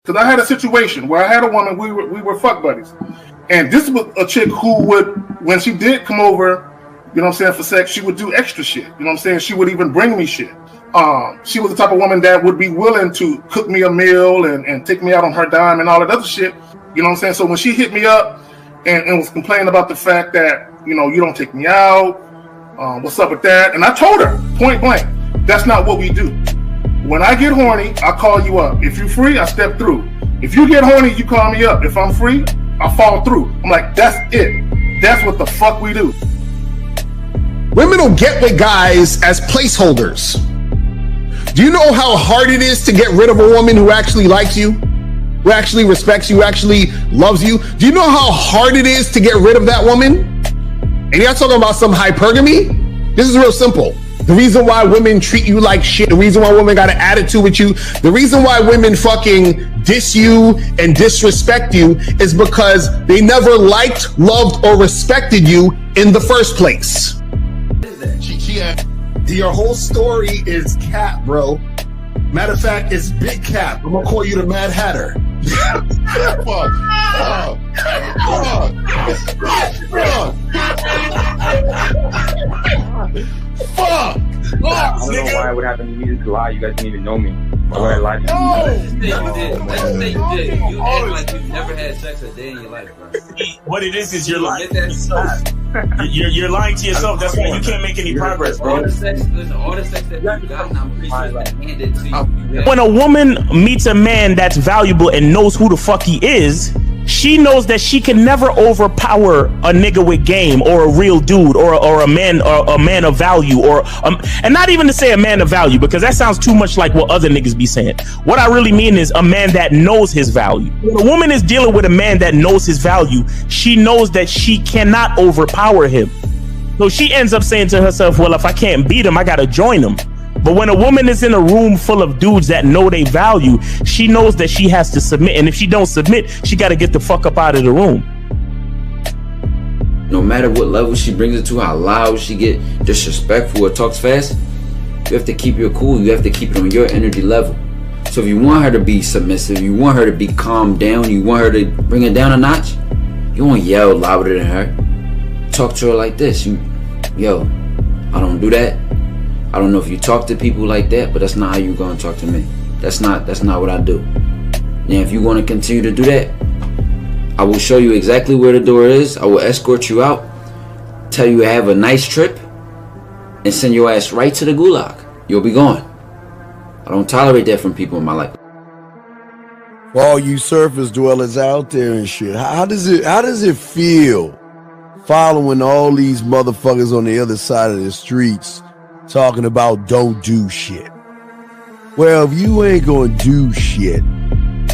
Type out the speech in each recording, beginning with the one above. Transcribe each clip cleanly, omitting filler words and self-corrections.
Because I had a situation where I had a woman, we were fuck buddies. And this was a chick who would, when she did come over, you know what I'm saying, for sex, she would do extra shit. You know what I'm saying? She would even bring me shit. She was the type of woman that would be willing to cook me a meal and take me out on her dime and all that other shit. You know what I'm saying? So when she hit me up and was complaining about the fact that, you know, you don't take me out, what's up with that? And I told her, point blank, that's not what we do. When I get horny, I call you up. If you're free, I step through. If you get horny, you call me up. If I'm free, I fall through. I'm like, that's it. That's what the fuck we do. Women will get with guys as placeholders. Do you know how hard it is to get rid of a woman who actually likes you, who actually respects you, who actually loves you? Do you know how hard it is to get rid of that woman? And you're not talking about some hypergamy? This is real simple. The reason why women treat you like shit, the reason why women got an attitude with you, the reason why women fucking diss you and disrespect you is because they never liked, loved, or respected you in the first place. Your whole story is cap, bro. Matter of fact, it's big cap. I'm gonna call you the Mad Hatter. Fuck! I don't know why it would happen to me to lie. You guys didn't even know me. Why would I lie to you? Let's just say you did. You act like you've never had sex a day in your life, bro. What it is you're lying to yourself. You're lying to yourself. That's why you can't make any progress, bro. All the sex that you got, I'm pretty sure it's been handed to you. When a woman meets a man that's valuable and knows who the fuck he is, she knows that she can never overpower a nigga with game or a real dude or a man of value and not even to say a man of value, because that sounds too much like what other niggas be saying. What I really mean is a man that knows his value. When a woman is dealing with a man that knows his value, she knows that she cannot overpower him. So she ends up saying to herself, well, if I can't beat him, I gotta join him. But when a woman is in a room full of dudes that know they value, she knows that she has to submit. And if she don't submit, she got to get the fuck up out of the room. No matter what level she brings it to, how loud she get, disrespectful or talks fast, you have to keep your cool. You have to keep it on your energy level. So if you want her to be submissive, you want her to be calmed down, you want her to bring it down a notch, you won't yell louder than her. Talk to her like this. Yo, I don't do that. I don't know if you talk to people like that, but that's not how you're going to talk to me. That's not what I do. Now, if you want to continue to do that, I will show you exactly where the door is. I will escort you out, tell you to have a nice trip, and send your ass right to the gulag. You'll be gone. I don't tolerate that from people in my life. For all you surface dwellers out there and shit, how does it feel following all these motherfuckers on the other side of the streets talking about don't do shit? Well, if you ain't gonna do shit,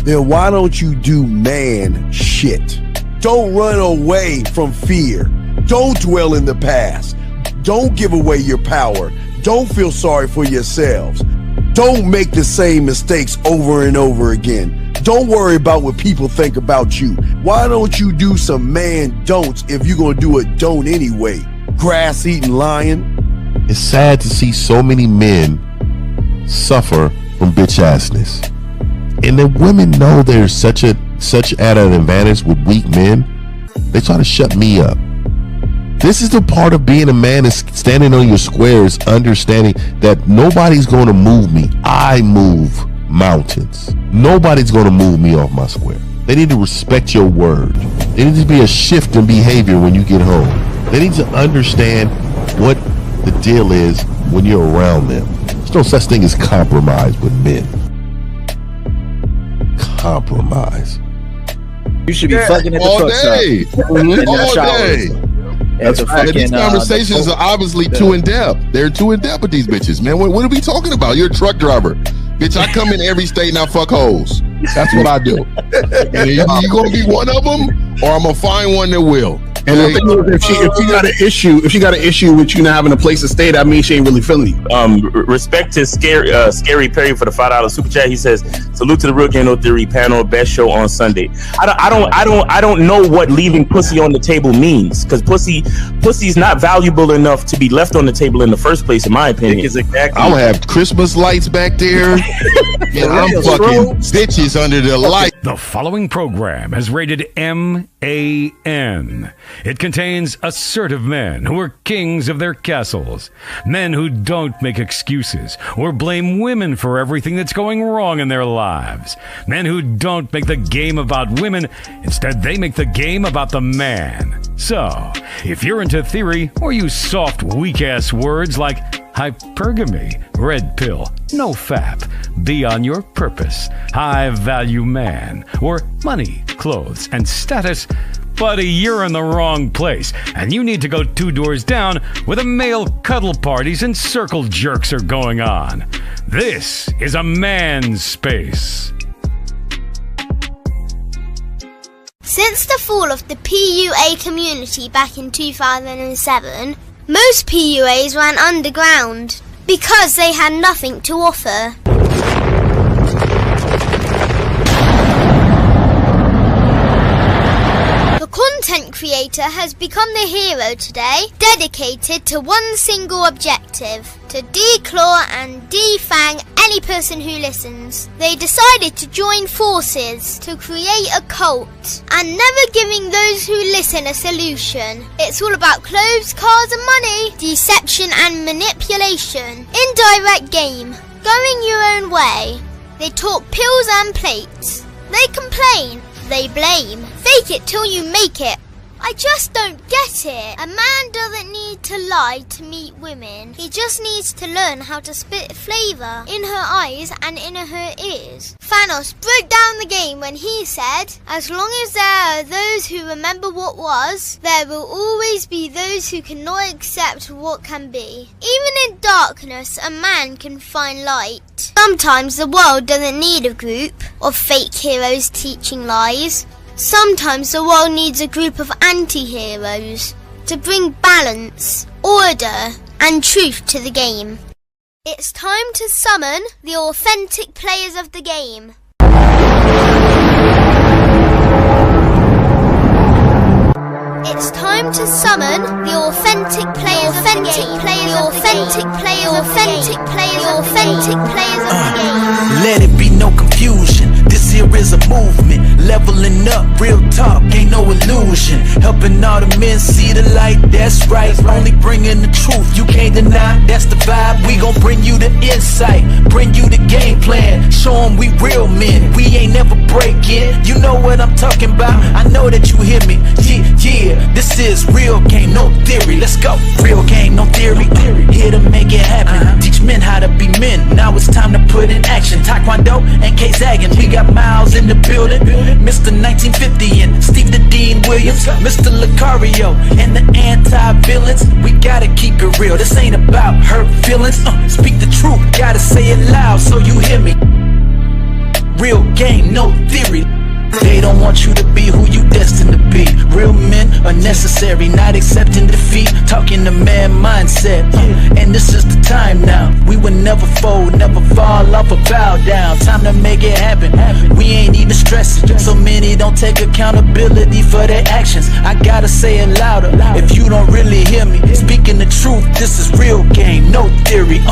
then why don't you do man shit? Don't run away from fear. Don't dwell in the past. Don't give away your power. Don't feel sorry for yourselves. Don't make the same mistakes over and over again. Don't worry about what people think about you. Why don't you do some man don'ts if you're gonna do a don't anyway? Grass-eating lion. It's sad to see so many men suffer from bitch assness, and the women know there's such at an advantage with weak men. They try to shut me up. This is the part of being a man, is standing on your squares, understanding that nobody's going to move me. I move mountains. Nobody's going to move me off my square. They need to respect your word. There needs to be a shift in behavior when you get home. They need to understand what the deal is when you're around them. There's no such thing as compromise with men. Compromise. You should be fucking at the all day. All day. These conversations are obviously too in depth. They're too in depth with these bitches, man. What are we talking about? You're a truck driver, bitch. I come in every state and I fuck hoes. That's what I do. And you gonna be one of them, or I'm gonna find one that will. And the thing is, if she got an issue with you not having a place to stay, that means she ain't really feeling you. Respect to Scary Perry for the $5 super chat. He says, "Salute to the Real Game No Theory panel, best show on Sunday." I don't know what leaving pussy on the table means, because pussy's not valuable enough to be left on the table in the first place, in my opinion. Exactly. I'll have Christmas lights back there, and I'm fucking bitches under the light. The following program is rated MAN. It contains assertive men who are kings of their castles, men who don't make excuses or blame women for everything that's going wrong in their lives, men who don't make the game about women, instead they make the game about the man. So, if you're into theory or use soft, weak-ass words like hypergamy, red pill, no fap, be on your purpose, high-value man, or money, clothes, and status, buddy, you're in the wrong place, and you need to go 2 doors down where the male cuddle parties and circle jerks are going on. This is a man's space. Since the fall of the PUA community back in 2007, most PUAs ran underground because they had nothing to offer. The content creator has become the hero today, dedicated to one single objective: to declaw and defang any person who listens. They decided to join forces to create a cult, and never giving those who listen a solution. It's all about clothes, cars and money, deception and manipulation, indirect game, going your own way. They talk pills and plates. They complain. They blame. Fake it till you make it. I just don't get it. A man doesn't need to lie to meet women. He just needs to learn how to spit flavour in her eyes and in her ears. Thanos broke down the game when he said, "As long as there are those who remember what was, there will always be those who cannot accept what can be." Even in darkness, a man can find light. Sometimes the world doesn't need a group of fake heroes teaching lies. Sometimes the world needs a group of anti-heroes to bring balance, order, and truth to the game. It's time to summon the authentic players of the game. It's time to summon the authentic players of the game. The authentic players of the game. Let it be no confusion. This here is a movement, leveling up, real talk, ain't no illusion. Helping all the men see the light, that's right. Only bringing the truth, you can't deny, that's the vibe. We gon' bring you the insight, bring you the game plan. Show them we real men, we ain't never breaking. You know what I'm talking about, I know that you hear me. Yeah, this is real game, no theory. Let's go, real game, no theory. Here to make it happen, teach men how to be men. Now it's time to put in action. Taekwondo and K-Zagging, we got Miles in the building, Mr. 1950 and Steve the Dean Williams, Mr. Lucario and the anti-villains. We gotta keep it real, this ain't about hurt feelings. Speak the truth, gotta say it loud so you hear me. Real game, no theory. They don't want you to be who you destined to be. Real men are necessary, not accepting defeat. Talking the man mindset, and this is the time now. We will never fold, never fall off or bow down. Time to make it happen. We ain't even stressing. So many don't take accountability for their actions. I gotta say it louder if you don't really hear me. Speaking the truth, this is real game, no theory.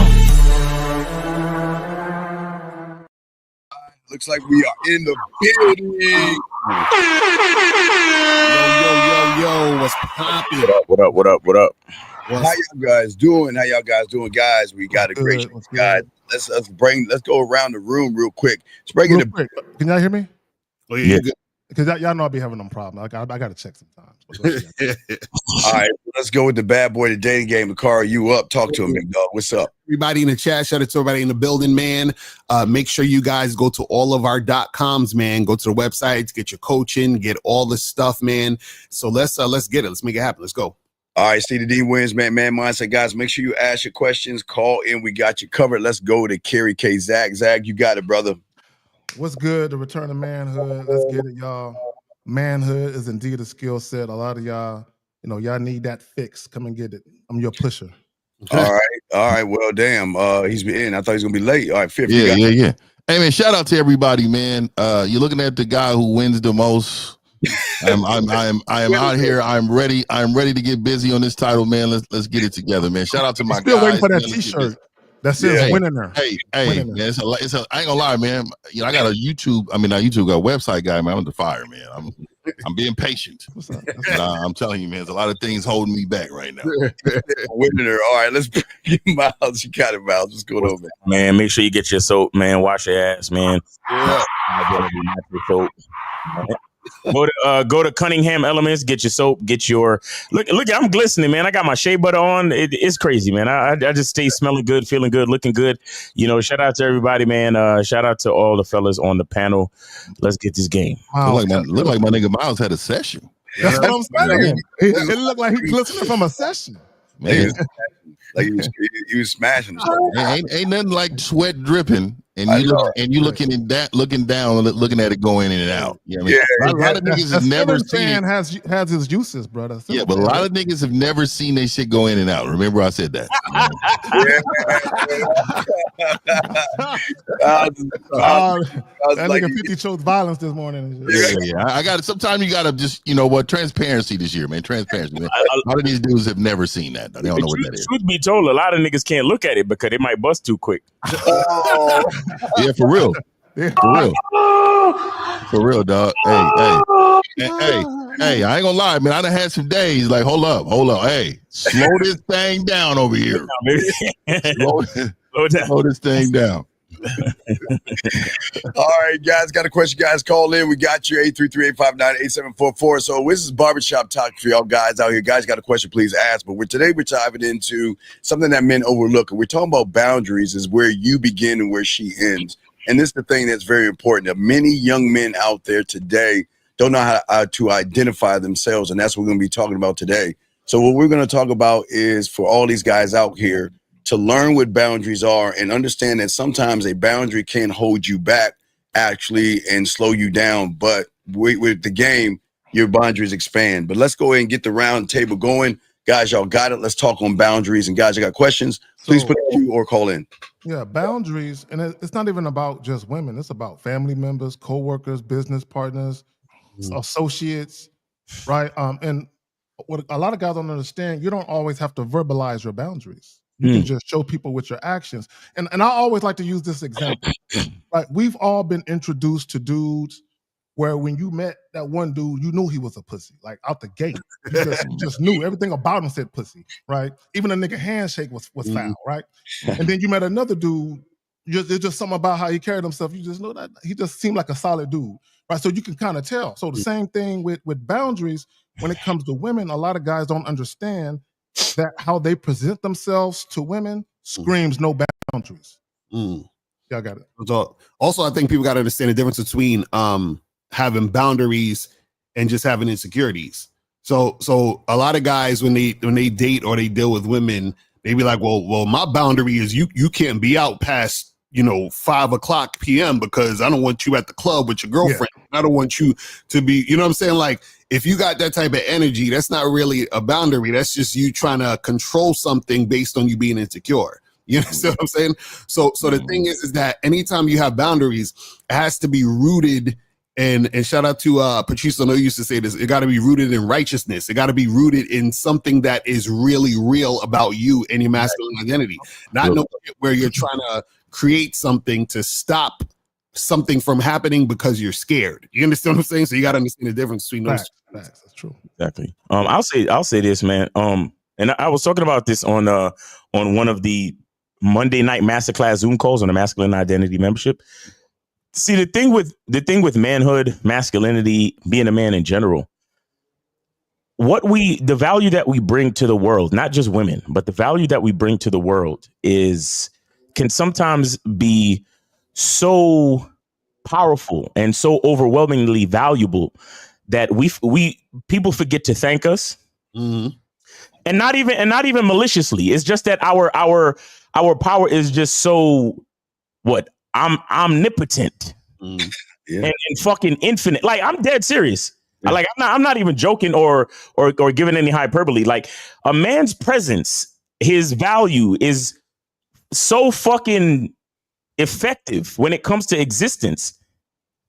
Looks like we are in the building. Yo, what's poppin'? What up? How y'all guys doing? Guys? We got a great show, guys. Let's go around the room real quick. Let's bring it quick. Can y'all hear me? Oh, yeah. Because y'all know I be having them problems. I got to check sometimes. All right, let's go with the bad boy, the dating game. Carl, you up? Talk to him, big dog. What's up? Everybody in the chat, shout out to everybody in the building, man. Make sure you guys go to all of our .coms, man. Go to the websites, get your coaching, get all the stuff, man. So let's get it. Let's make it happen. Let's go. All right, Steve the D wins, man mindset, guys. Make sure you ask your questions, call in. We got you covered. Let's go to Kerry K. Zach, you got it, brother. What's good? The return of manhood. Let's get it, y'all. Manhood is indeed a skill set. A lot of y'all y'all need that fix. Come and get it. I'm your pusher. All right. Well, damn. He's in. I thought he was gonna be late. All right, Fifth. Yeah. Hey man, shout out to everybody, man. You're looking at the guy who wins the most. I am out here. I'm ready to get busy on this title, man. Let's get it together, man. Shout out to my still guys. Waiting for that man. T-shirt that says winning there. Hey, man, it's a. I ain't gonna lie, man. I got a YouTube. I mean, not YouTube. Got a website guy, man. I'm the fire, man. I'm being patient. I'm telling you, man. There's a lot of things holding me back right now. Winning there. All right, let's bring Miles. You got it, Miles. What's going on, man? Man, make sure you get your soap, man. Wash your ass, man. Yeah. Soap. Go to Cunningham Elements, get your soap, get your look. I'm glistening, man. I got my shea butter on. It's crazy, man. I just stay smelling good, feeling good, looking good. Shout out to everybody, man. Shout out to all the fellas on the panel. Let's get this game. Look like my nigga Miles had a session. That's what I'm saying. It looked like he glistening from a session. Man. Like he was smashing. Ain't nothing like sweat dripping, and you looking down, looking at it going in and out. You know what I mean? A lot of niggas have never seen it. Has his uses, brother. Yeah, but a lot of niggas have never seen their shit go in and out. Remember, I said that. That nigga 50 chose violence this morning. Yeah. I got it. Sometimes you gotta just, transparency this year, man. Transparency, man. A lot of these dudes have never seen that. They don't know what that is. Truth be told, a lot of niggas can't look at it because they might bust too quick. Yeah, for real. For real, dog. Hey, I ain't gonna lie, man. I done had some days like, hold up. Hey, slow this thing down over here. Slow this thing down. All right, guys, got a question. Guys, call in. We got you 833-859-8744. So this is barbershop talk for y'all guys out here. Guys, got a question, please ask. But today we're diving into something that men overlook. And we're talking about boundaries, is where you begin and where she ends. And this is the thing that's very important. That many young men out there today don't know how to identify themselves. And that's what we're going to be talking about today. So what we're going to talk about is for all these guys out here to learn what boundaries are and understand that sometimes a boundary can hold you back actually and slow you down. But with the game, your boundaries expand. But let's go ahead and get the round table going. Guys, y'all got it. Let's talk on boundaries. And guys, I got questions. Please put a Q or call in. Yeah, boundaries. And it's not even about just women. It's about family members, co-workers, business partners, associates, right? And what a lot of guys don't understand, you don't always have to verbalize your boundaries. You can just show people with your actions. And I always like to use this example. Right? We've all been introduced to dudes where when you met that one dude, you knew he was a pussy, like out the gate. You just knew everything about him said pussy, right? Even a nigga handshake was foul, right? And then you met another dude, there's just something about how he carried himself. You just know that he just seemed like a solid dude, right? So you can kind of tell. So the same thing with boundaries when it comes to women. A lot of guys don't understand that how they present themselves to women screams no boundaries. Y'all got it. So also, I think people got to understand the difference between having boundaries and just having insecurities. So a lot of guys when they date or they deal with women, they be like, well, my boundary is you can't be out past 5:00 p.m. because I don't want you at the club with your girlfriend. Yeah. I don't want you to be, you know what I'm saying? Like, if you got that type of energy, that's not really a boundary. That's just you trying to control something based on you being insecure. You understand what I'm saying? So the thing is that anytime you have boundaries, it has to be rooted and shout out to Patrice, I know you used to say this, it got to be rooted in righteousness. It got to be rooted in something that is really real about you and your masculine identity. Not no where you're trying to create something to stop something from happening because you're scared. You understand what I'm saying? So you got to understand the difference between those. That's true. Exactly. I'll say this, man. And I was talking about this on one of the Monday night masterclass Zoom calls on the masculine identity membership. See, the thing with manhood, masculinity, being a man in general, the value that we bring to the world, not just women, but the value that we bring to the world can sometimes be so powerful and so overwhelmingly valuable that people forget to thank us. Mm-hmm. And not even maliciously. It's just that our power is just so omnipotent and fucking infinite. Like, I'm dead serious. Like I'm not even joking or giving any hyperbole. Like a man's presence, his value is so fucking effective when it comes to existence.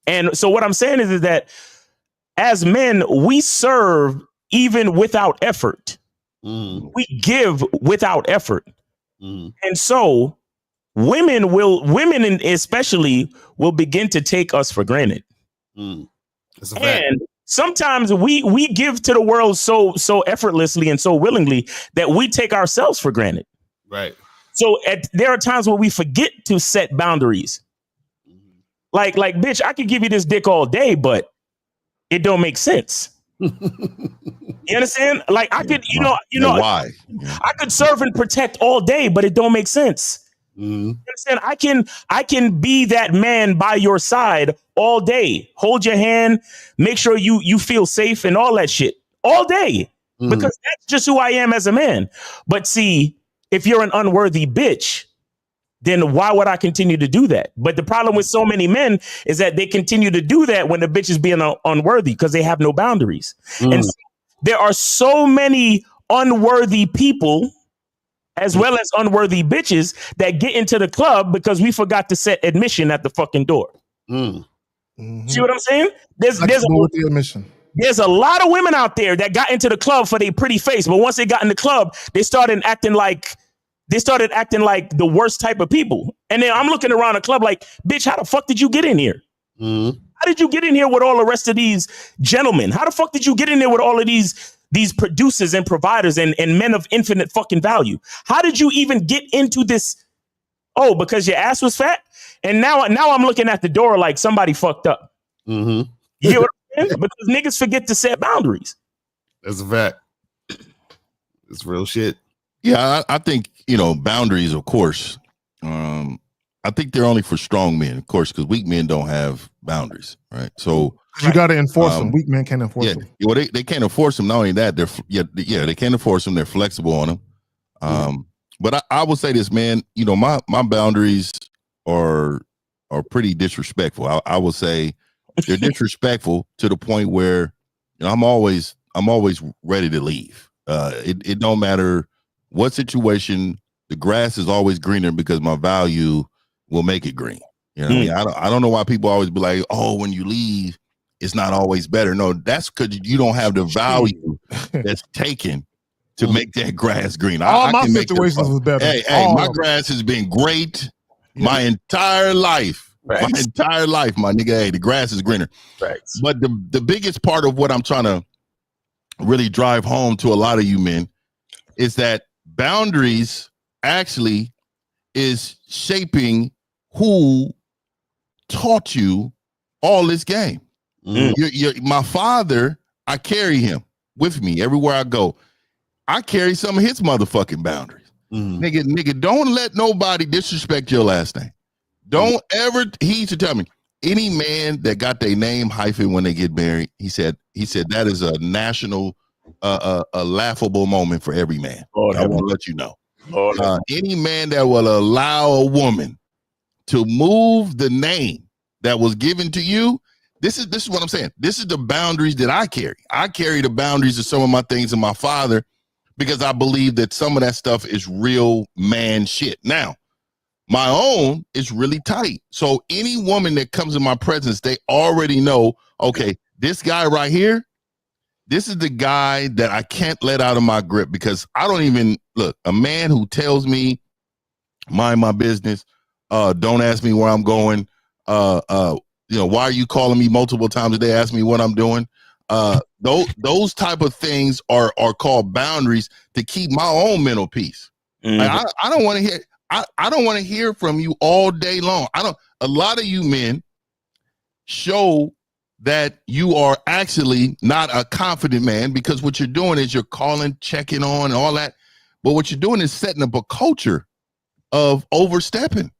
And so what I'm saying is that as men, we serve even without effort. We give without effort. And so women especially will begin to take us for granted. And sometimes we give to the world so effortlessly and so willingly that we take ourselves for granted. Right. So there are times where we forget to set boundaries. Like, bitch, I could give you this dick all day, but it don't make sense. You understand? Like I could, you know, why? I could serve and protect all day, but it don't make sense. You understand? I can be that man by your side all day, hold your hand, make sure you feel safe and all that shit all day, because that's just who I am as a man. But see, if you're an unworthy bitch, then why would I continue to do that? But the problem with so many men is that they continue to do that when the bitch is being unworthy because they have no boundaries. And so there are so many unworthy people as well as unworthy bitches that get into the club because we forgot to set admission at the fucking door. See what I'm saying? There's a lot of women out there that got into the club for their pretty face, but once they got in the club, they started acting like the worst type of people. And then I'm looking around the club like, bitch, how the fuck did you get in here? How did you get in here with all the rest of these gentlemen? How the fuck did you get in there with all of these producers and providers and men of infinite fucking value? How did you even get into this? Oh, because your ass was fat? And now I'm looking at the door like somebody fucked up. You hear what I'm saying? Because niggas forget to set boundaries. That's a fact. It's real shit. Yeah, I think, boundaries, of course. I think they're only for strong men, of course, because weak men don't have boundaries, right? So you got to enforce them. Weak men can't enforce them. Well, they can't enforce them. Not only that, they can't enforce them. They're flexible on them. But I will say this, man. My boundaries are pretty disrespectful. I will say they're disrespectful to the point where I'm always ready to leave. It don't matter what situation. The grass is always greener because my value will make it green. You know what I mean? I don't know why people always be like, oh, when you leave, it's not always better. No, that's because you don't have the value that's taken to make that grass green. All my situations was better. Hey, my grass has been great my entire life. My entire life, my nigga. Hey, the grass is greener. But the biggest part of what I'm trying to really drive home to a lot of you men is that boundaries actually is shaping who taught you all this game. My father, I carry him with me everywhere I go. I carry some of his motherfucking boundaries. Nigga, don't let nobody disrespect your last name. Don't ever. He used to tell me, any man that got their name hyphen when they get married, he said that is a national, a laughable moment for every man. I want to let you know. Any man that will allow a woman to move the name that was given to you, this is what I'm saying. This is the boundaries that I carry. I carry the boundaries of some of my things in my father because I believe that some of that stuff is real man shit. Now, my own is really tight. So any woman that comes in my presence, they already know, okay, this guy right here, this is the guy that I can't let out of my grip because I don't even look. A man who tells me, mind my business, don't ask me where I'm going, why are you calling me multiple times a day? Ask me what I'm doing. Those type of things are called boundaries to keep my own mental peace. Like, I don't want to hear. I don't want to hear from you all day long. A lot of you men show that you are actually not a confident man because what you're doing is you're calling, checking on, and all that. But what you're doing is setting up a culture of overstepping.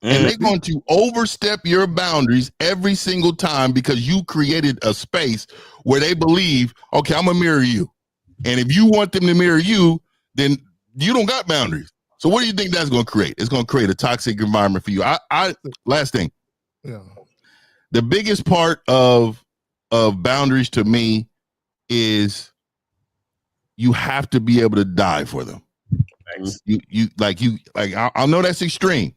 And they're going to overstep your boundaries every single time because you created a space where they believe, okay, I'm going to mirror you. And if you want them to mirror you, then you don't got boundaries. So what do you think that's going to create? It's going to create a toxic environment for you. Last thing. Yeah. The biggest part of of boundaries to me is you have to be able to die for them. I know that's extreme,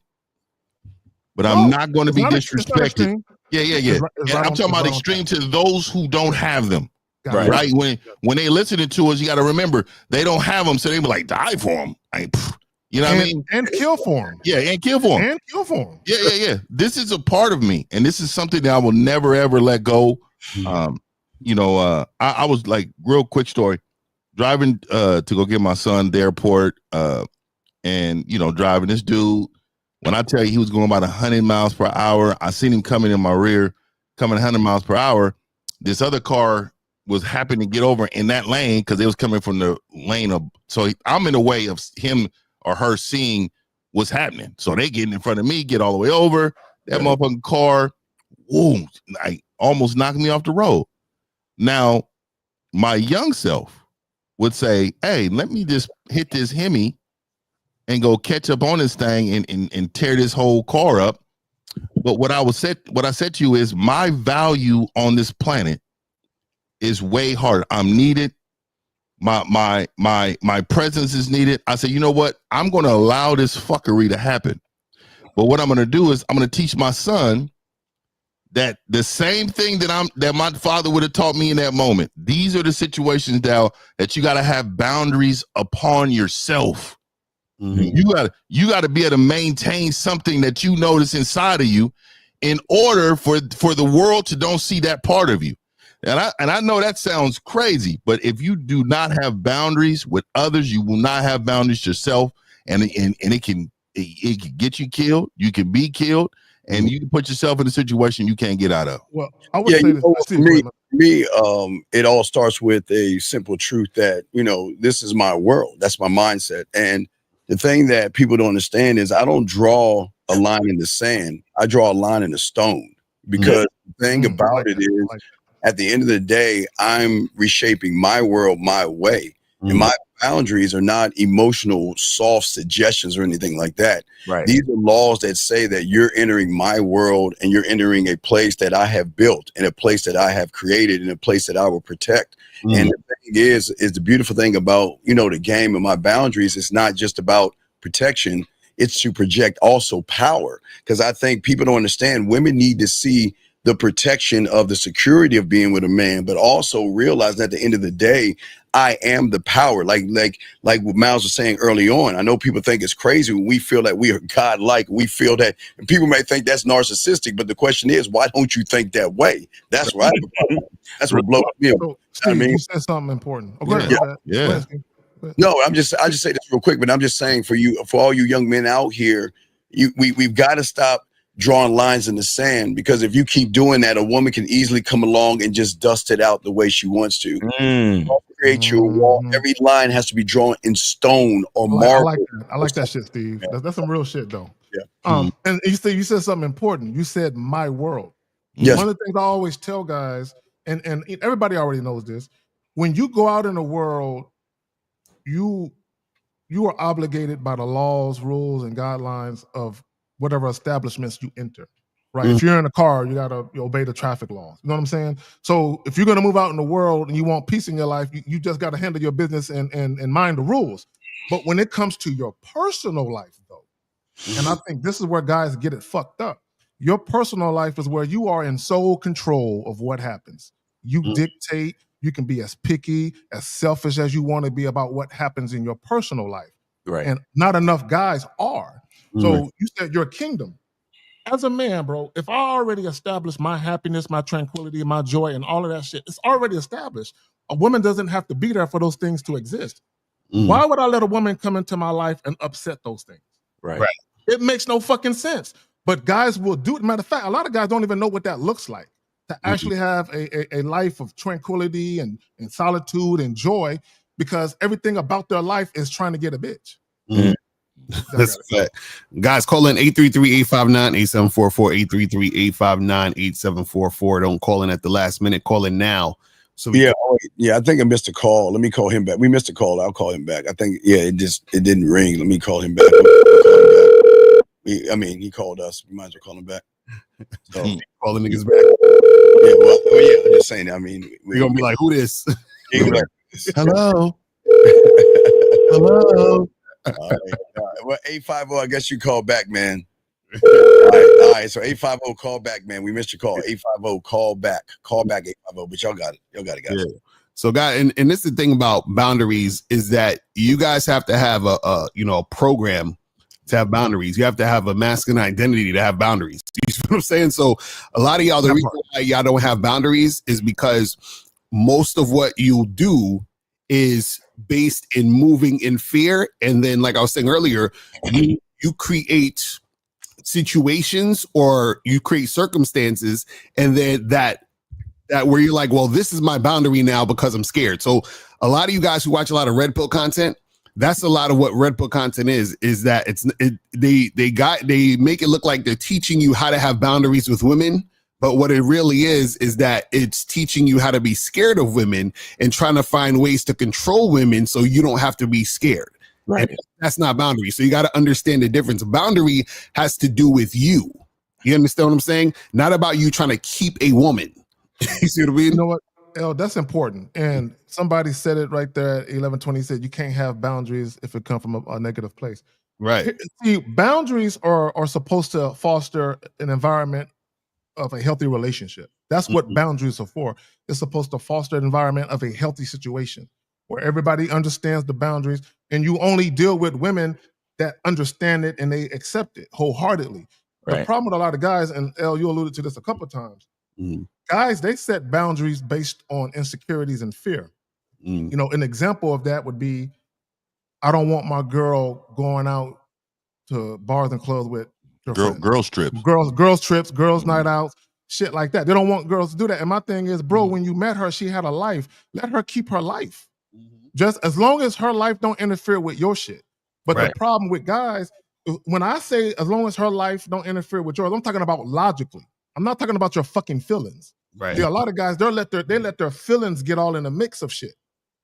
but I'm not going to be disrespected. Yeah. It's I'm talking about extreme to those who don't have them. Right. When they listening to us, you got to remember they don't have them, so they be like, die for them. You know what I mean? And kill for them. Yeah, and kill for them. Yeah. This is a part of me, and this is something that I will never ever let go. I was like, real quick story, driving to go get my son at the airport, and driving this dude. When I tell you he was going about 100 miles per hour, I seen him coming in my rear, coming 100 miles per hour. This other car was happening to get over in that lane because it was coming from the lane of. So I'm in the way of him or her seeing what's happening. So they getting in front of me, get all the way over. That motherfucking car, whoa, like almost knocked me off the road. Now, my young self would say, hey, let me just hit this Hemi and go catch up on this thing and tear this whole car up. But what I said to you is my value on this planet is way harder. I'm needed. My presence is needed. I said, you know what? I'm going to allow this fuckery to happen. But what I'm going to do is I'm going to teach my son that the same thing that my father would have taught me in that moment. These are the situations that you got to have boundaries upon yourself. Mm-hmm. You got to be able to maintain something that you notice inside of you in order for the world to don't see that part of you. And I know that sounds crazy, but if you do not have boundaries with others, you will not have boundaries yourself, and it can get you killed. You can be killed, and you can put yourself in a situation you can't get out of. Well, I would say it all starts with a simple truth that this is my world. That's my mindset, and the thing that people don't understand is I don't draw a line in the sand. I draw a line in the stone, because the thing about it is, at the end of the day, I'm reshaping my world my way. And my boundaries are not emotional, soft suggestions or anything like that. Right. These are laws that say that you're entering my world and you're entering a place that I have built, and a place that I have created, and a place that I will protect. And the thing is the beautiful thing about, the game and my boundaries is not just about protection. It's to project also power. Because I think people don't understand, women need to see the protection of the security of being with a man, but also realize that at the end of the day, I am the power. Like what Miles was saying early on. I know people think it's crazy when we feel that we are godlike. We feel that, and people may think that's narcissistic, but the question is, why don't you think that way? That's right. That's what blows me up. So, Steve, you said something important. Oh, go ahead. Yeah. No, I just say this real quick, but I'm just saying for all you young men out here, we've got to stop drawing lines in the sand, because if you keep doing that, a woman can easily come along and just dust it out the way she wants to. Create your wall. Every line has to be drawn in stone or marble. I like that shit, Steve. That's some real shit, though. Yeah. And you said something important. You said my world. Yes. One of the things I always tell guys, and everybody already knows this, when you go out in the world, you are obligated by the laws, rules, and guidelines of whatever establishments you enter, right? If you're in a car, you gotta obey the traffic laws. You know what I'm saying? So if you're gonna move out in the world and you want peace in your life, you just gotta handle your business and mind the rules. But when it comes to your personal life, though, and I think this is where guys get it fucked up. Your personal life is where you are in sole control of what happens. You dictate. You can be as picky, as selfish as you want to be about what happens in your personal life. Right. And not enough guys are. So you said your kingdom. As a man, bro, if I already established my happiness, my tranquility, my joy, and all of that shit, it's already established. A woman doesn't have to be there for those things to exist. Why would I let a woman come into my life and upset those things? Right. It makes no fucking sense. But guys will do it. Matter of fact, a lot of guys don't even know what that looks like. To actually have a life of tranquility and solitude and joy, because everything about their life is trying to get a bitch. That's a fact. Guys, call in 833-859-8744, 833-859-8744. Don't call in at the last minute. Call in now. So I think I missed a call. Let me call him back. We missed a call. I'll call him back. I think it didn't ring. Let me call him back. He called us. We might as well call him back. So calling niggas back. just saying. I mean, we're gonna be like, who this? Hello. Hello. All right. Well, 850, I guess you call back, man. All right. So 850, call back, man. We missed your call. 850, call back. Call back 850. But y'all got it. Y'all got it, guys. Yeah. So, guys, and this is the thing about boundaries is that you guys have to have a program to have boundaries. You have to have a masculine identity to have boundaries. You see what I'm saying? So, a lot of y'all, the reason why y'all don't have boundaries is because most of what you do is based in moving in fear. And then, like I was saying earlier, you create situations or you create circumstances, and then that where you're like, well, this is my boundary now because I'm scared. So a lot of you guys who watch a lot of red pill content, that's a lot of what red pill content is that they make it look like they're teaching you how to have boundaries with women. But what it really is that it's teaching you how to be scared of women and trying to find ways to control women so you don't have to be scared. Right. And that's not boundary. So you got to understand the difference. Boundary has to do with you. You understand what I'm saying? Not about you trying to keep a woman. You see what I mean? You know what, El, that's important. And somebody said it right there at 1120, said you can't have boundaries if it comes from a negative place. Right. See, boundaries are supposed to foster an environment of a healthy relationship. That's what boundaries are for. It's supposed to foster an environment of a healthy situation where everybody understands the boundaries, and you only deal with women that understand it and they accept it wholeheartedly. Right. The problem with a lot of guys, and El, you alluded to this a couple of times, guys, they set boundaries based on insecurities and fear. You know, an example of that would be, I don't want my girl going out to bars and clubs with girls trips, girls night outs, shit like that. They don't want girls to do that. And my thing is, bro, when you met her, she had a life. Let her keep her life. Just as long as her life don't interfere with your shit. But the problem with guys, when I say as long as her life don't interfere with yours, I'm talking about logically. I'm not talking about your fucking feelings. Right. Yeah, a lot of guys, they let their feelings get all in the mix of shit.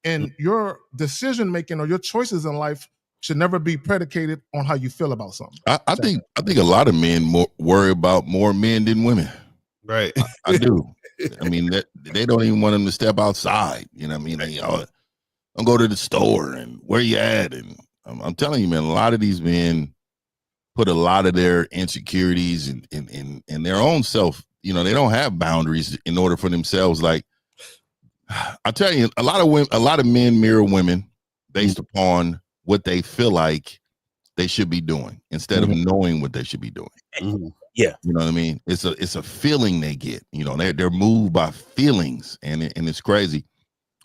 And your decision making or your choices in life should never be predicated on how you feel about something. I think a lot of men worry about more men than women. Right. I do. I mean, they don't even want them to step outside. You know what I mean? They don't go to the store and where you at. And I'm telling you, man, a lot of these men put a lot of their insecurities in their own self. You know, they don't have boundaries in order for themselves. Like, I tell you, a lot of men mirror women based upon what they feel like they should be doing instead of knowing what they should be doing. Yeah, you know what I mean. It's a feeling they get. You know, they're moved by feelings, and it's crazy.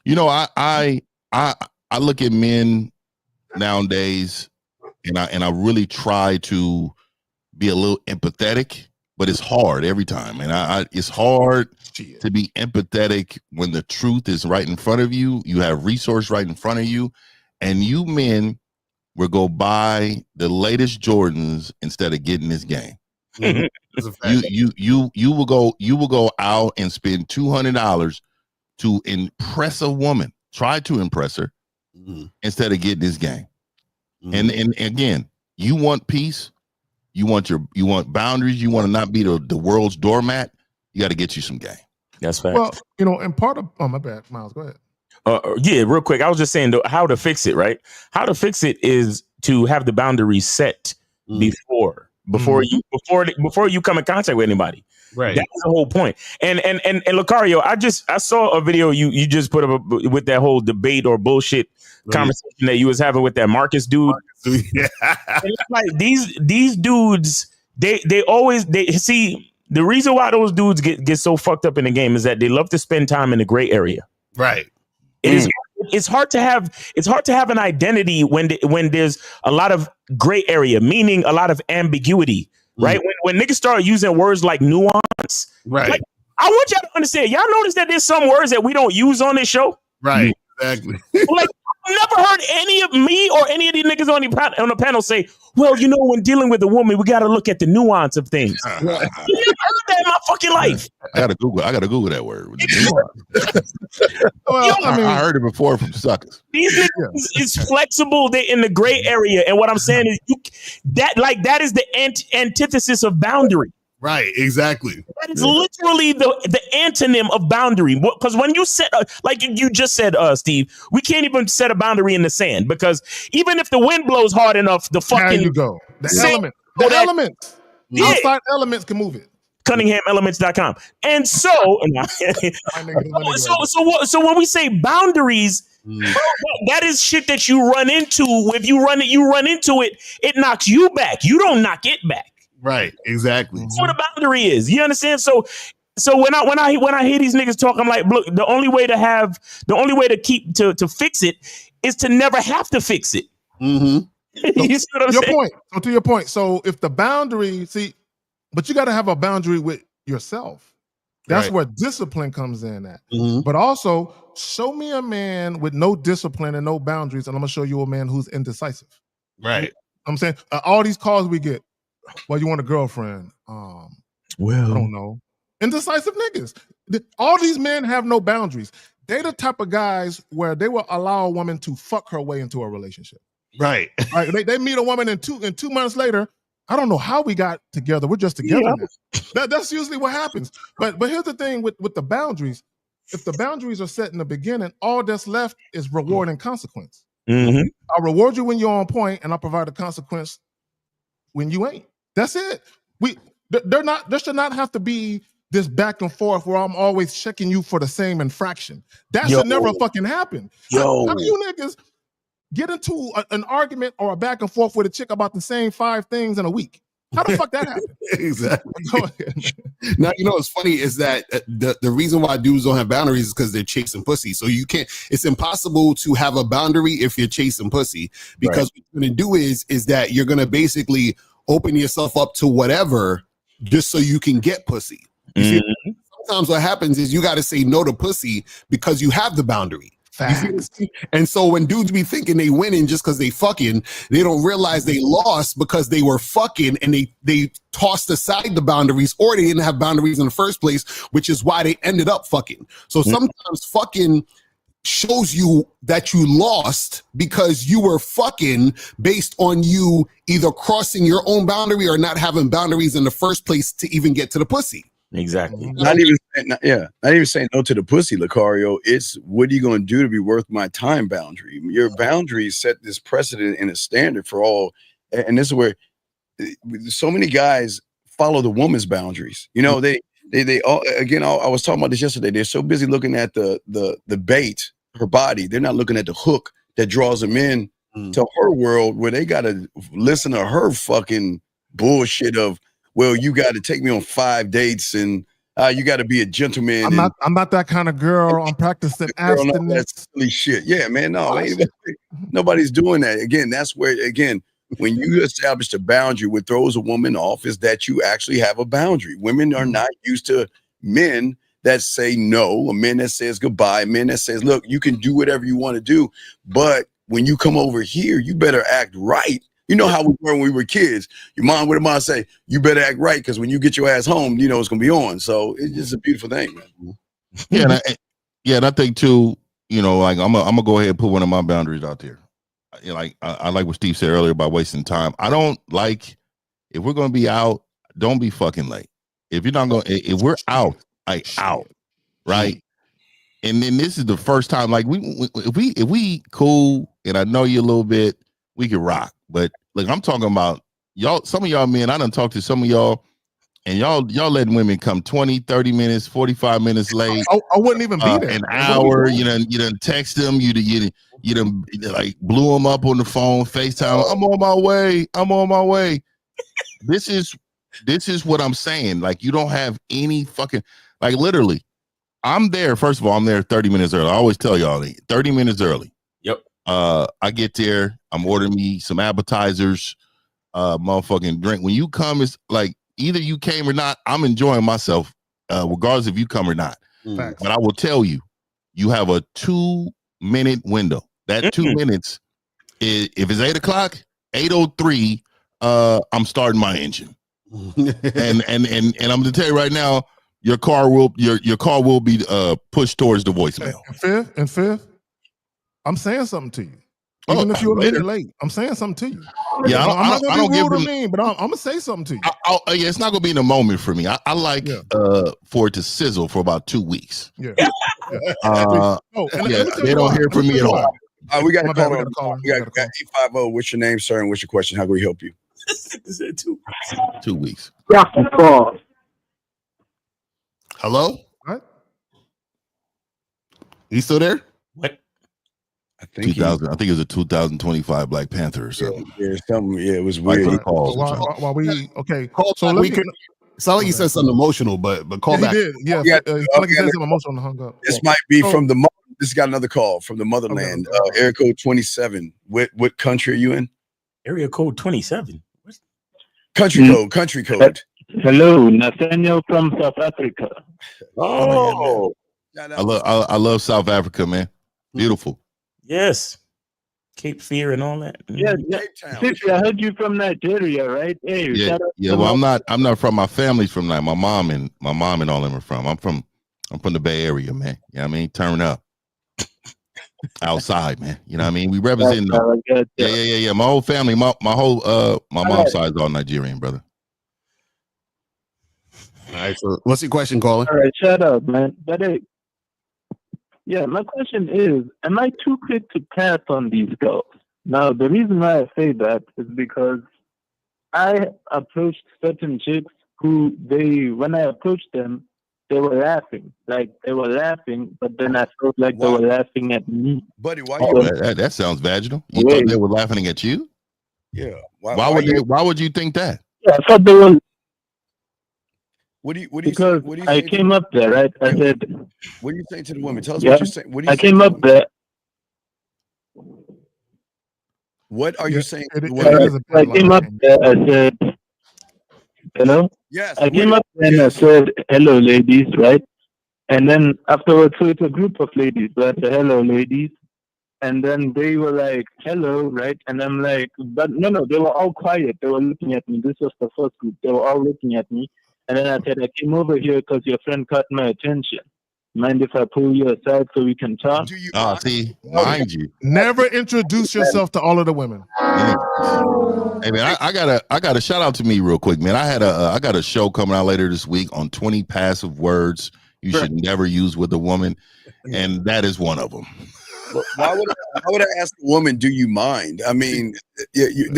You know, I look at men nowadays, and I really try to be a little empathetic, but it's hard every time. And it's hard to be empathetic when the truth is right in front of you. You have resource right in front of you, and you men will go buy the latest Jordans instead of getting this game. You will go out and spend $200 to impress a woman, try to impress her, instead of getting this game. And again, you want peace, you want boundaries, you want to not be the world's doormat. You got to get you some game. That's fact. Well, you know, and part of my bad, Miles, go ahead. Yeah, real quick. I was just saying how to fix it, right? How to fix it is to have the boundaries set before you come in contact with anybody. Right. That's the whole point. And Lucario, I saw a video you just put up with that whole debate or bullshit conversation that you was having with that Marcus dude. Yeah. And it's like these dudes, they always see the reason why those dudes get so fucked up in the game is that they love to spend time in the gray area. Right. It's hard to have an identity when there's a lot of gray area, meaning a lot of ambiguity, right? When niggas start using words like nuance, right? Like, I want y'all to understand. Y'all notice that there's some words that we don't use on this show, right? Exactly. Like, I've never heard any of me or any of these niggas on the panel say, well, you know, when dealing with a woman, we got to look at the nuance of things. You never heard that in my fucking life. I gotta Google that word. Well, I heard it before from suckers. These niggas is flexible. They're in the gray area, and what I'm saying is that is the antithesis of boundary. Right, exactly. That is literally the antonym of boundary. Because when you set, like you just said, Steve, we can't even set a boundary in the sand because even if the wind blows hard enough, the fucking there you go. The sand element, the that, elements, outside elements can move it. CunninghamElements.com. And so, so when we say boundaries, bro, that is shit that you run into. If you run into it, it knocks you back. You don't knock it back. Right, exactly. That's what a boundary is. You understand? So when I hear these niggas talk, I'm like, look, the only way to fix it is to never have to fix it. Mm-hmm. You see what I'm saying? Point. So to your point. So if the boundary, but you got to have a boundary with yourself. That's where discipline comes in at. Mm-hmm. But also, show me a man with no discipline and no boundaries, and I'm gonna show you a man who's indecisive. Right. I'm saying all these calls we get. Well, you want a girlfriend? Well, I don't know. Indecisive niggas. All these men have no boundaries. They're the type of guys where they will allow a woman to fuck her way into a relationship. Right. Like they meet a woman and 2 months later, I don't know how we got together. We're just together now. That's usually what happens. But here's the thing with the boundaries. If the boundaries are set in the beginning, all that's left is reward and consequence. Mm-hmm. I'll reward you when you're on point, and I'll provide a consequence when you ain't. That's it. There should not have to be this back and forth where I'm always checking you for the same infraction. That should never fucking happen. How do you niggas get into an argument or a back and forth with a chick about the same 5 things in a week? How the fuck that happened? Exactly. Now, you know what's funny is that the reason why dudes don't have boundaries is because they're chasing pussy. So you can't. It's impossible to have a boundary if you're chasing pussy, because what you're gonna do is that you're gonna basically open yourself up to whatever just so you can get pussy. You see, sometimes what happens is you got to say no to pussy because you have the boundary. And so when dudes be thinking they winning just because they fucking, they don't realize they lost because they were fucking and they tossed aside the boundaries, or they didn't have boundaries in the first place, which is why they ended up fucking. So sometimes fucking shows you that you lost because you were fucking based on you either crossing your own boundary or not having boundaries in the first place to even get to the pussy. Exactly. Not even saying no to the pussy, Lucario. It's what are you going to do to be worth my time boundary? Your boundaries set this precedent and a standard for all. And this is where so many guys follow the woman's boundaries. You know, they all, again, I was talking about this yesterday. They're so busy looking at the bait, her body. They're not looking at the hook that draws them in to her world, where they got to listen to her fucking bullshit of, well, you got to take me on 5 dates and you got to be a gentleman. I'm not that kind of girl. I'm practicing abstinence. That's silly shit. Yeah, man. No, nobody's doing that. Again, that's where, when you establish a boundary, what throws a woman off is that you actually have a boundary. Women are not used to men that say no, a man that says goodbye, a man that says, look, you can do whatever you want to do, but when you come over here, you better act right. You know how we were when we were kids. Your mom would have say, you better act right, because when you get your ass home, you know it's going to be on. So it's just a beautiful thing, man. Yeah, and I think too, you know, like I'm gonna go ahead and put one of my boundaries out there. Like I like what Steve said earlier about wasting time. I don't like, if we're gonna be out, don't be fucking late. If you're not going, if we're out, like out, right? And then this is the first time, like if we cool, and I know you a little bit, we can rock. But like I'm talking about y'all, some of y'all men, I done talked to some of y'all, and y'all letting women come 20, 30 minutes, 45 minutes late. I wouldn't even be there. An hour, you done text them, you done like blew them up on the phone, FaceTime. I'm on my way. This is what I'm saying. Like, you don't have any fucking, like, literally, I'm there. First of all, I'm there 30 minutes early. I always tell y'all 30 minutes early. Yep. I get there, I'm ordering me some appetizers, motherfucking drink. When you come, it's like either you came or not, I'm enjoying myself, regardless if you come or not. Facts. But I will tell you, you have a 2-minute window. That 2 minutes is, if it's 8 o'clock, 8:03, I'm starting my engine. and I'm gonna tell you right now, your car will be pushed towards the voicemail. And fifth, I'm saying something to you. Even if you're a minute late, I'm saying something to you. Yeah, I'm not I gonna don't be give rude or them. mean, but I'm gonna say something to you. Yeah, it's not gonna be in the moment for me. I like for it to sizzle for about 2 weeks. Yeah. Yeah, they don't hear from me at all. We got a caller. We got a caller. We got 850. What's your name, sir, and what's your question? How can we help you? 2 weeks. Hello? What? You still there? What? I think 2000. I think it was a 2025 Black Panther or something. Yeah, something. Yeah, it was weird. Like calls. While we okay, Call so back. let We me. could- It's not like he said something emotional, but call Yeah, back. he did. Yeah, like he said something emotional and hung up. This might be from the. This got another call from the motherland. Area code 27. What country are you in? Area code 27. Country code. Hello, Nathaniel from South Africa. Oh, I love South Africa, man. Beautiful. Yes. Cape Fear and all that. Yes, Sissy, I heard you from Nigeria, right? Hey, Yeah, shout out yeah. to Well, my- I'm not from. My family's from that. My mom and all them are from. I'm from the Bay Area, man. You know what I mean? Turn up. Outside, man. You know what I mean? We represent. Yeah. My whole family, my mom's side is all Nigerian, brother. All right, so what's your question, caller? All right, shut up, man. But yeah, my question is, am I too quick to pass on these girls? Now, the reason why I say that is because I approached certain chicks who when I approached them, they were laughing. Like, they were laughing, but then I felt like they were laughing at me. Buddy, why that sounds vaginal. You thought they were laughing at you? Yeah. Why would you think that? Yeah, I thought they were. What do you I came up there, right? I said, what are you saying to the women? Tell us yeah, what you're saying. What do you I say came to up there. What are you saying to the women? I came up there, I said, hello? Yes. I came up there and I said, hello, ladies, right? And then afterwards, so it's a group of ladies, so I said, hello, ladies. And then they were like, hello, right? And I'm like, but no, they were all quiet. They were looking at me. This was the first group. They were all looking at me. And then I said, I came over here because your friend caught my attention. Mind if I pull you aside so we can talk? See, mind you. Never introduce yourself to all of the women. Hey man, I got a shout out to me real quick, man. I got a show coming out later this week on 20 passive words you should never use with a woman, and that is one of them. Why would I ask a woman, do you mind? I mean,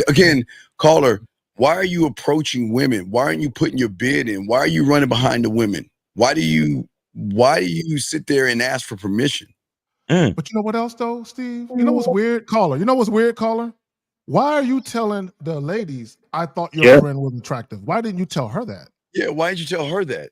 again, caller, why are you approaching women? Why aren't you putting your bid in? Why are you running behind the women? Why do you sit there and ask for permission? But you know what else though, Steve? You know what's weird, caller? You know what's weird, caller? Why are you telling the ladies, I thought your friend was attractive? Why didn't you tell her that? Yeah, why did you tell her that?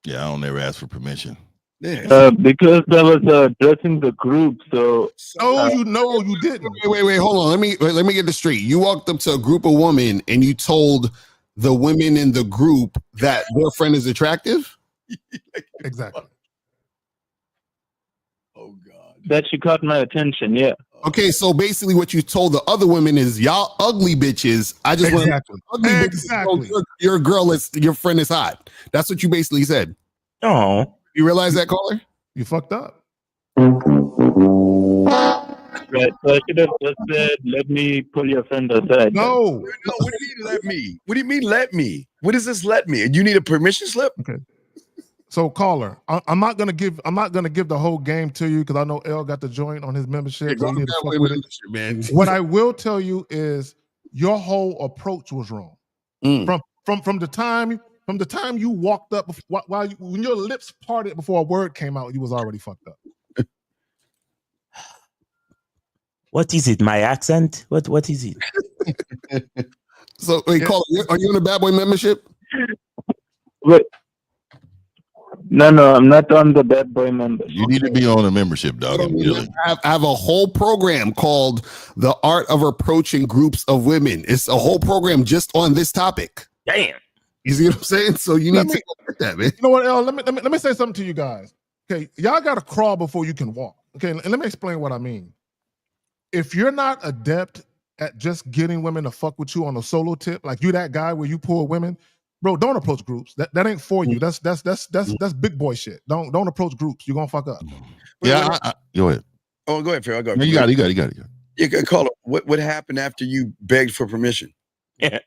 Yeah, I don't ever ask for permission. Yeah. Because I was addressing the group, so. You didn't. Wait, hold on. Let me get this straight. You walked up to a group of women and you told the women in the group that their friend is attractive? Exactly. Oh God. That she caught my attention, yeah. Okay, so basically what you told the other women is y'all ugly bitches. I just want ugly bitches. Your girl is your friend is hot. That's what you basically said. Oh. You realize that, caller? You fucked up. Right. So I should have just said, let me pull your friend aside. No. What do you mean let me? What do you mean let me? What is this let me? You need a permission slip? Okay. So caller, I'm not gonna give the whole game to you because I know L got the joint on his membership. So you need to fuck with it. Man. What I will tell you is your whole approach was wrong. From the time you walked up when your lips parted before a word came out, you was already fucked up. What is it? My accent? What is it? So wait, caller, are you in a bad boy membership? Wait. No, I'm not on the bad boy membership. You need to be on a membership, dog. Immediately. I have a whole program called The Art of Approaching Groups of Women. It's a whole program just on this topic. Damn. You see what I'm saying? So you need to look at that, man. You know what, L? Let me say something to you guys. Okay, y'all got to crawl before you can walk. Okay, and let me explain what I mean. If you're not adept at just getting women to fuck with you on a solo tip, like you that guy where you pull women, bro, don't approach groups. That ain't for you. That's big boy shit. Don't approach groups. You're gonna fuck up. Yeah, go ahead. Oh, go ahead, Phil. I'll go. No, you got it. You can call it. What happened after you begged for permission? Yeah.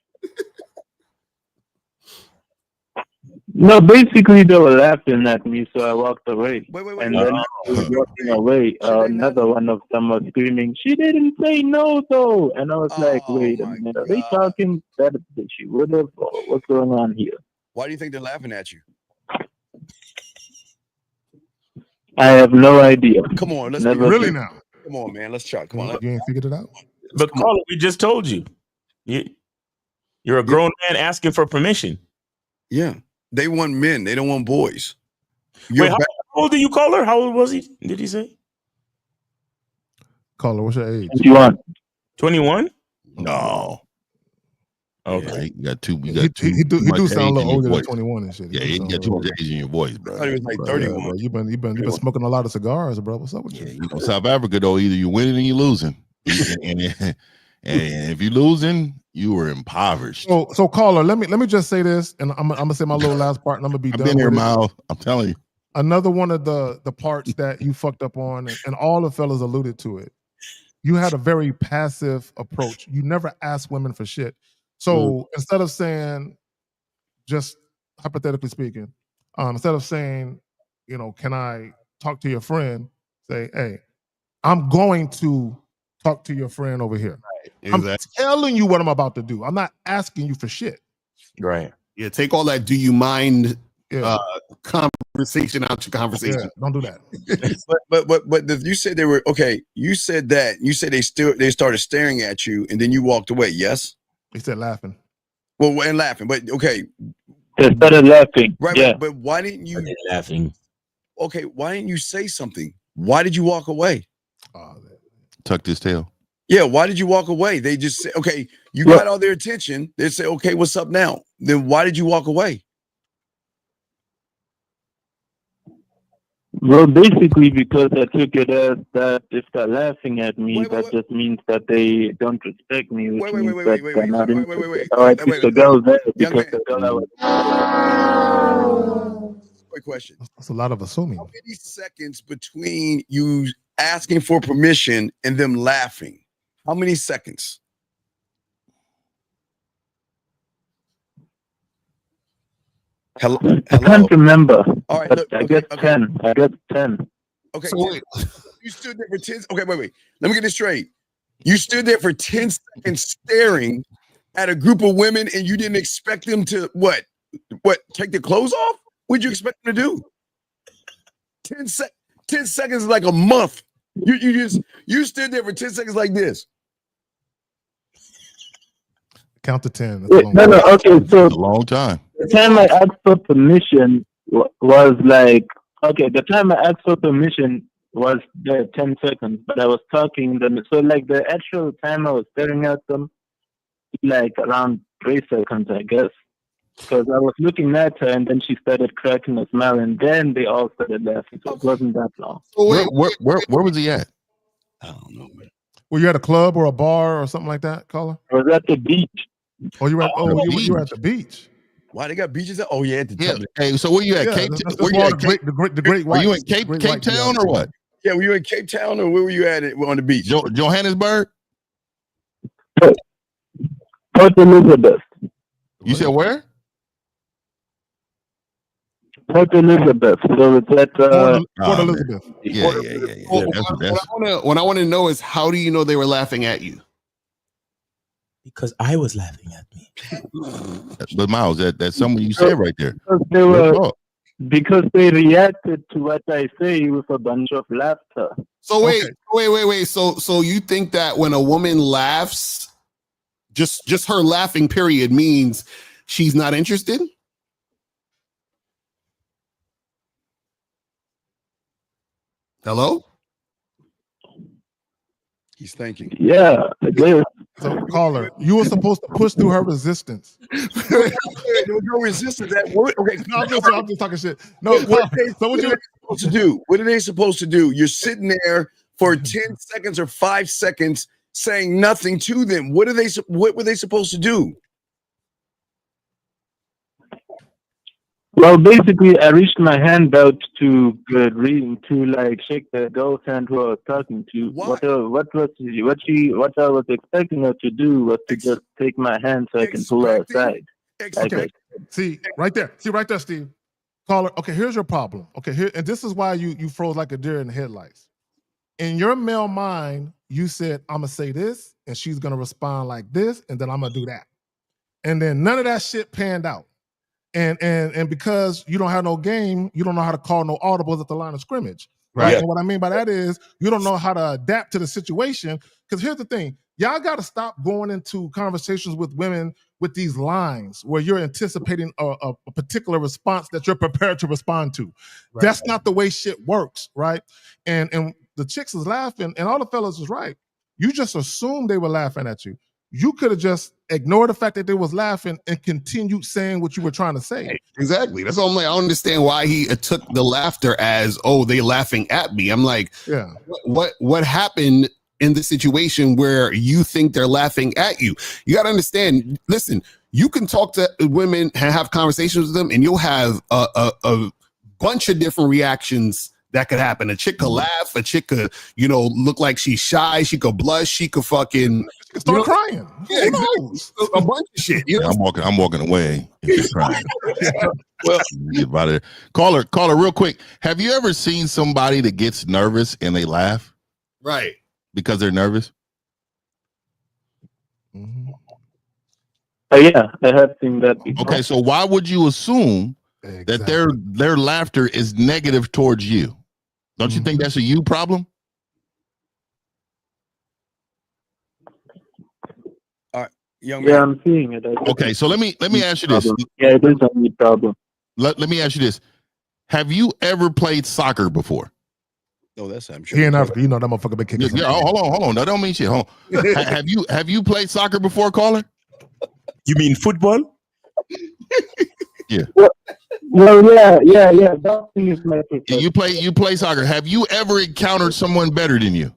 No, basically they were laughing at me, so I walked away. Wait. And then I was walking away. Another one of them was screaming, "She didn't say no, though!" And I was like, "Wait a minute, are they talking that she would have? Or what's going on here?" Why do you think they're laughing at you? I have no idea. Come on, let's Never really did. now. Come on, man. Let's try. Come on. You ain't figured it out. But caller, we just told you. You're a grown man asking for permission. Yeah. They want men. They don't want boys. Wait, how old did you call her? How old was he? Did he say? Caller, what's your age? 21. 21? No. Okay. You got two. He do sound a little older than 21 and shit. Yeah, you got too much age in your voice, bro. I thought he was like Bro, 31. yeah, bro. You've been smoking a lot of cigars, bro. What's up with you? You know, South Africa though, either you winning or you losing, and if you losing, you were impoverished. So caller, let me just say this, and I'm gonna say my little last part, and I'm gonna be I've done. been here, with it. Miles. I'm telling you. Another one of the parts that you fucked up on, and all the fellas alluded to it. You had a very passive approach. You never asked women for shit. So instead of saying, just hypothetically speaking, instead of saying, you know, can I talk to your friend? Say, hey, I'm going to talk to your friend over here. Right. I'm telling you what I'm about to do. I'm not asking you for shit. Right. Yeah, take all that do you mind Yeah. conversation out your conversation. Yeah, don't do that. but you said they were okay. You said that. You said they started staring at you and then you walked away. Yes. He said laughing. Well, and laughing, but okay. They started laughing. Right, Yeah. but why didn't you laughing? Okay, why didn't you say something? Why did you walk away? Tucked his tail. Yeah, why did you walk away? They just said, okay, you got all their attention. They say, okay, what's up now? Then why did you walk away? Well, basically, because I took it as that if they're laughing at me, that just means that they don't respect me, which means that they're not interested. Or I took the girl there because the girl I was. Quick question. That's a lot of assuming. How many seconds between you asking for permission and them laughing? How many seconds? Hello? I can't remember. All right, but I guess 10. I guess 10. Okay, so wait. You stood there for 10. Okay, wait. Let me get this straight. You stood there for 10 seconds staring at a group of women and you didn't expect them to what? Take their clothes off? What'd you expect them to do? 10 seconds is like a month. You stood there for 10 seconds like this. Count to 10. Okay, so a long time. The time I asked for permission was like, okay, the time I asked for permission was the 10 seconds, but I was talking them. So like the actual time I was staring at them, like around 3 seconds, I guess. Because I was looking at her and then she started cracking a smile and then they all started laughing. So it wasn't that long. Where was he at? I don't know, man. Were you at a club or a bar or something like that, caller? I was at the beach. Oh, you were at the beach. Why they got beaches? Oh yeah, at the top. Hey, so where you at? Cape Town? Were you at the Great Were White? you in Cape Town or what? Yeah, were you in Cape Town or where were you at on the beach? Johannesburg? Port Elizabeth. You said where? Port Elizabeth. So it's at Port Elizabeth. Yeah. What I want to know is how do you know they were laughing at you? Because I was laughing at me. But Miles, that's something you said right there. Because they reacted to what I say with a bunch of laughter. So wait. So you think that when a woman laughs, just her laughing period means she's not interested? Hello? He's thinking. Yeah, I guess. So, caller, you were supposed to push through her resistance. There was no resistance. Okay, no, I'm just talking shit. No, so what are they supposed to do? What are they supposed to do? You're sitting there for 10 seconds or 5 seconds saying nothing to them. What were they supposed to do? Well, basically, I reached my hand out to like shake the girl's hand who I was talking to. What I was expecting her to do was to just take my hand so I can pull her aside. Okay. See right there, Steve. Caller. Okay, here's your problem. Okay, here, and this is why you froze like a deer in the headlights. In your male mind, you said, I'm gonna say this, and she's gonna respond like this, and then I'm gonna do that. And then none of that shit panned out. And because you don't have no game, you don't know how to call no audibles at the line of scrimmage. Right. And what I mean by that is you don't know how to adapt to the situation. Because here's the thing, y'all got to stop going into conversations with women with these lines where you're anticipating a particular response that you're prepared to respond to. Right. That's not the way shit works, right? And the chicks is laughing, and all the fellas is right. You just assumed they were laughing at you. You could have just ignored the fact that they was laughing and continued saying what you were trying to say. Exactly. That's all I'm like. I don't understand why he took the laughter as, oh, they laughing at me. I'm like, yeah. What happened in the situation where you think they're laughing at you? You got to understand. Listen, you can talk to women and have conversations with them, and you'll have a bunch of different reactions that could happen. A chick could laugh. A chick could, look like she's shy. She could blush. She could fucking start crying. Yeah, exactly. A bunch of shit. I'm walking away if you're crying. Well, get out of there. Caller, real quick. Have you ever seen somebody that gets nervous and they laugh? Right. Because they're nervous? Yeah, I have seen that before. Okay, so why would you assume that their laughter is negative towards you? Don't you think that's a you problem? Young man. I'm seeing it. Okay, so let me ask you this. Yeah, it is a me problem. Let me ask you this. Have you ever played soccer before? No, that's I'm sure. Here in Africa, that motherfucker been kicking. Yeah, hold on. That don't mean shit. Hold on. have you played soccer before, caller? You mean football? Yeah. Well, yeah. That thing is my preferred. You play soccer. Have you ever encountered someone better than you?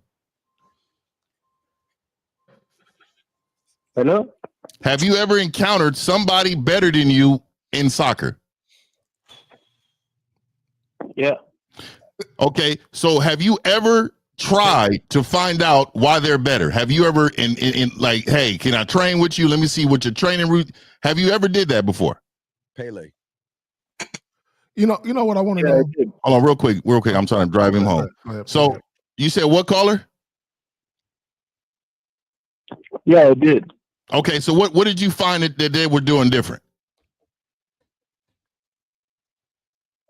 Hello? Have you ever encountered somebody better than you in soccer? Yeah. Okay, so have you ever tried to find out why they're better? Have you ever in like, hey, can I train with you? Let me see what your training route. Have you ever did that before? Pele. You know what I want to know? Hold on, real quick. I'm trying to drive him home. So you said what, caller? Yeah, I did. Okay, so what did you find that they were doing different?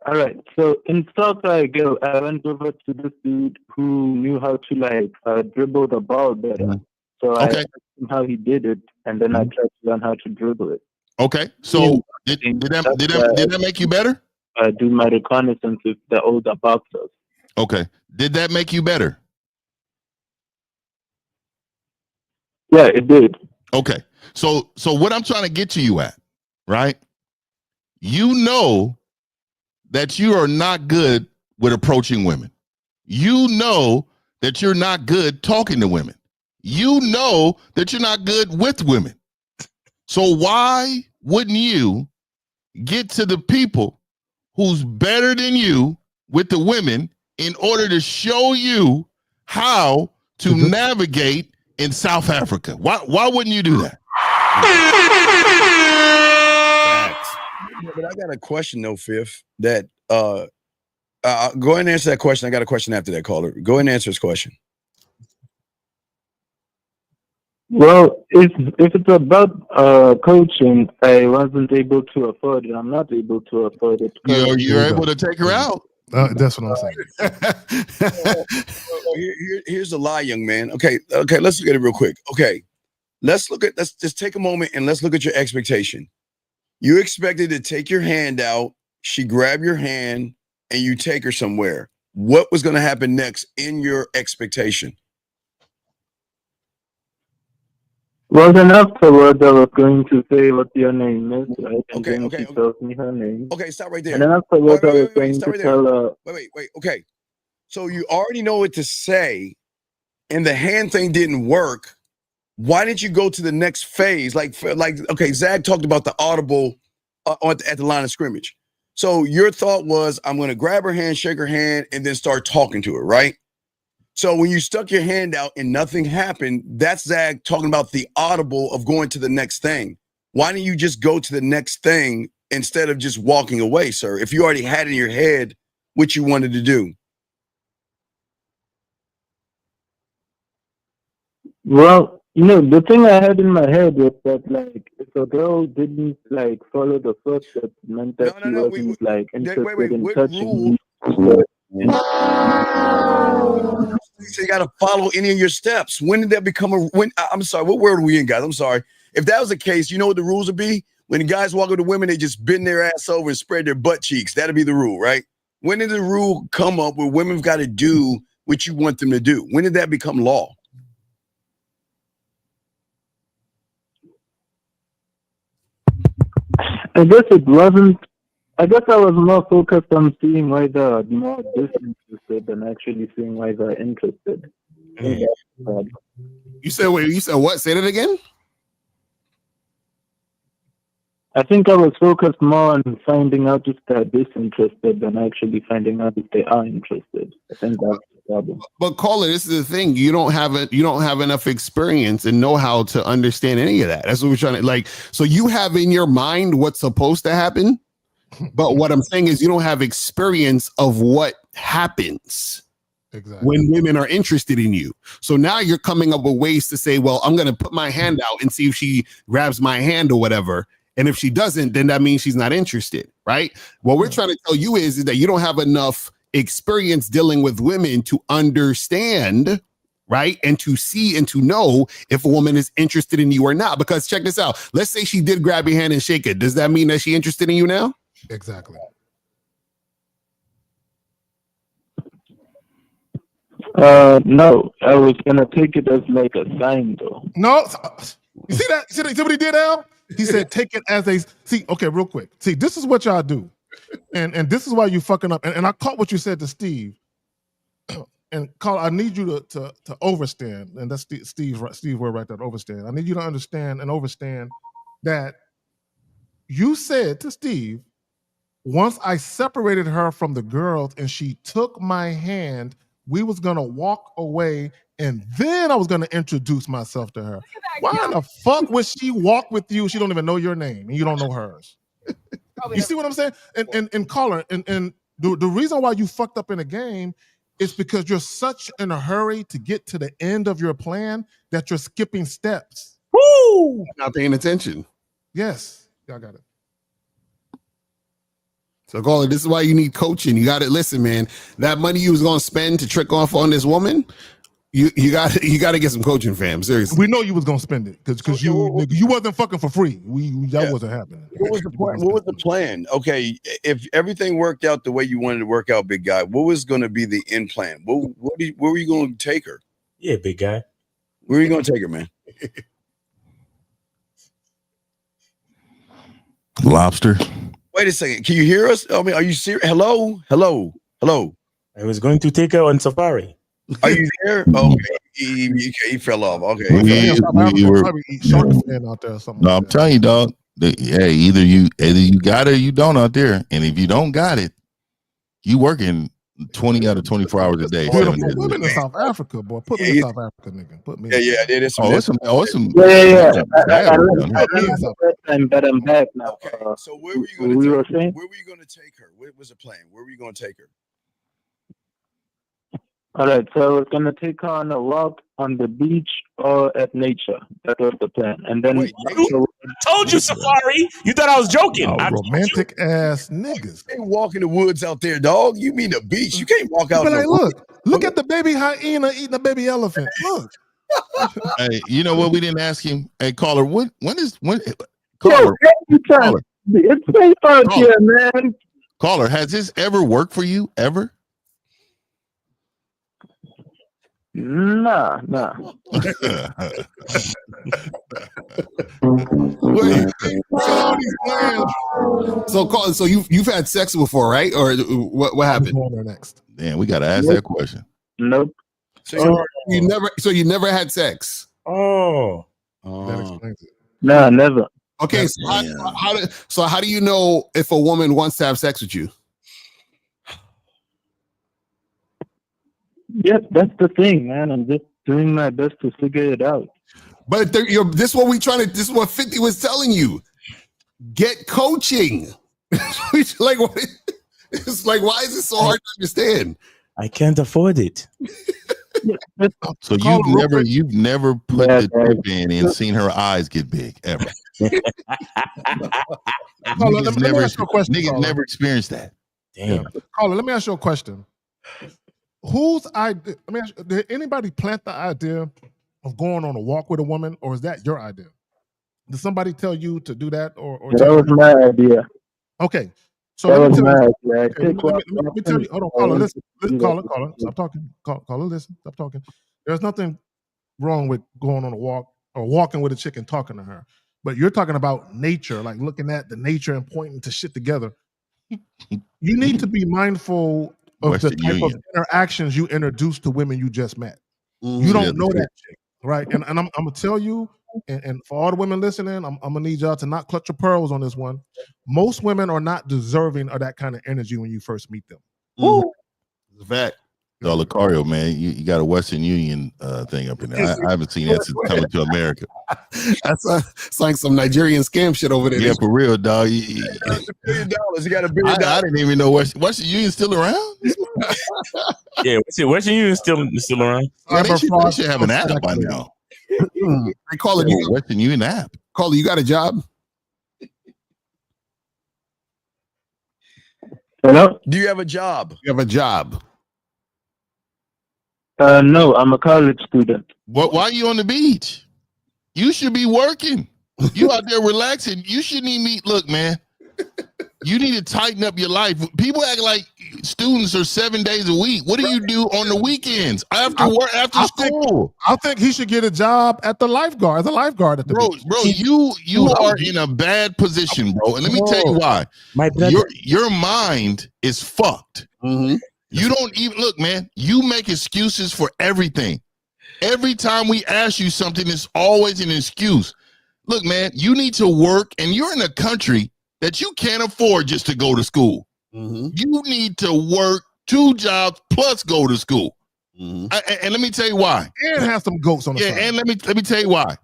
All right. So in South Africa, I went over to this dude who knew how to dribble the ball better. So I asked him how he did it, and then I tried to learn how to dribble it. Okay. So did that make you better? Do my reconnaissance with the older boxers. Okay. Did that make you better? Yeah, it did. Okay. So what I'm trying to get to you at, right? You know that you are not good with approaching women. You know that you're not good talking to women. You know that you're not good with women. So why wouldn't you get to the people who's better than you with the women in order to show you how to navigate in South Africa? Why wouldn't you do that? Yeah, but I got a question though, Fifth, that go ahead and answer that question. I got a question after that, caller. Go ahead and answer his question. Well, if it's about coaching, I wasn't able to afford it. I'm not able to afford it. You're able to take her out. That's what I'm saying. Here's a lie, young man. Okay. Let's look at it real quick. Okay, let's just take a moment and let's look at your expectation. You expected to take your hand out, she grabbed your hand, and you take her somewhere. What was going to happen next in your expectation? Well, then afterwards, I was going to say what your name is, right? And then she tells me her name. Okay, stop right there. And then afterwards, I was going to tell her. Wait. Okay. So you already know what to say, and the hand thing didn't work. Why didn't you go to the next phase? Okay, Zach talked about the audible at the line of scrimmage. So your thought was, I'm going to grab her hand, shake her hand, and then start talking to her, right? So when you stuck your hand out and nothing happened, that's Zach talking about the audible of going to the next thing. Why didn't you just go to the next thing instead of just walking away, sir? If you already had in your head what you wanted to do. Well, the thing I had in my head was that, like, if a girl didn't, like, follow the first step, it meant that she wasn't, like, interested in touching me. So you got to follow any of your steps. When did that become I'm sorry, what word are we in, guys? I'm sorry. If that was the case, you know what the rules would be? When the guys walk up to women, they just bend their ass over and spread their butt cheeks. That'd be the rule, right? When did the rule come up where women've got to do what you want them to do? When did that become law? I guess it wasn't. I guess I was more focused on seeing why they're more disinterested than actually seeing why they're interested. You said wait. You said what? Say that again. I think I was focused more on finding out if they're disinterested than actually finding out if they are interested. I think that's the problem. But caller, this is the thing. You don't have enough experience and know-how to understand any of that. That's what we're trying to like. So you have in your mind what's supposed to happen, but what I'm saying is you don't have experience of what happens. Exactly. When women are interested in you. So now you're coming up with ways to say, well, I'm going to put my hand out and see if she grabs my hand or whatever. And if she doesn't, then that means she's not interested, right? What we're trying to tell you is that you don't have enough experience dealing with women to understand, right? And to see and to know if a woman is interested in you or not. Because check this out. Let's say she did grab your hand and shake it. Does that mean that she's interested in you now? Exactly. No, I was gonna take it as like a sign, though. No, you see that? See what he did, Al? He said, "Take it as a see." Okay, real quick. See, this is what y'all do, and this is why you fucking up. And I caught what you said to Steve. And Carl, I need you to overstand, and that's Steve's word right there. Overstand. I need you to understand and overstand that you said to Steve, once I separated her from the girls and she took my hand, we was gonna walk away, and then I was gonna introduce myself to her. Why in the fuck would she walk with you? She don't even know your name and you don't know hers. You see what I'm saying? And caller, and the reason why you fucked up in a game is because you're such in a hurry to get to the end of your plan that you're skipping steps. Woo! Not paying attention. Yes, y'all got it. So, caller, this is why you need coaching. You got to listen, man. That money you was gonna spend to trick off on this woman, you got to get some coaching, fam. Seriously, we know you was gonna spend it because you wasn't fucking for free. That wasn't happening. What was the plan? What was the plan? Okay, if everything worked out the way you wanted to work out, big guy, what was going to be the end plan? Where were you going to take her? Yeah, big guy. Where are you going to take her, man? Lobster. Wait a second. Can you hear us? I mean, are you serious? Hello? I was going to take her on safari. Are you there? Okay. He fell off. Okay. I'm telling you, dog. Hey, either you got it or you don't out there. And if you don't got it, you working 20 out of 24 hours a day. Put me in South Africa, boy. Put me in South Africa, nigga. Put me. Yeah. It is. Yeah. But I'm back now. Okay. So where were you going to take her? What was the plan? Where were you going to take her? All right, so I was going to take her on a walk on the beach or at nature. That was the plan. And then I told you, Safari. You thought I was joking. Romantic ass niggas. You can't walk in the woods out there, dog. You mean the beach. You can't walk out there. Look at the baby hyena eating a baby elephant. Look. Hey, you know what we didn't ask him? Hey, caller, when caller, it's safe out here, man. Caller, has this ever worked for you? Ever? Nah. So you've had sex before, right? Or what happened? Next. Damn, we gotta ask that question. Nope. So you never had sex. Oh. That explains it. Nah, never. Okay, so how do you know if a woman wants to have sex with you? Yes, that's the thing, man. I'm just doing my best to figure it out. But this is what we trying to. This is what 50 was telling you. Get coaching. Like what? It's like, why is it so hard to understand? I can't afford it. So you've never put the tip in and seen her eyes get big ever. Let me ask you a question. Niggas never experienced that. Damn. Yeah. Caller, let me ask you a question. Whose idea? Let me ask you, did anybody plant the idea of going on a walk with a woman, or is that your idea? Did somebody tell you to do that, or That was my idea. Okay, so that let was me my tell you. idea. Okay, let me tell you. Hold on, caller. Listen, caller. Stop talking. Caller, listen. Stop talking. There's nothing wrong with going on a walk or walking with a chick and talking to her, but you're talking about nature, like looking at the nature and pointing to shit together. You need to be mindful of Western the type Union. of interactions you introduce to women you just met. Mm-hmm. You don't know that chick, right? And I'm gonna tell you, and for all the women listening, I'm gonna need y'all to not clutch your pearls on this one. Most women are not deserving of that kind of energy when you first meet them. It's a fact. So Lucario, man, you got a Western Union thing up in there. I haven't seen that since coming to America. That's like some Nigerian scam shit over there. Yeah, for real, dog. $1 billion. You got $1 billion. I didn't even know Western Union still around. Yeah, Western Union still around. They should have an app by now. They call it Western Union app. Call it. You got a job? Hello? Do you have a job? You have a job? No, I'm a college student. Why are you on the beach? You should be working. You out there relaxing. You shouldn't even eat. Look, man, you need to tighten up your life. People act like students are 7 days a week. What do you do on the weekends after work, after school? I think he should get a job at the lifeguard, as a lifeguard at the beach. Bro, you are in a bad position, bro. And let me tell you why. Your mind is fucked. Mm-hmm. You don't even look, man. You make excuses for everything. Every time we ask you something, it's always an excuse. Look, man, you need to work, and you're in a country that you can't afford just to go to school. Mm-hmm. You need to work 2 jobs plus go to school. Mm-hmm. And let me tell you why. And have some goats on the side. And let me tell you why.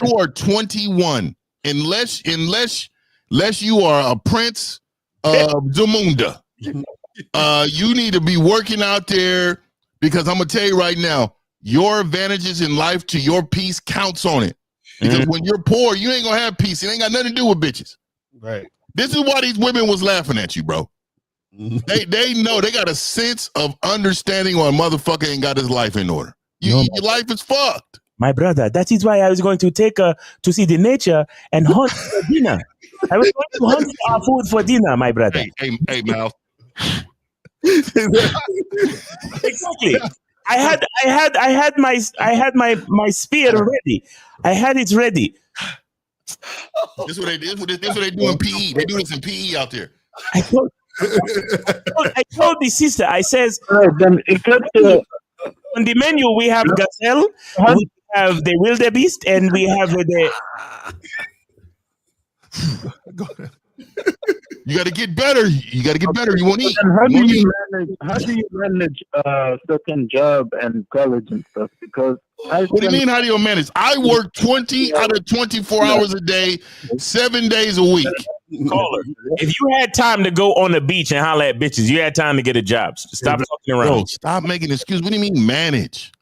You are 21, unless you are a prince of Zamunda. You need to be working out there, because I'm gonna tell you right now, your advantages in life to your peace counts on it. Because when you're poor, you ain't gonna have peace. It ain't got nothing to do with bitches. Right. This is why these women was laughing at you, bro. They know, they got a sense of understanding why a motherfucker ain't got his life in order. Your life is fucked. My brother, that is why I was going to take her to see the nature and hunt for dinner. I was going to hunt our food for dinner, my brother. Hey, Mal. Exactly. I had my spear ready. I had it ready. This is what they do in PE. They do this in PE out there. I told the sister, I says, Right, then on the menu we have gazelle, we have the wildebeest, and we have the. You got to get better. You got to get better. You won't eat. How do you manage certain job and college and stuff? Because what do you mean? How do you manage? I work 20 out of 24 hours a day, 7 days a week. Caller, if you had time to go on the beach and holler at bitches, you had time to get a job. Stop talking around. Bro, stop making excuses. What do you mean manage?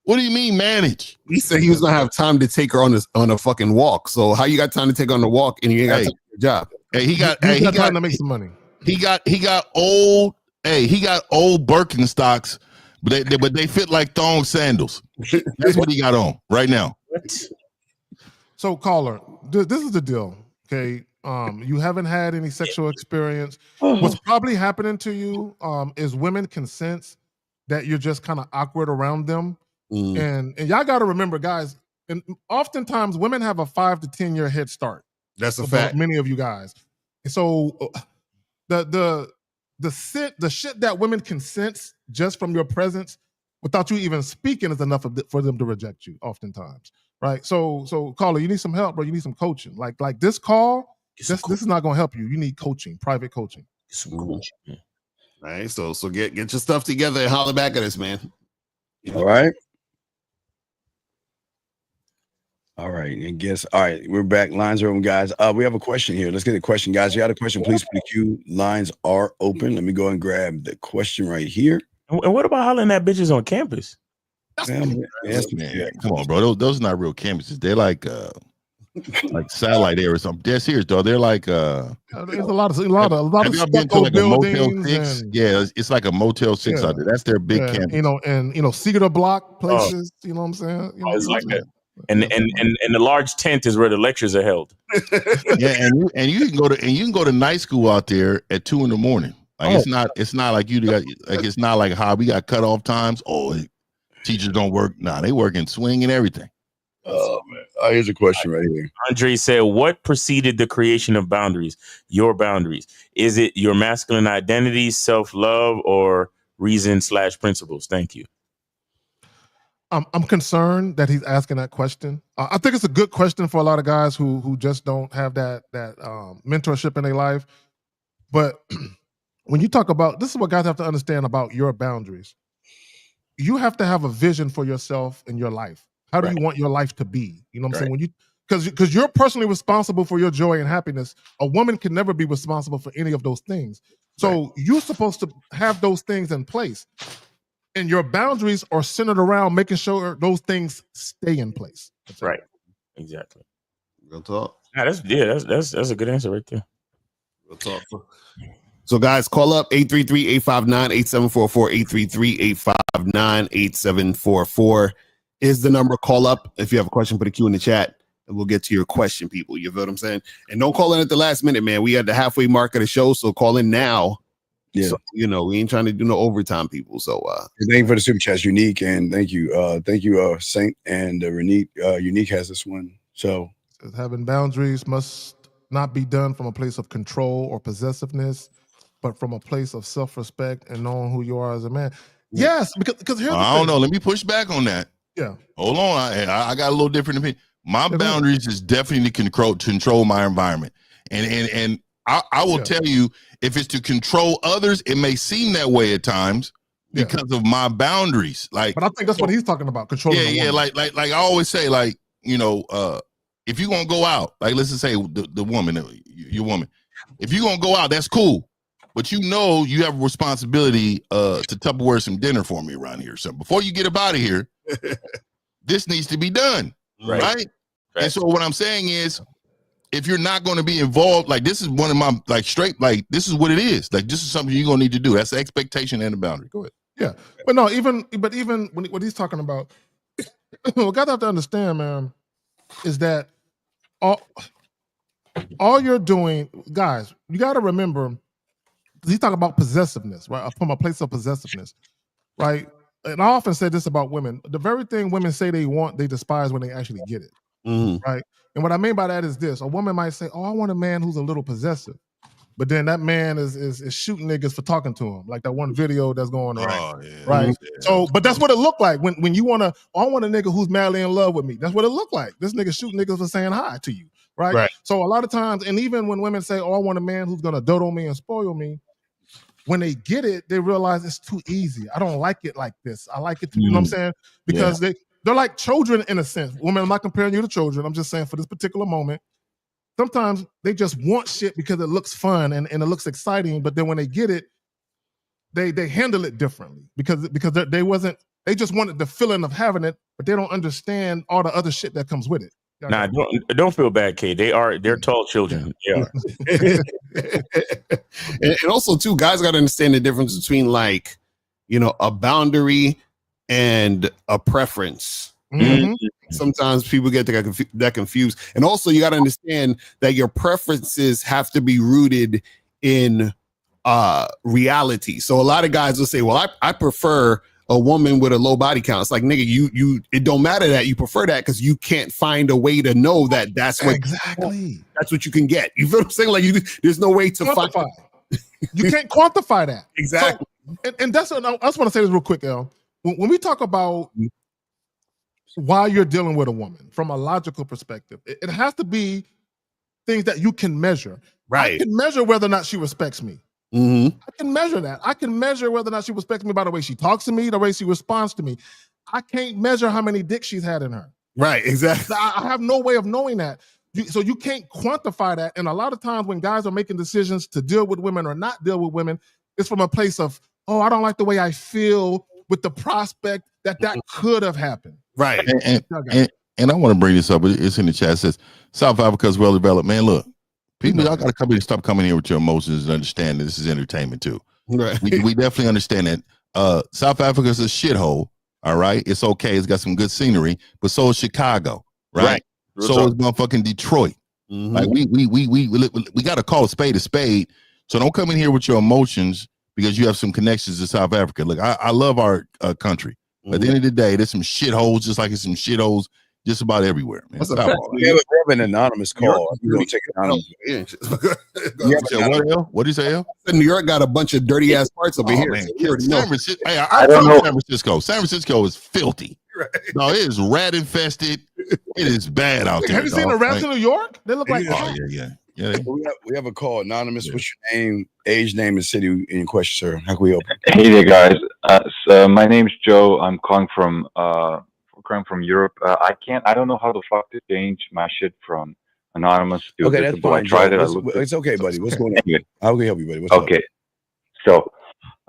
What do you mean manage? He said he was gonna have time to take her on a fucking walk. So how you got time to take her on the walk and you ain't got time to do your job? Hey, he got time to make some money. He got old Birkenstocks, but they fit like thong sandals. That's what he got on right now. So, caller, this is the deal. Okay, you haven't had any sexual experience. What's probably happening to you is women can sense that you're just kind of awkward around them, and y'all got to remember, guys. And oftentimes, women have a 5 to 10 year head start. That's a fact. Many of you guys. And so the shit that women can sense just from your presence without you even speaking is enough for them to reject you oftentimes. right? So caller, you need some help, bro. You need some coaching. Like this call, this is not gonna help you. You need coaching, private coaching. Some coaching. All right, so get your stuff together and holler back at us, man. All right. All right, and guess. All right, we're back. Lines are open, guys. We have a question here. Let's get a question, guys. You got a question? Please put the queue. Lines are open. Let me go and grab the question right here. And what about hollering at bitches on campus? Man, come on, bro. Those are not real campuses. They're like satellite air or something. They're serious, though. They're like there's a lot of have y'all been to like a Motel 6? Yeah, it's like a Motel 6 out there. That's their big campus. You know, Cedar Block places. You know what I'm saying? You know, it's like that. And the large tent is where the lectures are held. Yeah, and you can go to night school out there at 2 a.m. Like it's not like you got like it's not like how we got cutoff times. Teachers don't work. Nah, they work in swing and everything. Oh man. Here's a question right here. Andre said, what preceded the creation of boundaries? Your boundaries. Is it your masculine identity, self-love, or reason/principles? Thank you. I'm concerned that he's asking that question. I think it's a good question for a lot of guys who just don't have that mentorship in their life. But when you talk about, this is what guys have to understand about your boundaries. You have to have a vision for yourself and your life. How do you want your life to be? You know what I'm saying? When you because you're personally responsible for your joy and happiness. A woman can never be responsible for any of those things. So you're supposed to have those things in place. And your boundaries are centered around making sure those things stay in place. That's right. Exactly. Real talk. That's a good answer right there. Real talk. So guys, call up 833-859-8744, 833-859-8744 is the number. Call up if you have a question, put a Q in the chat and we'll get to your question, people. You feel what I'm saying? And don't call in at the last minute, man. We at the halfway mark of the show, so call in now. Yeah, so, we ain't trying to do no overtime, people. So thank you for the super chats, Unique, and thank you, Saint and Renee. Unique has this one. So having boundaries must not be done from a place of control or possessiveness, but from a place of self-respect and knowing who you are as a man. Yes, because here's I don't know. Let me push back on that. Yeah. Hold on. I got a little different opinion. My boundaries is definitely to control my environment, and I will tell you, if it's to control others, it may seem that way at times because of my boundaries. Like, but I think that's what he's talking about. Controlling. Yeah. Like I always say, like, if you're gonna go out, like let's just say the woman, your woman, if you're gonna go out, that's cool. But you have a responsibility to Tupperware some dinner for me around here. So before you get up out of here, this needs to be done. Right? And so what I'm saying is, if you're not going to be involved, like this is one of my this is what it is. Like this is something you're gonna need to do. That's the expectation and the boundary. Go ahead. Yeah, but no, even when what he's talking about, what guys have to understand, man, is that all you're doing, guys, you got to remember, he's talking about possessiveness, right? From a place of possessiveness, right? And I often say this about women: the very thing women say they want, they despise when they actually get it. Right. And what I mean by that is this: a woman might say, "Oh, I want a man who's a little possessive," but then that man is shooting niggas for talking to him, like that one video that's going around. Right. Yeah. So, but that's what it looked like when you want to. Oh, I want a nigga who's madly in love with me. That's what it looked like. This nigga shooting niggas for saying hi to you. Right. So a lot of times, and even when women say, "Oh, I want a man who's gonna dote me and spoil me," when they get it, they realize it's too easy. I don't like it like this. I like it, you know what I'm saying? Because they're like children in a sense. Women, I'm not comparing you to children. I'm just saying for this particular moment, sometimes they just want shit because it looks fun and it looks exciting. But then when they get it, they handle it differently because they just wanted the feeling of having it, but they don't understand all the other shit that comes with it. Nah, don't feel bad, Kay. They're tall children. They are. and also too, guys got to understand the difference between like, a boundary and a preference. Sometimes people get that confused. And also you got to understand that your preferences have to be rooted in reality. So a lot of guys will say, well, I prefer a woman with a low body count. It's like, nigga, you it don't matter that you prefer that because you can't find a way to know that's what that's what you can get. You feel what I'm saying? Like there's no way to quantify. You can't quantify that. Exactly. So, and that's what I just want to say this real quick, El. When we talk about while you're dealing with a woman from a logical perspective. It has to be things that you can measure. Right. I can measure whether or not she respects me. Mm-hmm. I can measure that. I can measure whether or not she respects me by the way she talks to me, the way she responds to me. I can't measure how many dicks she's had in her. Right, exactly. I have no way of knowing that. So you can't quantify that. And a lot of times when guys are making decisions to deal with women or not deal with women, it's from a place of, oh, I don't like the way I feel with the prospect that could have happened. Right. And I want to bring this up. It's in the chat. It says South Africa is well developed. Man, look, people, y'all got to come here and stop coming here with your emotions and understand that this is entertainment too. Right. We definitely understand that. South Africa is a shithole. All right. It's okay. It's got some good scenery, but so is Chicago. Right. So is motherfucking Detroit. Mm-hmm. Like we got to call a spade. So don't come in here with your emotions because you have some connections to South Africa. Look, I love our country. But at the end of the day, there's some shitholes, just like it's some shitholes just about everywhere, man. We have an anonymous call. You don't take it anonymous. What do you say, El? New York got a bunch of dirty ass parts over here. Man. So San Francisco, I'm from San Francisco. San Francisco is filthy. Right. No, it is rat infested. It is bad out there. Have you seen the rats in New York? They look like yeah. We have a call. Anonymous, what's your name, age, name, and city in question, sir? How can we help you? Hey there, guys. So my name's Joe. I'm calling from Europe. I don't know how the fuck to change my shit from anonymous to okay, that's visible. fine. I tried Joe. it. It's okay, buddy. What's going on? Anyway. How can we help you, buddy? What's okay. up? So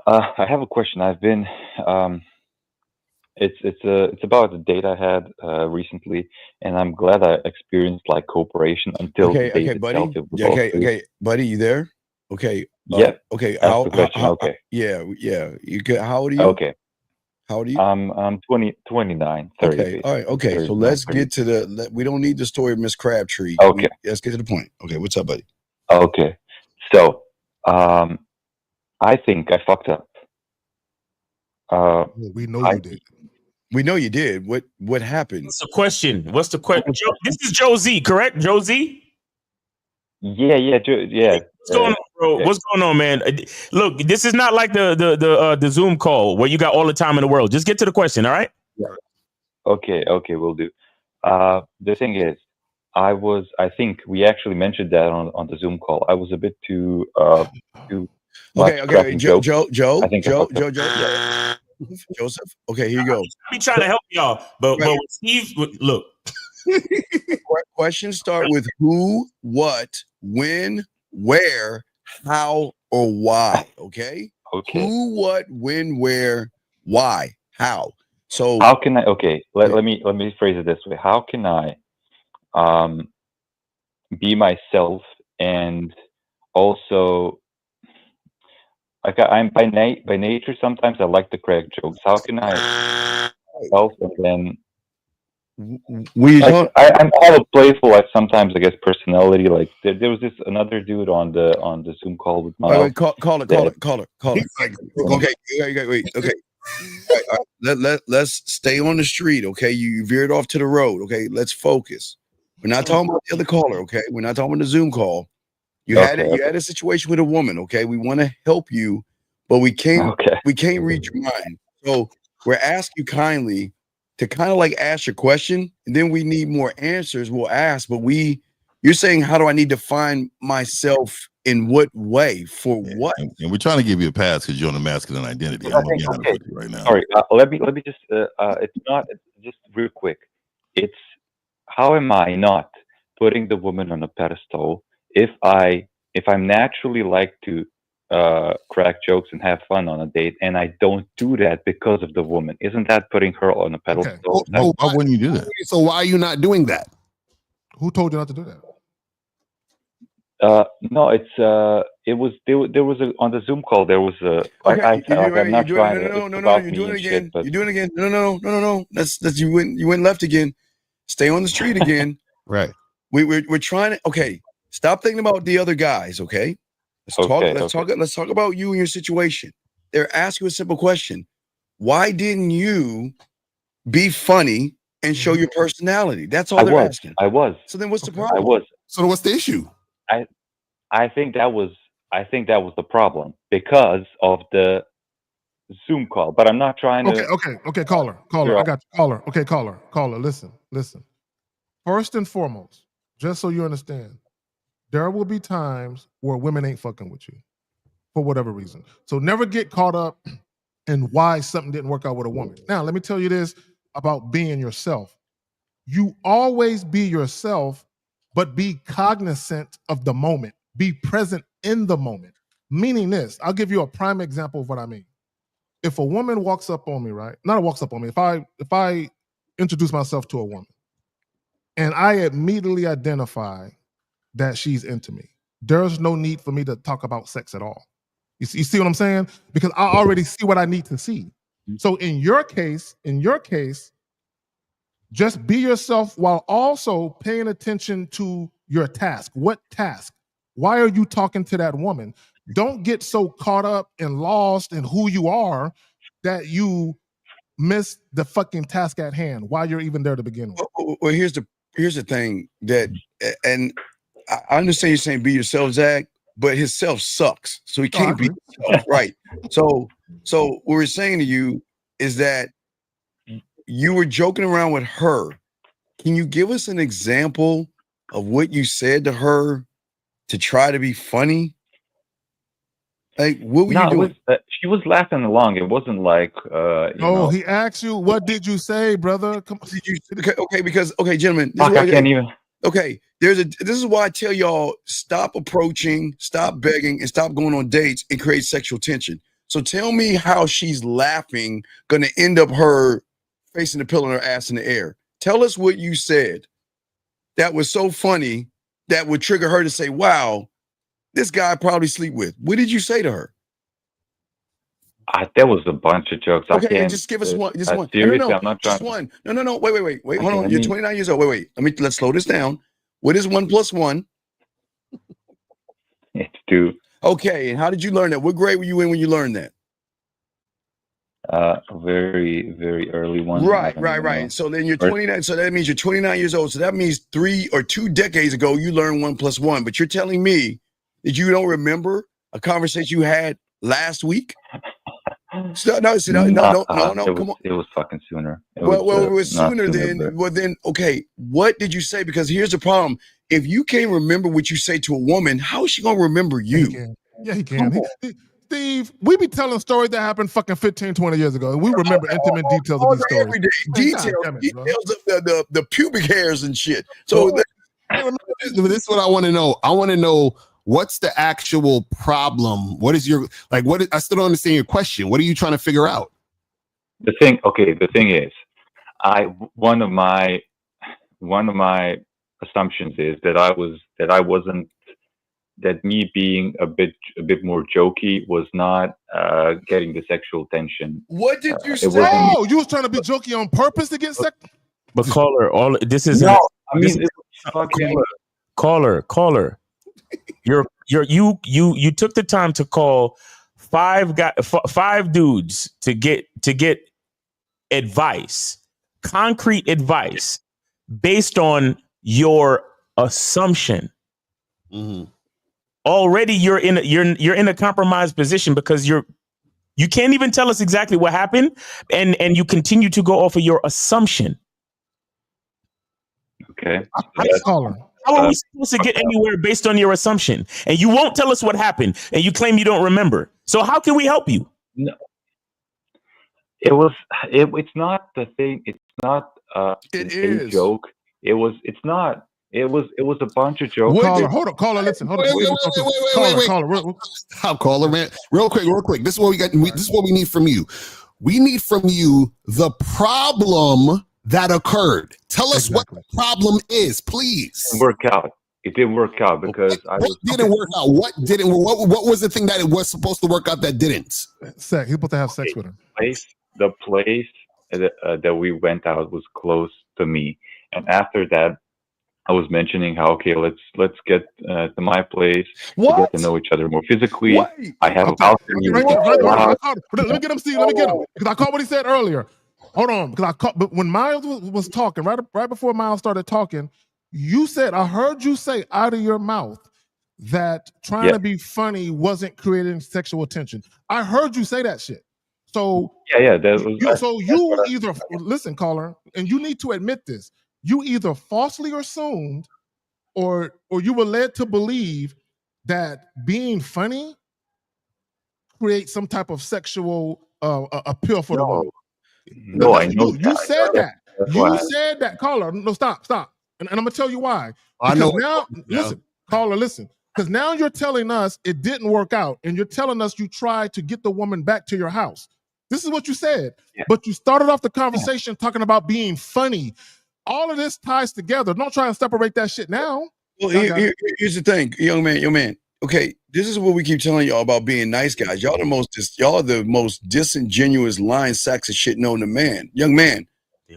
I have a question. I've been it's about a date I had recently, and I'm glad I experienced like cooperation until the date buddy. itself. It was Okay, buddy, you there? Okay. Yeah. Okay. That's the question. Okay. Yeah. You could. How old are you? Okay. How old are you? I'm 29, 30. Okay. All right. Okay. So let's get to the. We don't need the story of Miss Crabtree. Okay. Let's get to the point. Okay. What's up, buddy? Okay. So, I think I fucked up. We know you did. We know you did. What happened? What's the question? This is Joe Z, correct? Joe Z? Yeah. What's going on, bro? Yeah. What's going on, man? Look, this is not like the Zoom call where you got all the time in the world. Just get to the question, all right? Yeah. Okay, we'll do. The thing is, I think we actually mentioned that on the Zoom call. I was a bit too Okay. Joe. I think Joe. Yeah. Joseph. Okay, here you go. Be trying to help y'all, but with Steve, look. Questions start with who, what, when, where, how, or why. Okay. Who, what, when, where, why, how. So how can I? Okay, let me phrase it this way. How can I be myself and also like I'm by nature sometimes I like to crack jokes. How can I myself and then I'm kind of playful, like sometimes I guess personality. Like there was this another dude on the Zoom call with my call it. Okay, wait. Okay. All right. Let's stay on the street. Okay, you veered off to the road. Okay, let's focus. We're not talking about the other caller. Okay, we're not talking about the Zoom call. You had a situation with a woman. Okay, we want to help you, but we can't read your mind. So we're asking you kindly to kind of like ask your question, and then we need more answers. We'll ask, but you're saying, how do I need to find myself in what way for what? And we're trying to give you a pass because you're on the masculine identity. I'm gonna be honest with you right now. Sorry, let me just. It's not just real quick. It's how am I not putting the woman on a pedestal if I'm naturally like to crack jokes and have fun on a date, and I don't do that because of the woman? Isn't that putting her on a pedestal? Why wouldn't you do that? So why are you not doing that? Who told you not to do that? No, it was there was on the Zoom call there was a I'm not trying to you're doing it again. No. That's you went left again. Stay on the street again. Right. We're trying to stop thinking about the other guys, okay? Let's talk about you and your situation. They're asking you a simple question. Why didn't you be funny and show your personality? That's all they're asking. I was. So then what's the problem? I was. So what's the issue? I think that was the problem because of the Zoom call, but I'm not trying to. Okay, caller. I got you. Caller. Okay, caller. Listen. First and foremost, just so you understand, there will be times where women ain't fucking with you for whatever reason. So never get caught up in why something didn't work out with a woman. Now, let me tell you this about being yourself. You always be yourself, but be cognizant of the moment. Be present in the moment. Meaning this, I'll give you a prime example of what I mean. If a woman walks up on me, right? Not walks up on me. If I introduce myself to a woman and I immediately identify that she's into me, there's no need for me to talk about sex at all. You see what I'm saying? Because I already see what I need to see. So in your case, just be yourself while also paying attention to your task. What task? Why are you talking to that woman? Don't get so caught up and lost in who you are that you miss the fucking task at hand while you're even there to begin with. Well, here's the thing that, and I understand you're saying be yourself, Zach, but his self sucks, so he can't be himself, right? So what we're saying to you is that you were joking around with her. Can you give us an example of what you said to her to try to be funny? Like, what were you doing? She was laughing along. It wasn't like, he asked you, what did you say, brother? Come on. Okay, gentlemen. Fuck, I can't even. Okay, this is why I tell y'all, stop approaching, stop begging, and stop going on dates and create sexual tension. So tell me how she's laughing gonna end up her facing the pillow and her ass in the air. Tell us what you said that was so funny that would trigger her to say, wow, this guy I probably sleep with. What did you say to her? There was a bunch of jokes. Okay, just give us one. Just one. Seriously, No, I'm not just trying. one. No. Wait. Hold on. You're 29 years old. Wait. Let's slow this down. What is 1 + 1? It's 2. Okay, and how did you learn that? What grade were you in when you learned that? Very, very early one. Right. So then you're 29. So that means you're 29 years old. So that means 3 or 2 decades ago, you learned 1 + 1. But you're telling me that you don't remember a conversation you had last week? No. Come on. It was fucking sooner. It was sooner than. Well, then, okay. What did you say? Because here's the problem: if you can't remember what you say to a woman, how is she gonna remember you? He can. Steve, we be telling stories that happened fucking 15, 20 years ago, and we remember intimate details of these stories. Every day. Details of the pubic hairs and shit. So this is what I want to know. I want to know. What's the actual problem? What is your I still don't understand your question. What are you trying to figure out? The thing is, one of my assumptions is that me being a bit more jokey was not getting the sexual tension. What did you say? Oh, you was trying to be jokey on purpose to get sex? But caller, this is caller. You took the time to call 5 dudes to get advice, concrete advice based on your assumption. Mm-hmm. Already you're in a compromised position because you can't even tell us exactly what happened, and you continue to go off of your assumption. Okay. How are we supposed to get anywhere based on your assumption? And you won't tell us what happened, and you claim you don't remember. So how can we help you? No. It's not the thing. It's not a joke. It's not. It was a bunch of jokes. Caller, listen. Hold on. Wait. Stop, caller, man. Real quick. This is what we got. This is what we need from you. We need from you the problem that occurred. Tell us what the problem is, please. It didn't work out because What didn't work out? What was the thing that it was supposed to work out that didn't? Sex. He's supposed to have sex with her. The place that we went out was close to me, and after that, I was mentioning how let's get to my place to get to know each other more physically. I have a balcony. Let me get him, Steve. Let me get him because I caught what he said earlier. Hold on, because but when Miles was talking, right before Miles started talking, you said, I heard you say out of your mouth that trying to be funny wasn't creating sexual tension. I heard you say that shit. So Yeah, that was. you either listen, caller, and you need to admit this. You either falsely assumed, or you were led to believe that being funny creates some type of sexual appeal for the woman. No, I know You said that. That's You why. said that, caller. No, stop. And I'm gonna tell you why. I know Because now, listen, caller, listen. Because now you're telling us it didn't work out, and you're telling us you tried to get the woman back to your house. This is what you said. But you started off the conversation talking about being funny. All of this ties together. Don't try and separate that shit now. Well, here's the thing, young man. Okay, this is what we keep telling y'all about being nice guys. Y'all are the most disingenuous, lying sacks of shit known to man, young man.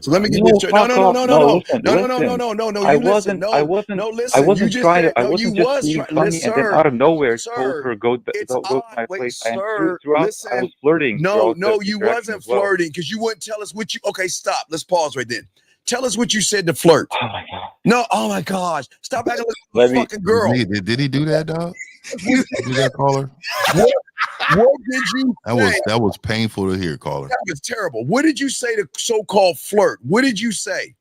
So let me get this straight. No. I wasn't trying to. I wasn't just being funny, and then out of nowhere told her go to my place. And throughout, I was flirting. No, you wasn't flirting because you wouldn't tell us what you. Okay, stop. Let's pause right then. Tell us what you said to flirt. Oh my god. No, oh my gosh. Stop acting like a fucking girl. Did he do that, dog? Did he do that, caller? What did you say? That was painful to hear, caller. That was terrible. What did you say to so-called flirt? What did you say?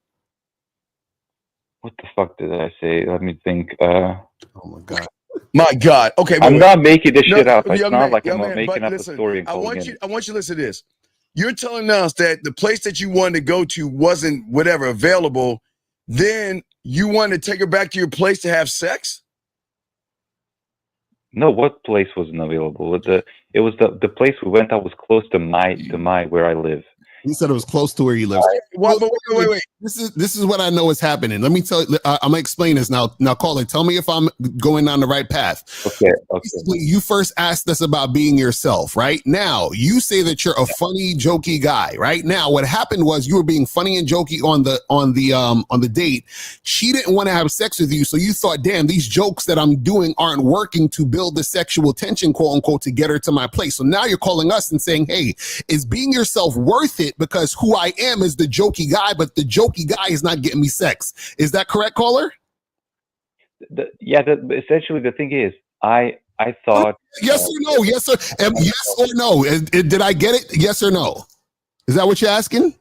What the fuck did I say? Let me think. Oh my god. My God. Okay. I'm not making this shit up. It's not like I'm making up a story and I calling want in. you to listen to this. You're telling us that the place that you wanted to go to wasn't whatever available. Then you wanted to take her back to your place to have sex? No, what place wasn't available? It was the place we went that was close to my where I live. He said it was close to where he lives. Wait. This is what I know is happening. Let me tell you. I'm gonna explain this now. Now, caller, tell me if I'm going down the right path. Okay. Basically, you first asked us about being yourself. Right now, you say that you're a funny, jokey guy. Right now, what happened was you were being funny and jokey on the date. She didn't want to have sex with you, so you thought, damn, these jokes that I'm doing aren't working to build the sexual tension, quote unquote, to get her to my place. So now you're calling us and saying, hey, is being yourself worth it? Because who I am is the jokey guy, but the jokey guy is not getting me sex. Is that correct, caller? Essentially the thing is, I thought yes or no, yes or no. Did I get it? Yes or no? Is that what you're asking?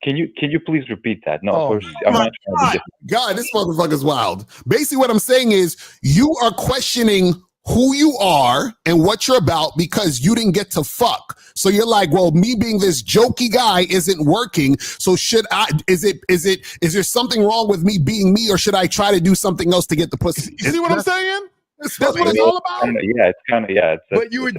Can you please repeat that? No, Oh, I'm not trying to God, this motherfucker's wild. Basically, what I'm saying is you are questioning who you are and what you're about because you didn't get to fuck. So you're like, well, me being this jokey guy isn't working. So is there something wrong with me being me, or should I try to do something else to get the pussy? You see what I'm saying? That's what it's all about. But you were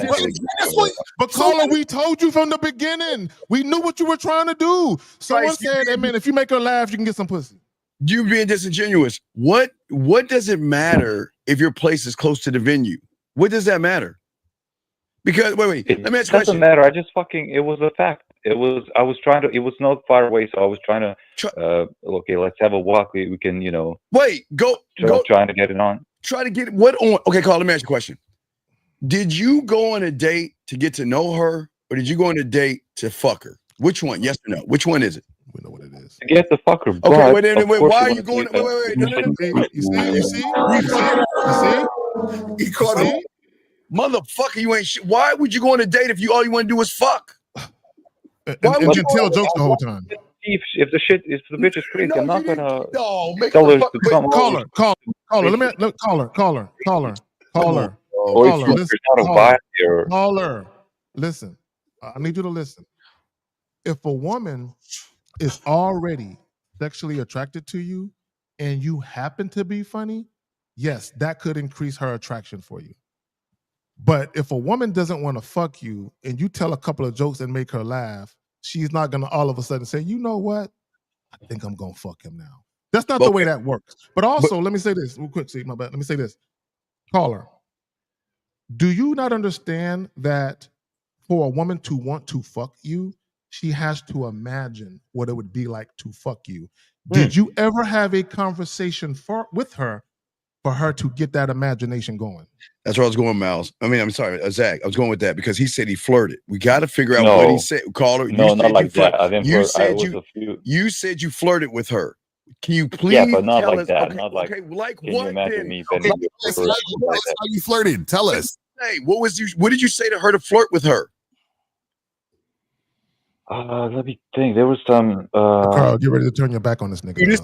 But caller, we told you from the beginning. We knew what you were trying to do. Someone said, "Hey man, if you make her laugh, you can get some pussy." You being disingenuous. What does it matter if your place is close to the venue? What does that matter? Because wait, let me ask you a It question. doesn't matter. I just it was a fact. It was not far away, so I was trying to okay, let's have a walk. We can, trying to get it on. Try to get what on? Okay, Carl, let me ask you a question. Did you go on a date to get to know her, or did you go on a date to fuck her? Which one? Yes or no? Which one is it? We know what it is. To get the fucker. Okay, wait. Why are you going? Wait. No. You see? He caught him. Motherfucker, you ain't shit. Why would you go on a date if all you want to do is fuck? And you tell jokes the whole time. If the bitch is crazy, I'm not gonna tell her to come. Caller. Let me look. Caller. Listen. I need you to listen. If a woman is already sexually attracted to you and you happen to be funny, yes, that could increase her attraction for you. But if a woman doesn't want to fuck you and you tell a couple of jokes and make her laugh, she's not going to all of a sudden say, you know what? I think I'm going to fuck him now. That's not the way that works. But also, let me say this real quick. See, my bad. Let me say this. Caller, do you not understand that for a woman to want to fuck you, she has to imagine what it would be like to fuck you? Did you ever have a conversation with her for her to get that imagination going? That's where I was going, Miles. I mean, I'm sorry, Zach. I was going with that because he said he flirted. We got to figure out what he said. Caller, no, not like that. I didn't you said you flirted with her. Can you please? Yeah, but not tell like us, that. Okay, Not like. Okay, like can what? You imagine then? me Okay, Tell us how you flirted. Tell us. Hey, what did you say to her to flirt with her? Let me think. There was some. Carl, get ready to turn your back on this nigga. Here's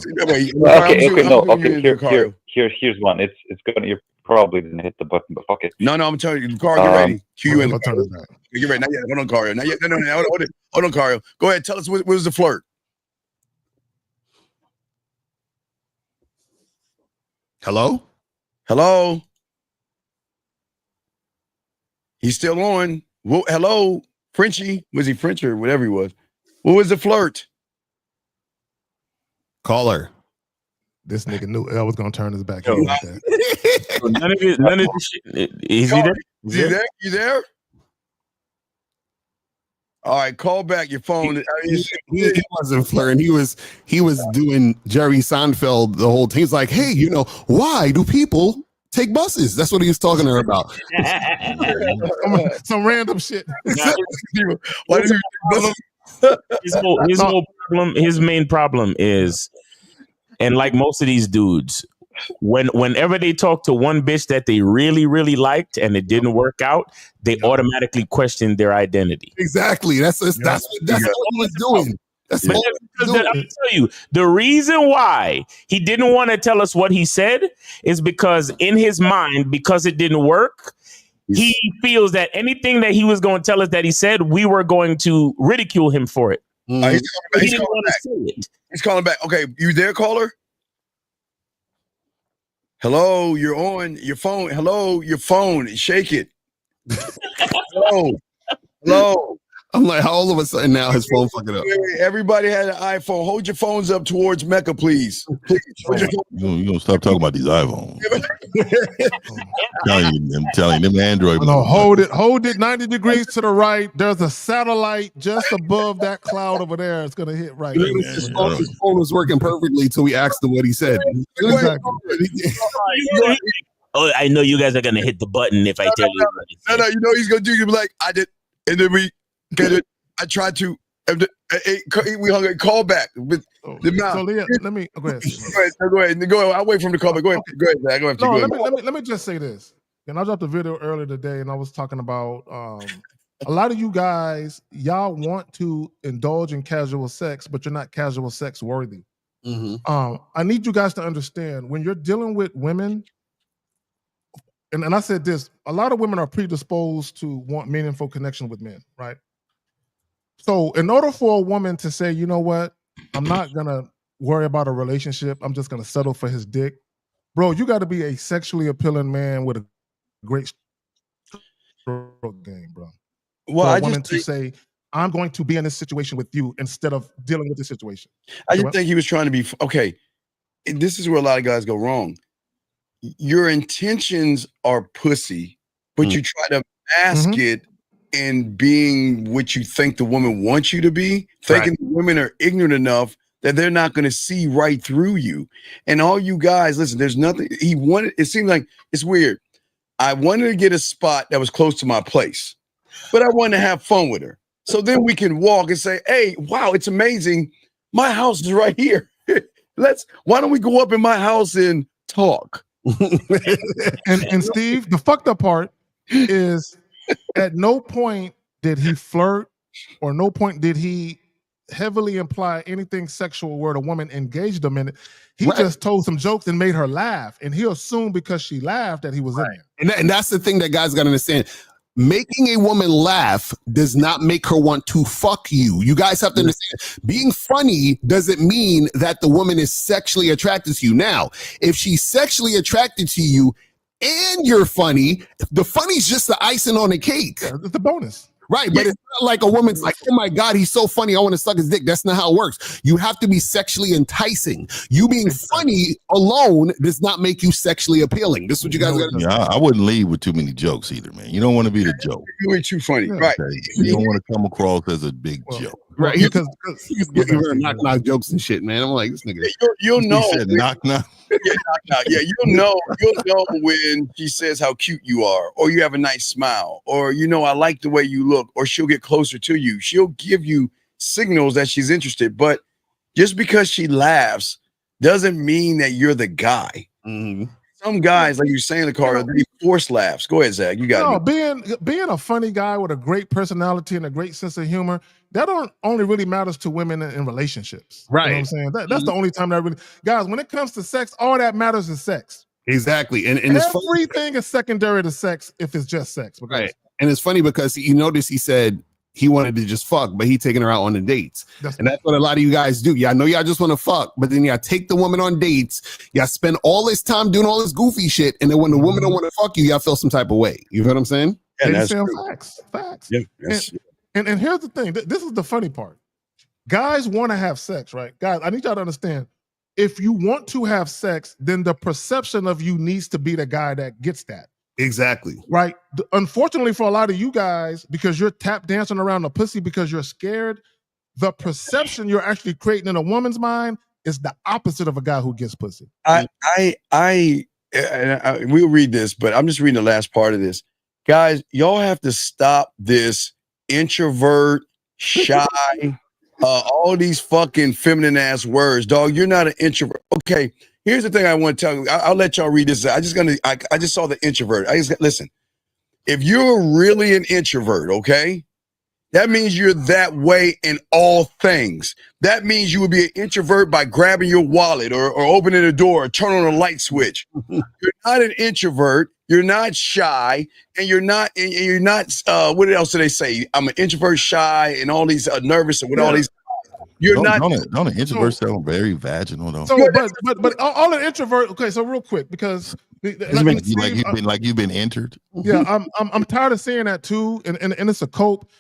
one. It's gonna. You're probably gonna hit the button, but fuck it. No, I'm telling you, Carl, get ready. Cue you in. I'll turn it back. Get ready. Not yet. Hold on, Carl. Not yet. No. Hold on, Carl. Go ahead. Tell us what was the flirt. Hello? Hello? He's still on. Well, hello, Frenchie. Was he French or whatever he was? What was the flirt? Caller. This nigga knew I was gonna turn his back. None of this shit. Is he there? You there? All right, call back your phone. He wasn't flirting. He was doing Jerry Seinfeld the whole time. He's like, hey, why do people take buses? That's what he was talking to her about. Some random shit. His main problem is, and like most of these dudes, whenever they talk to one bitch that they really, really liked and it didn't work out, they automatically question their identity. Exactly. That's what he was doing. I'm gonna tell you, the reason why he didn't want to tell us what he said is because in his mind, because it didn't work, he feels that anything that he was going to tell us that he said, we were going to ridicule him for it. He's calling back. He's calling back. Okay, you there, caller? Hello, you're on your phone. Hello, your phone. Shake it. Hello. I'm like, how all of a sudden now his phone fucking up? Everybody had an iPhone. Hold your phones up towards Mecca, please. You gonna stop talking about these iPhones? I'm telling you, them Android. No, hold it 90 degrees to the right. There's a satellite just above that cloud over there. It's gonna hit right. His phone was working perfectly till we asked him what he said. Oh, I know you guys are gonna hit the button if I tell you. No, you know he's gonna do. He'll be like, I did, and then we get it. I tried to. We hung a call back with the mouth. So let me go ahead. Go ahead. I'll wait for him to call back. Go ahead. Zach. Let me just say this. And I dropped a video earlier today, and I was talking about a lot of you guys. Y'all want to indulge in casual sex, but you're not casual sex worthy. I need you guys to understand when you're dealing with women. And I said this, a lot of women are predisposed to want meaningful connection with men, right? So in order for a woman to say, you know what, I'm not going to worry about a relationship, I'm just going to settle for his dick. Bro, you got to be a sexually appealing man with a great stroke game, bro. Well, for a woman to say, I'm going to be in this situation with you instead of dealing with this situation. I just think he was trying to be, okay, this is where a lot of guys go wrong. Your intentions are pussy, but you try to mask it in being what you think the woman wants you to be, thinking the women are ignorant enough that they're not going to see right through you. And all you guys, listen, there's nothing he wanted. It seemed like it's weird. I wanted to get a spot that was close to my place, but I wanted to have fun with her. So then we can walk and say, hey, wow, it's amazing. My house is right here. Why don't we go up in my house and talk? and Steve, the fucked up part is at no point did he flirt or no point did he heavily imply anything sexual where the woman engaged him in it. He just told some jokes and made her laugh, and he assumed because she laughed that he was in there. And that's the thing that guys got to understand. Making a woman laugh does not make her want to fuck you. You guys have to understand. Being funny doesn't mean that the woman is sexually attracted to you. Now, if she's sexually attracted to you and you're funny, the funny's just the icing on the cake. Yeah, it's a bonus. Right, but it's not like a woman's like, oh my God, he's so funny, I want to suck his dick. That's not how it works. You have to be sexually enticing. You being funny alone does not make you sexually appealing. This is what you guys got to do. Yeah, I wouldn't lead with too many jokes either, man. You don't want to be the joke. You ain't too funny, right? You don't want to come across as a big joke. Right, because you're knock jokes and shit, man. I'm like, this nigga. You'll know. He said knock. Yeah, knock. Yeah, you'll know when she says how cute you are, or you have a nice smile, or I like the way you look, or she'll get closer to you. She'll give you signals that she's interested, but just because she laughs doesn't mean that you're the guy. Some some guys, like you're saying, the car, they force laughs. Go ahead, Zach. You got it. Being a funny guy with a great personality and a great sense of humor, that don't only really matters to women in relationships. Right. You know what I'm saying? That's the only time that really, guys, when it comes to sex, all that matters is sex. Exactly. And everything is secondary to sex if it's just sex. Right. And it's funny because you notice he said he wanted to just fuck, but he taking her out on the dates. That's what a lot of you guys do. Yeah, I know y'all just want to fuck, but then y'all take the woman on dates. Y'all spend all this time doing all this goofy shit, and then when the woman don't want to fuck you, y'all feel some type of way. You know what I'm saying? Yeah, that's facts. Yeah, and here's the thing. This is the funny part. Guys want to have sex, right? Guys, I need y'all to understand. If you want to have sex, then the perception of you needs to be the guy that gets that. Exactly. Right. Unfortunately for a lot of you guys, because you're tap dancing around the pussy because you're scared, the perception you're actually creating in a woman's mind is the opposite of a guy who gets pussy. We'll read this, but I'm just reading the last part of this. Guys, y'all have to stop this introvert, shy, all these fucking feminine ass words. Dog, you're not an introvert. Okay. Here's the thing I want to tell you. I'll let y'all read this. I just saw the introvert. Listen. If you're really an introvert, okay, that means you're that way in all things. That means you would be an introvert by grabbing your wallet or opening a door or turning on a light switch. You're not an introvert. You're not shy, and you're not. What else do they say? I'm an introvert, shy, and all these nervous and with all these. Don't an introvert sound very vaginal though? So, but all an introvert. Okay, so real quick because you've been entered. Yeah, I'm tired of saying that too, and it's a cope,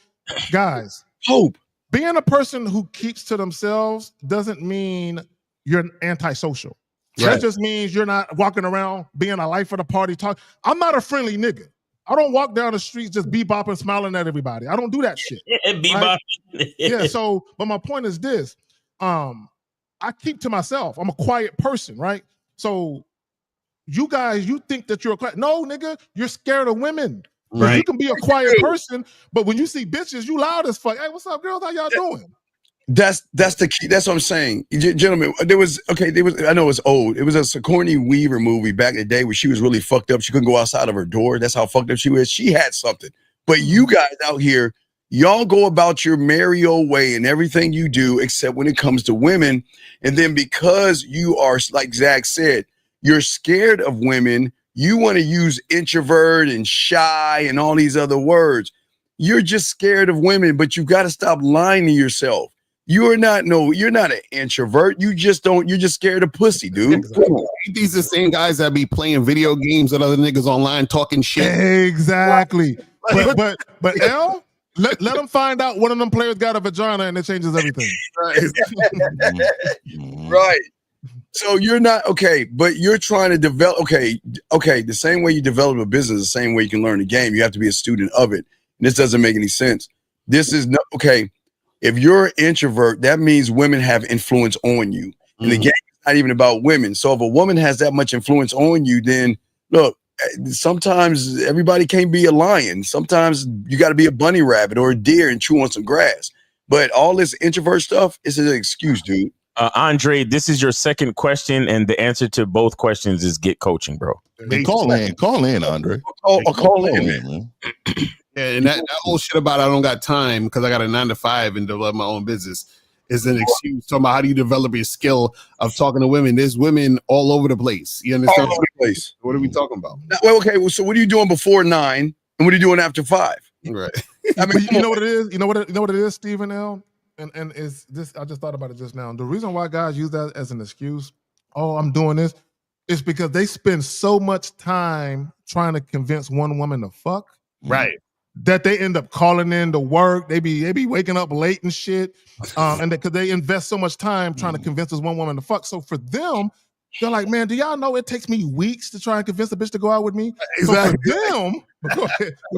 guys. Hope being a person who keeps to themselves doesn't mean you're antisocial. Right. That just means you're not walking around being a life of the party. I'm not a friendly nigga. I don't walk down the streets just bebopping, smiling at everybody. I don't do that shit. Bebopping. Right? Yeah. So, but my point is this: I keep to myself. I'm a quiet person, right? So, you guys, you think that you're a quiet? No, nigga, you're scared of women. Right. You can be a quiet person, but when you see bitches, you loud as fuck. Hey, what's up, girls? How y'all doing? That's the key. That's what I'm saying, gentlemen. I know it's old. It was a Sigourney Weaver movie back in the day where she was really fucked up. She couldn't go outside of her door. That's how fucked up she was. She had something. But you guys out here, y'all go about your merry old way in everything you do, except when it comes to women. And then because you are, like Zach said, you're scared of women. You want to use introvert and shy and all these other words. You're just scared of women, but you got to stop lying to yourself. You're not an introvert. You're just scared of pussy, dude. Exactly. These are the same guys that be playing video games with other niggas online talking shit. Exactly. But L, let them find out one of them players got a vagina and it changes everything. Right. So you're not okay, but you're trying to develop. Okay. The same way you develop a business, the same way you can learn a game. You have to be a student of it. And this doesn't make any sense. This is not okay. If you're an introvert, that means women have influence on you. And the game is not even about women. So if a woman has that much influence on you, then look, sometimes everybody can't be a lion. Sometimes you got to be a bunny rabbit or a deer and chew on some grass. But all this introvert stuff is an excuse, dude. Andre, this is your second question, and the answer to both questions is get coaching, bro. Hey, call in, Andre. Call in, man. Yeah, and that whole shit about I don't got time because I got a 9 to 5 and develop my own business is an excuse. Talking about how do you develop your skill of talking to women? There's women all over the place. You understand? All over the place. What are we talking about? Well, so what are you doing before 9, and what are you doing after 5? Right. I mean, you know what it is. You know what it is, Stephen L. And is this? I just thought about it just now. The reason why guys use that as an excuse, I'm doing this, is because they spend so much time trying to convince one woman to fuck. Right. That they end up calling in to work. They be waking up late and shit. And because they invest so much time trying to convince this one woman to fuck. So for them, they're like, man, do y'all know it takes me weeks to try and convince a bitch to go out with me? Exactly. So for them, go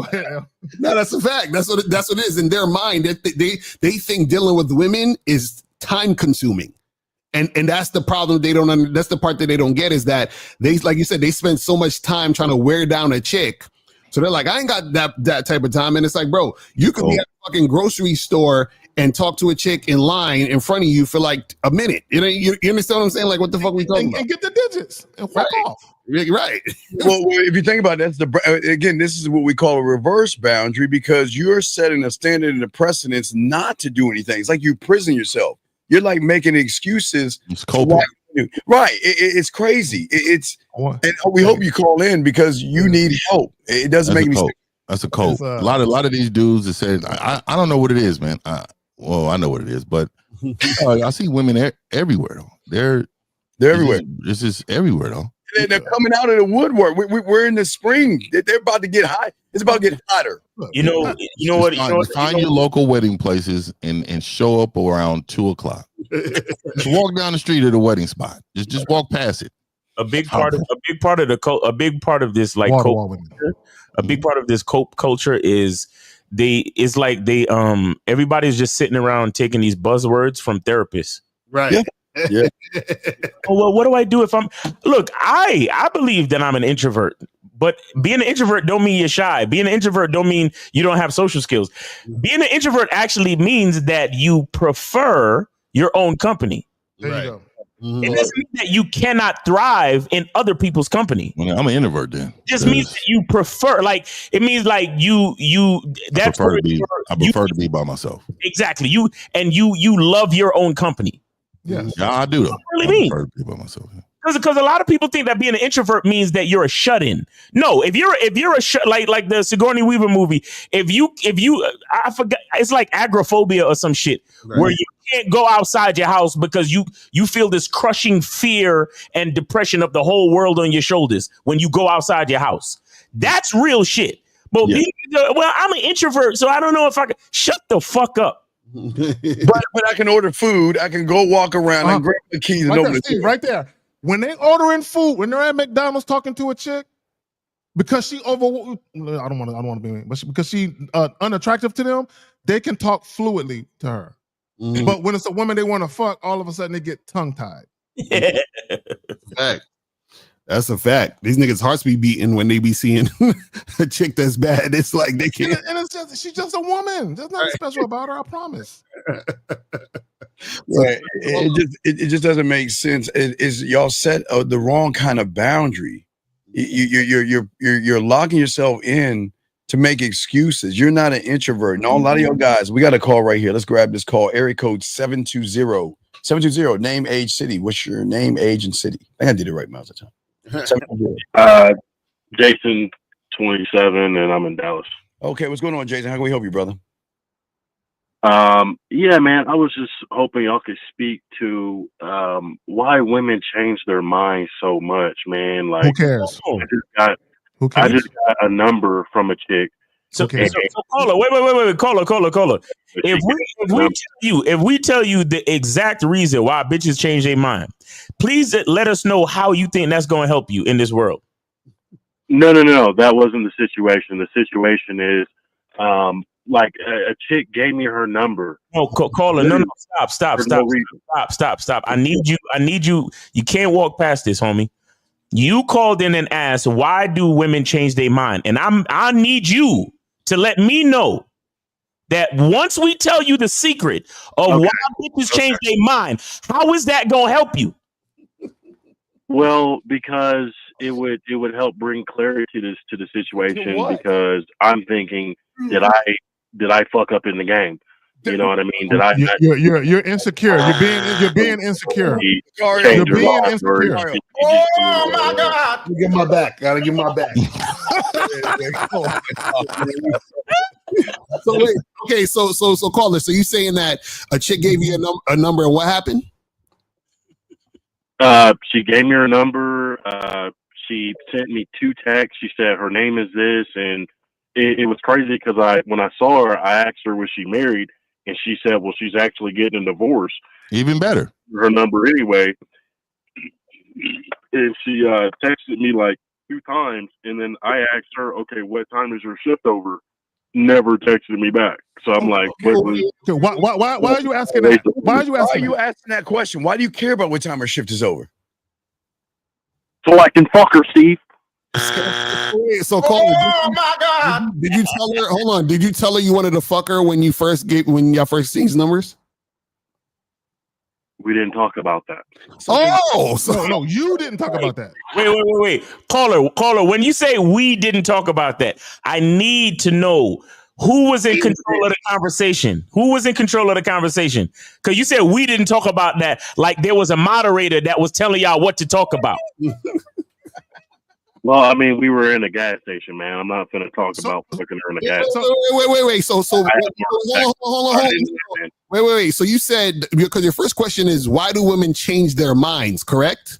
ahead, Al. No, that's a fact. That's what it is in their mind. They think dealing with women is time consuming. And that's the problem that's the part that they don't get is that they, like you said, they spend so much time trying to wear down a chick. So they're like, I ain't got that type of time. And it's like, bro, you could be at a fucking grocery store and talk to a chick in line in front of you for like a minute. You know, you understand what I'm saying? Like, what the fuck we talking about? And get the digits and fuck off. Right. Well, if you think about it, again, this is what we call a reverse boundary, because you're setting a standard and a precedence not to do anything. It's like you prison yourself. You're like making excuses. It's coping. Right. It's crazy. And we hope you call in because you need help. It doesn't make any sense. That's a code. A lot of these dudes that said, I don't know what it is, man. Well, I know what it is, but I see women everywhere though. They're everywhere. This is everywhere though. They're coming out of the woodwork. We're in the spring. They're about to get hot. It's about to get hotter. You know what? Find your local wedding places and show up around 2:00. Just walk down the street of the wedding spot. Just walk past it. A big part of this like a big part of this cope culture is everybody's just sitting around taking these buzzwords from therapists. Right. Yeah. Well, what do I do if I believe that I'm an introvert, but being an introvert don't mean you're shy. Being an introvert don't mean you don't have social skills. Being an introvert actually means that you prefer your own company. There you go. It doesn't mean that you cannot thrive in other people's company. Well, I'm an introvert then. It just means that you prefer, like, it means like you that's I prefer to be by myself. Exactly. You love your own company. Yes. Yeah, I do though. What do you mean? I prefer to be by myself. Because a lot of people think that being an introvert means that you're a shut-in. No, if you're a like the Sigourney Weaver movie, if you I forgot, it's like agoraphobia or some shit, where you can't go outside your house because you feel this crushing fear and depression of the whole world on your shoulders when you go outside your house. That's real shit. But I'm an introvert, so I don't know if I can shut the fuck up. but I can order food. I can go walk around and grab the keys and open it. Right there. When they ordering food, when they're at McDonald's talking to a chick, because she I don't want to be mean, but because she unattractive to them, they can talk fluidly to her. Mm-hmm. But when it's a woman they want to fuck, all of a sudden they get tongue tied. Fact. That's a fact. These niggas' hearts be beating when they be seeing a chick that's bad. It's like they can't. And it's just she's just a woman. There's nothing special about her. I promise. Right. It just doesn't make sense. Is y'all set the wrong kind of boundary? You're locking yourself in to make excuses. You're not an introvert. No, a lot of y'all guys. We got a call right here. Let's grab this call. Area code 720. Name, age, city. What's your name, age, and city? I think I did it right most of the time. Jason, 27, and I'm in Dallas. Okay, what's going on, Jason? How can we help you, brother? Yeah, man, I was just hoping y'all could speak to why women change their minds so much, man. Like, who cares? I just got a number from a chick. So caller, wait, caller. If we tell you the exact reason why bitches change their mind, please let us know how you think that's going to help you in this world. No, that wasn't the situation. The situation is, like a chick gave me her number. No, caller, no, stop. I need you. You can't walk past this, homie. You called in and asked, why do women change their mind? And I need you to let me know that once we tell you the secret of why bitches change their mind, how is that going to help you? Well, because it would help bring clarity to the situation, because I'm thinking, did I fuck up in the game? You know what I mean? You're insecure. You're being insecure. You're being insecure. Oh my God! Get my back. Gotta get my back. So wait, okay, so caller, so you saying that a chick gave you a number and what happened? She gave me her number. She sent me 2 texts. She said her name is this, and it was crazy because when I saw her, I asked her, was she married? And she said, well, she's actually getting a divorce. Even better. Her number anyway. And she texted me like 2 times. And then I asked her, okay, what time is your shift over? Never texted me back. So I'm like, why are you asking that? Why are you asking that question? Why do you care about what time her shift is over? So I can fuck her, Steve. Wait, so Carl, my God! Did you tell her? Hold on. Did you tell her you wanted to fuck her when y'all first exchanged numbers? We didn't talk about that. No, you didn't talk about that. Wait. Caller, when you say we didn't talk about that, I need to know who was in control of the conversation. Who was in control of the conversation? Because you said we didn't talk about that, like there was a moderator that was telling y'all what to talk about. Well, I mean, we were in a gas station, man. I'm not going to talk about fucking her in a gas station. Wait. So hold on. Wait. So you said, because your first question is, why do women change their minds, correct?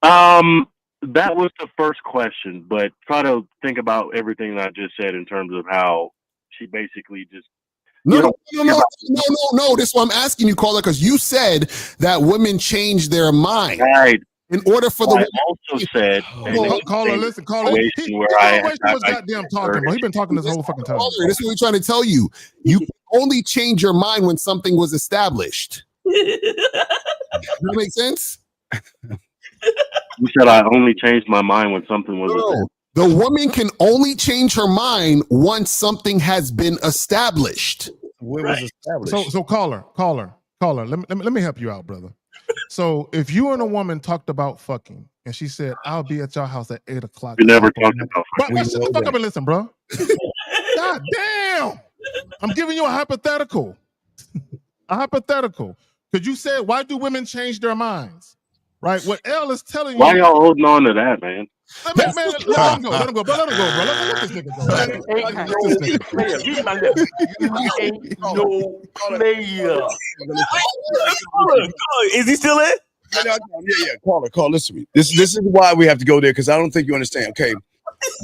That was the first question, but try to think about everything that I just said in terms of how she basically just. No. This is what I'm asking you, caller, because you said that women change their mind. Right. In order for the. I also said. Caller, listen, caller. He's doing way too much goddamn talking, bro. He's been talking this whole fucking time. Caller, this is what we're trying to tell you. You can only change your mind when something was established. Does that make sense? You said I only changed my mind when something was. The woman can only change her mind once something has been established. What was established? So caller. Let me help you out, brother. So if you and a woman talked about fucking, and she said, "I'll be at your house at 8 o'clock." We never talked about fucking. Bro, shut the fuck up and listen, bro. God damn! I'm giving you a hypothetical. Because you said, "Why do women change their minds?" Right? What L is telling you. Why y'all holding on to that, man? Let him go, bro. Let this nigga go. Is he still in? Yeah. Call. Listen to me. This is why we have to go there, because I don't think you understand. Okay,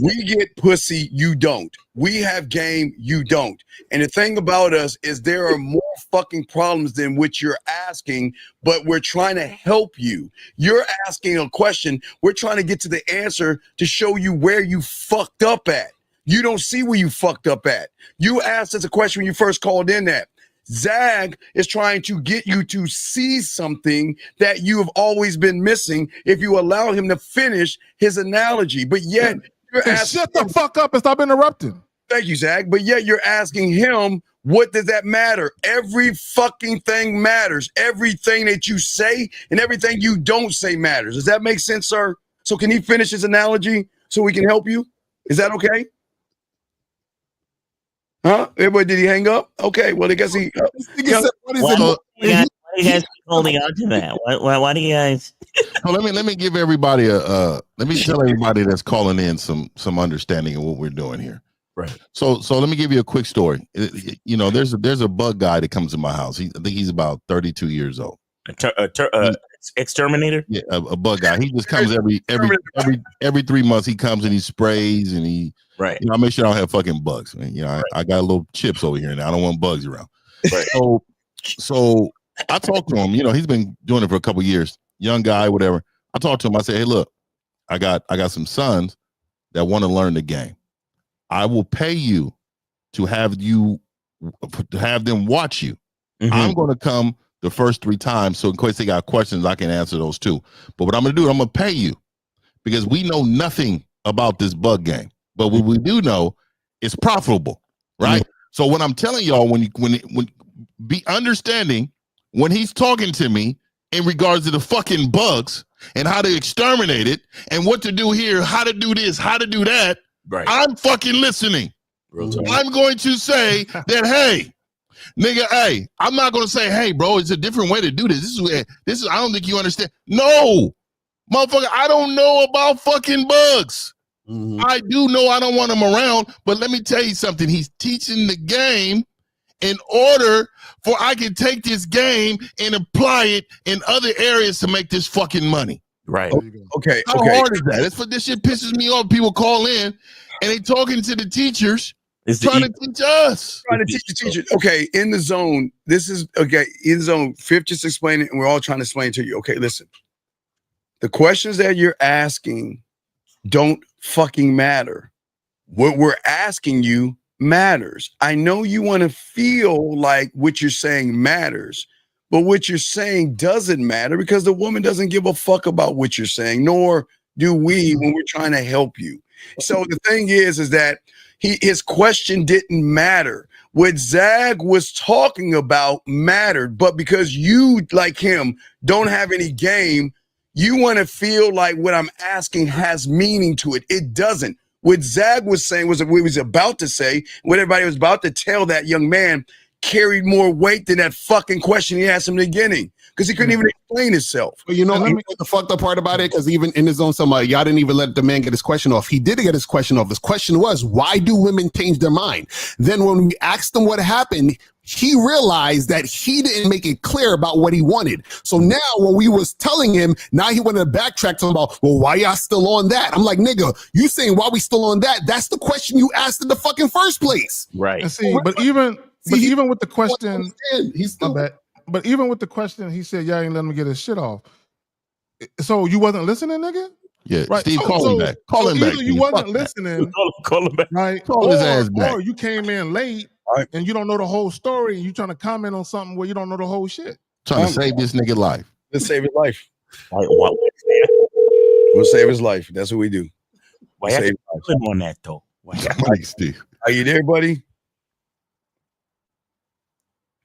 we get pussy, you don't. We have game, you don't. And the thing about us is there are more fucking problems than what you're asking, but we're trying to help you. You're asking a question. We're trying to get to the answer to show you where you fucked up at. You don't see where you fucked up at. You asked us a question when you first called in that. Zag is trying to get you to see something that you have always been missing if you allow him to finish his analogy. But yet, you're asking, shut the fuck up and stop interrupting. Thank you, Zach. But yet you're asking him, what does that matter? Every fucking thing matters. Everything that you say and everything you don't say matters. Does that make sense, sir? So can he finish his analogy so we can help you? Is that okay? Huh? Everybody, did he hang up? Okay, well, I guess he. Why do you guys keep holding on to that? Why do you guys? So let me give everybody let me tell everybody that's calling in some understanding of what we're doing here. Right. So let me give you a quick story. You know, there's a bug guy that comes to my house. I think he's about 32 years old. Exterminator? Yeah, a bug guy. He just comes every 3 months. He comes and he sprays and he. Right. You know, I make sure I don't have fucking bugs. You know, I got little chips over here now. I don't want bugs around. Right. So I talked to him. You know, he's been doing it for a couple of years. Young guy, whatever. I talked to him. I said, "Hey, look, I got some sons that want to learn the game. I will pay you to have them watch you. Mm-hmm. I'm going to come the first 3 times, so in case they got questions, I can answer those too. But what I'm going to do, I'm going to pay you because we know nothing about this bug game. But what we do know is profitable, right? Mm-hmm. So what I'm telling y'all, when be understanding when he's talking to me in regards to the fucking bugs and how to exterminate it and what to do here, how to do this, how to do that. Right. I'm fucking listening. I'm going to say that, hey, nigga, hey, I'm not going to say, hey, bro, it's a different way to do this. This is I don't think you understand. No, motherfucker, I don't know about fucking bugs. Mm-hmm. I do know I don't want him around, but let me tell you something. He's teaching the game in order for I can take this game and apply it in other areas to make this fucking money. Right. Okay. How hard is that? This shit pisses me off. People call in and they talking to the teachers, trying to teach us. Trying to teach the teachers. Okay, in the zone. This is okay. In the zone, Fifth just explained it, and we're all trying to explain it to you. Okay, listen. The questions that you're asking don't fucking matter. What we're asking you matters. I know you want to feel like what you're saying matters, but what you're saying doesn't matter because the woman doesn't give a fuck about what you're saying, nor do we when we're trying to help you? So the thing is that his question didn't matter. What Zag was talking about mattered, but because you, like him, don't have any game, you want to feel like what I'm asking has meaning to it. It doesn't. What Zag was saying was what he was about to say, what everybody was about to tell that young man carried more weight than that fucking question he asked him in the beginning, because he couldn't even explain himself. But you know the fucked up part about it, because even in his own summary, y'all didn't even let the man get his question off. He did get his question off. His question was, why do women change their mind? Then when we asked him what happened, he realized that he didn't make it clear about what he wanted. So now when we was telling him, now he wanted to backtrack to him about, well, why y'all still on that? I'm like, nigga, you saying why we still on that? That's the question you asked in the fucking first place. Right. And see, but even with the question, he's still bad. But even with the question, he said, "Yeah, I ain't letting him get his shit off." So you wasn't listening, nigga? Yeah, right. Steve, call him back. Call him back. Either you wasn't listening, call him back. right? Call his ass back. Or you came in late and you don't know the whole story, and you trying to comment on something where you don't know the whole shit. Trying to save this nigga life. Let's save his life. Right, We'll save his life. That's what we do. Why We'll I save got to on that though? Thanks, Steve. Are you there, buddy?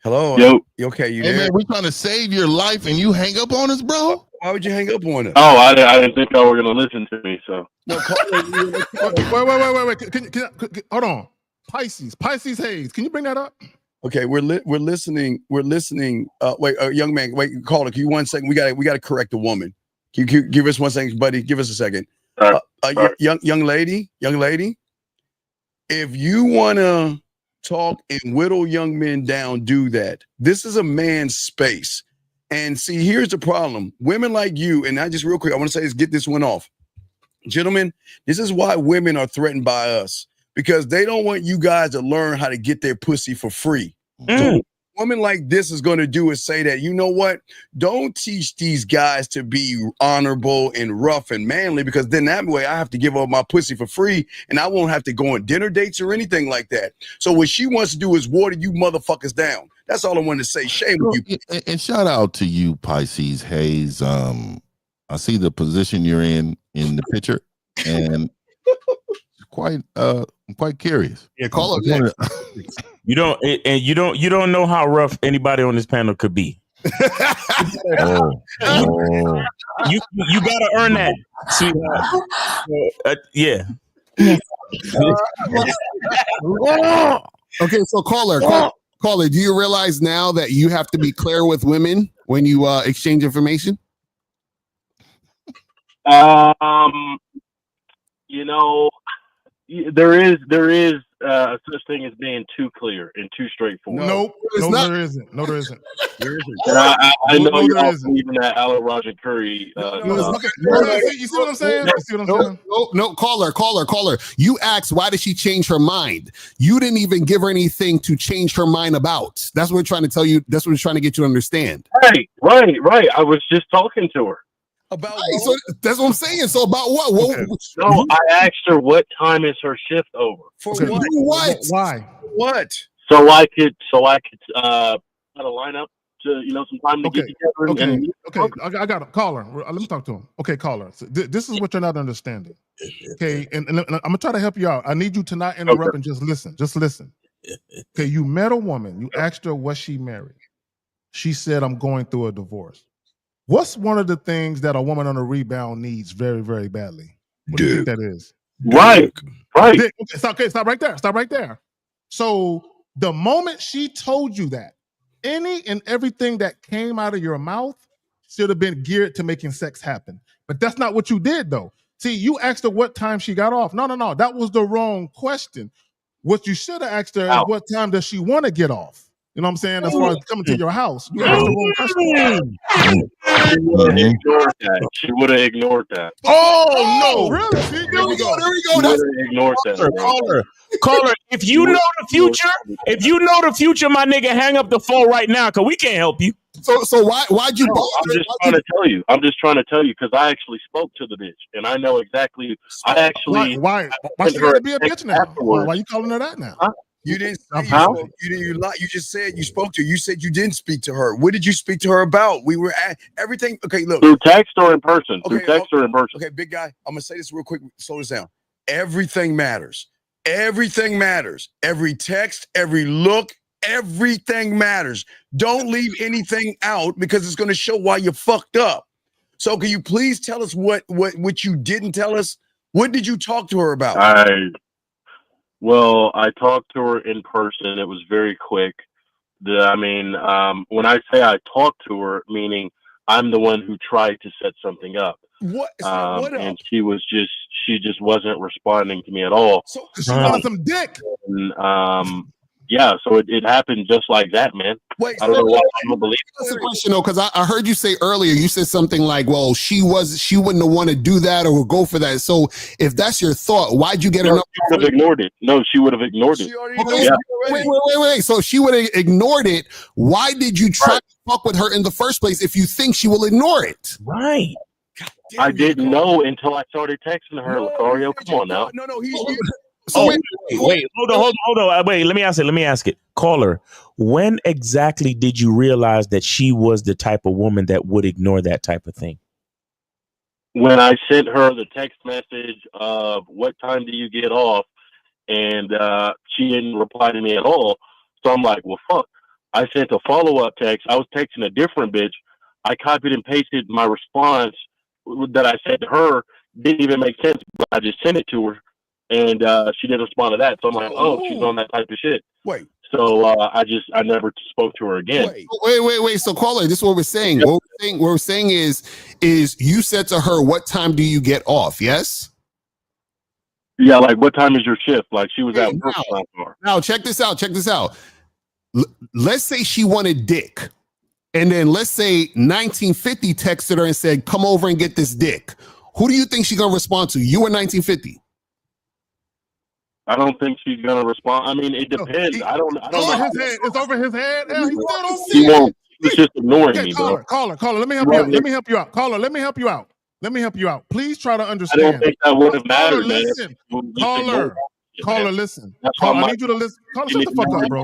Hello. Yo. You okay? You Hey, there? man, we trying to save your life and you hang up on us, bro? Why would you hang up on us? Oh, I didn't think y'all were gonna listen to me. So Wait. Can, hold on. Pisces Hayes. Can you bring that up? Okay, we're listening. We're listening. Wait, young man, wait, caller. Can you 1 second? We got to correct the woman. Can you give us 1 second, buddy? Give us a second. Young lady. If you wanna talk and whittle young men down, do that. This is a man's space. And see, here's the problem. Women like you, and I just real quick, I want to say this, get this one off. Gentlemen, this is why women are threatened by us, because they don't want you guys to learn how to get their pussy for free. So what a woman like this is going to do is say that, you know what? Don't teach these guys to be honorable and rough and manly, because then that way I have to give up my pussy for free and I won't have to go on dinner dates or anything like that. So what she wants to do is water you motherfuckers down. That's all I wanted to say. Shame with you. And shout out to you, Pisces Hayes. I see the position you're in the picture, and I'm quite curious. Yeah, call up next. You don't know how rough anybody on this panel could be. You gotta earn that, sweetheart. Yeah. Okay, so caller, do you realize now that you have to be clear with women when you exchange information? You know, there is such thing as being too clear and too straightforward. No, there isn't. No, there isn't. There isn't. I know No, you're there all isn't. believing that Alan Roger Curry. You see what I'm saying? No, caller. You asked, why did she change her mind? You didn't even give her anything to change her mind about. That's what we're trying to tell you. That's what we're trying to get you to understand. Right. I was just talking to her. About so that's what I'm saying. So about what? No, I asked her what time is her shift over. For what? what? What? Why? What? So I could put a lineup to some time to get together. I got a caller. Let me talk to him. Okay, caller. So this is what you're not understanding. Okay, and I'm gonna try to help you out. I need you to not interrupt and just listen. Just listen. Okay, you met a woman. You asked her was she married. She said, "I'm going through a divorce." What's one of the things that a woman on a rebound needs very, very badly? What do you think that is? Right. Okay, stop right there. Stop right there. So the moment she told you that, any and everything that came out of your mouth should have been geared to making sex happen. But that's not what you did, though. See, you asked her what time she got off. No. That was the wrong question. What you should have asked her is what time does she want to get off? You know what I'm saying? As far as coming to your house. You asked the wrong question. She would have ignored that. Oh, no. Really? See, there we go. Ignored that. Caller, if you know the future, my nigga, hang up the phone right now, because we can't help you. So why'd you? I'm just trying to tell you because I actually spoke to the bitch and I know exactly. Why she gotta be a bitch now? Why you calling her that now? You didn't say Huh? you just said you spoke to her. You said you didn't speak to her. What did you speak to her about? We were at everything. Okay, look. Through text or in person? Through text or in person? Okay, big guy. I'm gonna say this real quick. Slow this down. Everything matters. Everything matters. Every text, every look, everything matters. Don't leave anything out because it's gonna show why you fucked up. So can you please tell us what you didn't tell us? What did you talk to her about? I talked to her in person. It was very quick. When I say I talked to her, meaning I'm the one who tried to set something up. What and she just wasn't responding to me at all. So she wanted some dick. And, so it happened just like that, man. Wait, I don't know why I don't believe That's a question though, because I heard you say earlier, you said something like, well, she wouldn't have want to do that or go for that. So if that's your thought, why'd you get her? She would have ignored it. No, she would have ignored it. Wait. So she would have ignored it. Why did you try to fuck with her in the first place if you think she will ignore it? Right. I didn't know until I started texting her. Lucario, come on now. Wait, hold on. Wait, let me ask it. Caller, when exactly did you realize that she was the type of woman that would ignore that type of thing? When I sent her the text message of what time do you get off, and she didn't reply to me at all. So I'm like, well, fuck. I sent a follow-up text. I was texting a different bitch. I copied and pasted my response that I said to her. Didn't even make sense, but I just sent it to her. And she didn't respond to that. So I'm like, oh, she's on that type of shit. Wait. So I never spoke to her again. Wait. So caller, this is what we're saying. What we're saying is you said to her, what time do you get off? Yes? Yeah, like what time is your shift? Like she was at work. Now check this out. Let's say she wanted dick. And then let's say 1950 texted her and said, come over and get this dick. Who do you think she's gonna respond to? You or 1950? I don't think she's gonna respond. I mean, it depends. I don't know. It's over his head. Hell, he still don't see She it. won't. She's just ignoring me, bro. Caller. Let me help you out. Let me help you out. Caller, let me help you out. Please try to understand. I don't think that would have mattered, man. Listen. Caller, listen. Caller, I need you to listen. Caller, shut the fuck up, bro.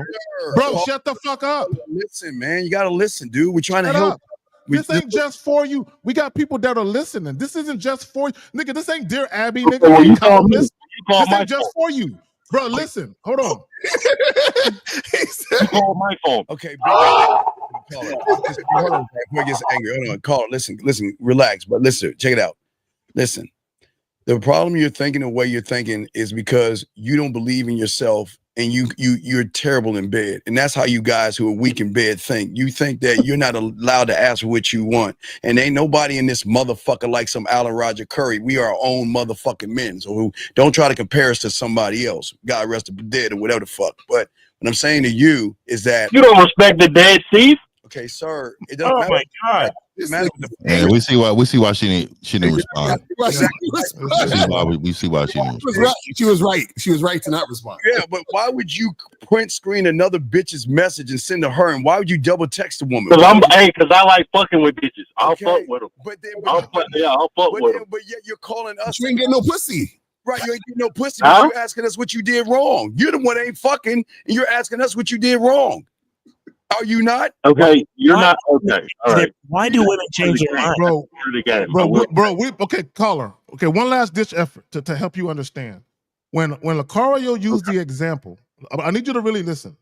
Bro, shut the fuck up. Listen, man. You gotta listen, dude. We're trying to help. This ain't just for you. We got people that are listening. This isn't just for you. Nigga, this ain't Dear Abby, nigga. Well, you call this my ain't just for you. Bro, listen. Hold on. You call my phone. Okay, big guy. Hold on, before he gets angry. Hold on. Call. Listen, relax. But listen, check it out. Listen. The problem you're thinking the way you're thinking is because you don't believe in yourself and you're terrible in bed. And that's how you guys who are weak in bed think. You think that you're not allowed to ask for what you want. And ain't nobody in this motherfucker like some Alan Roger Curry. We are our own motherfucking men. So don't try to compare us to somebody else. God rest the dead or whatever the fuck. But what I'm saying to you is that you don't respect the dead, Steve. Okay, sir. It doesn't matter. My God. Yeah, we see why she didn't respond. We see why she didn't respond. She was right. She was right to not respond. Yeah, but why would you print screen another bitch's message and send to her? And why would you double text a woman? Because I like fucking with bitches. I'll fuck with them. I'll fuck with them. But yet you're calling us. You ain't getting no pussy. Right, you ain't getting no pussy. But you're asking us what you did wrong. You're the one that ain't fucking, and you're asking us what you did wrong. Are you not? Okay, you're not. Okay, all right. Why do women change their mind? Okay, caller. Okay, one last ditch effort to help you understand. When Lucario used the example, I need you to really listen.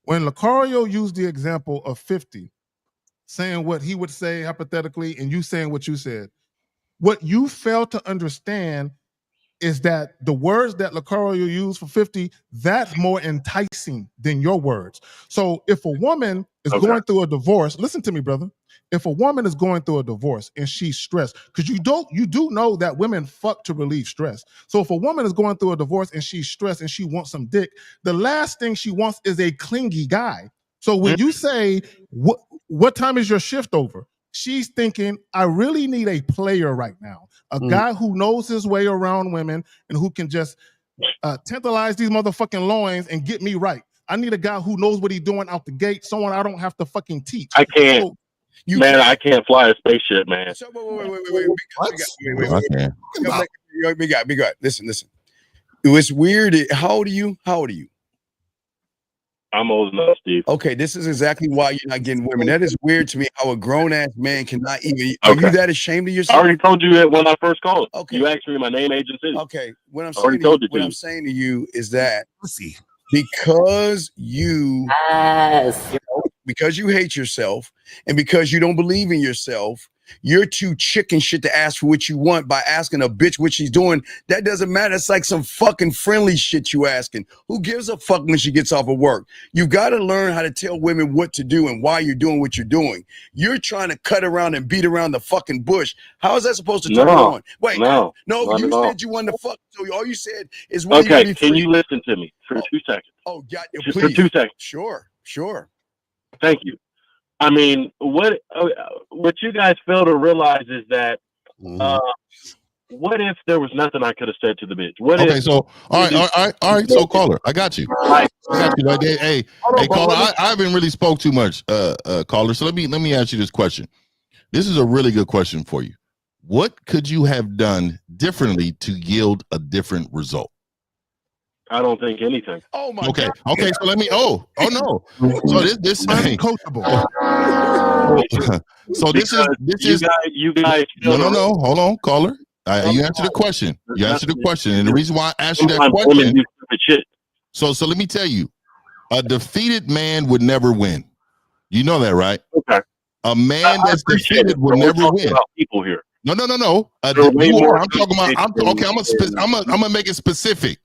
When Lucario used the example of 50, saying what he would say hypothetically, and you saying what you said, what you failed to understand is that the words that Lucario used for 50, that's more enticing than your words. So if a woman is going through a divorce, listen to me, brother. If a woman is going through a divorce and she's stressed, because you do know that women fuck to relieve stress. So if a woman is going through a divorce and she's stressed and she wants some dick, the last thing she wants is a clingy guy. So when you say, what time is your shift over? She's thinking, I really need a player right now. A guy who knows his way around women and who can just tantalize these motherfucking loins and get me right. I need a guy who knows what he's doing out the gate, someone I don't have to fucking teach. I can't. I can't fly a spaceship, man. So, wait. Big guy. Listen. It was weird. How old are you? I'm old enough, Steve. Okay, this is exactly why you're not getting women. That is weird to me. How a grown ass man cannot even. Are you that ashamed of I yourself? already told you that when I first called. Okay. You asked me my name, age, and city. Okay, what I'm I already saying, told you. what I'm saying to you is that because you hate yourself and because you don't believe in yourself, you're too chicken shit to ask for what you want by asking a bitch what she's doing. That doesn't matter. It's like some fucking friendly shit you asking. Who gives a fuck when she gets off of work? You got to learn how to tell women what to do and why you're doing what you're doing. You're trying to cut around and beat around the fucking bush. How is that supposed to turn on? Wait, no, you said you wanted to fuck. So all you said is when Okay, you can you listen to me for 2 seconds? Oh, got you. For Please. 2 seconds. Sure. Thank you. I mean, what you guys fail to realize is that what if there was nothing I could have said to the bitch? What Okay, if, so all right. So caller, I got you. I got you. Hey, caller, I haven't really spoke too much, caller. So let me ask you this question. This is a really good question for you. What could you have done differently to yield a different result? I don't think anything. Oh my God. Okay. So let me. Oh no. So this uncoachable. So this is you guys. No. Hold on, caller. You answered the question. You answered the question, and the reason why I asked you that question. So let me tell you, a defeated man would never win. You know that, right? Okay. A man that's defeated will never win. People here. No. I'm talking about. I'm gonna make it specific.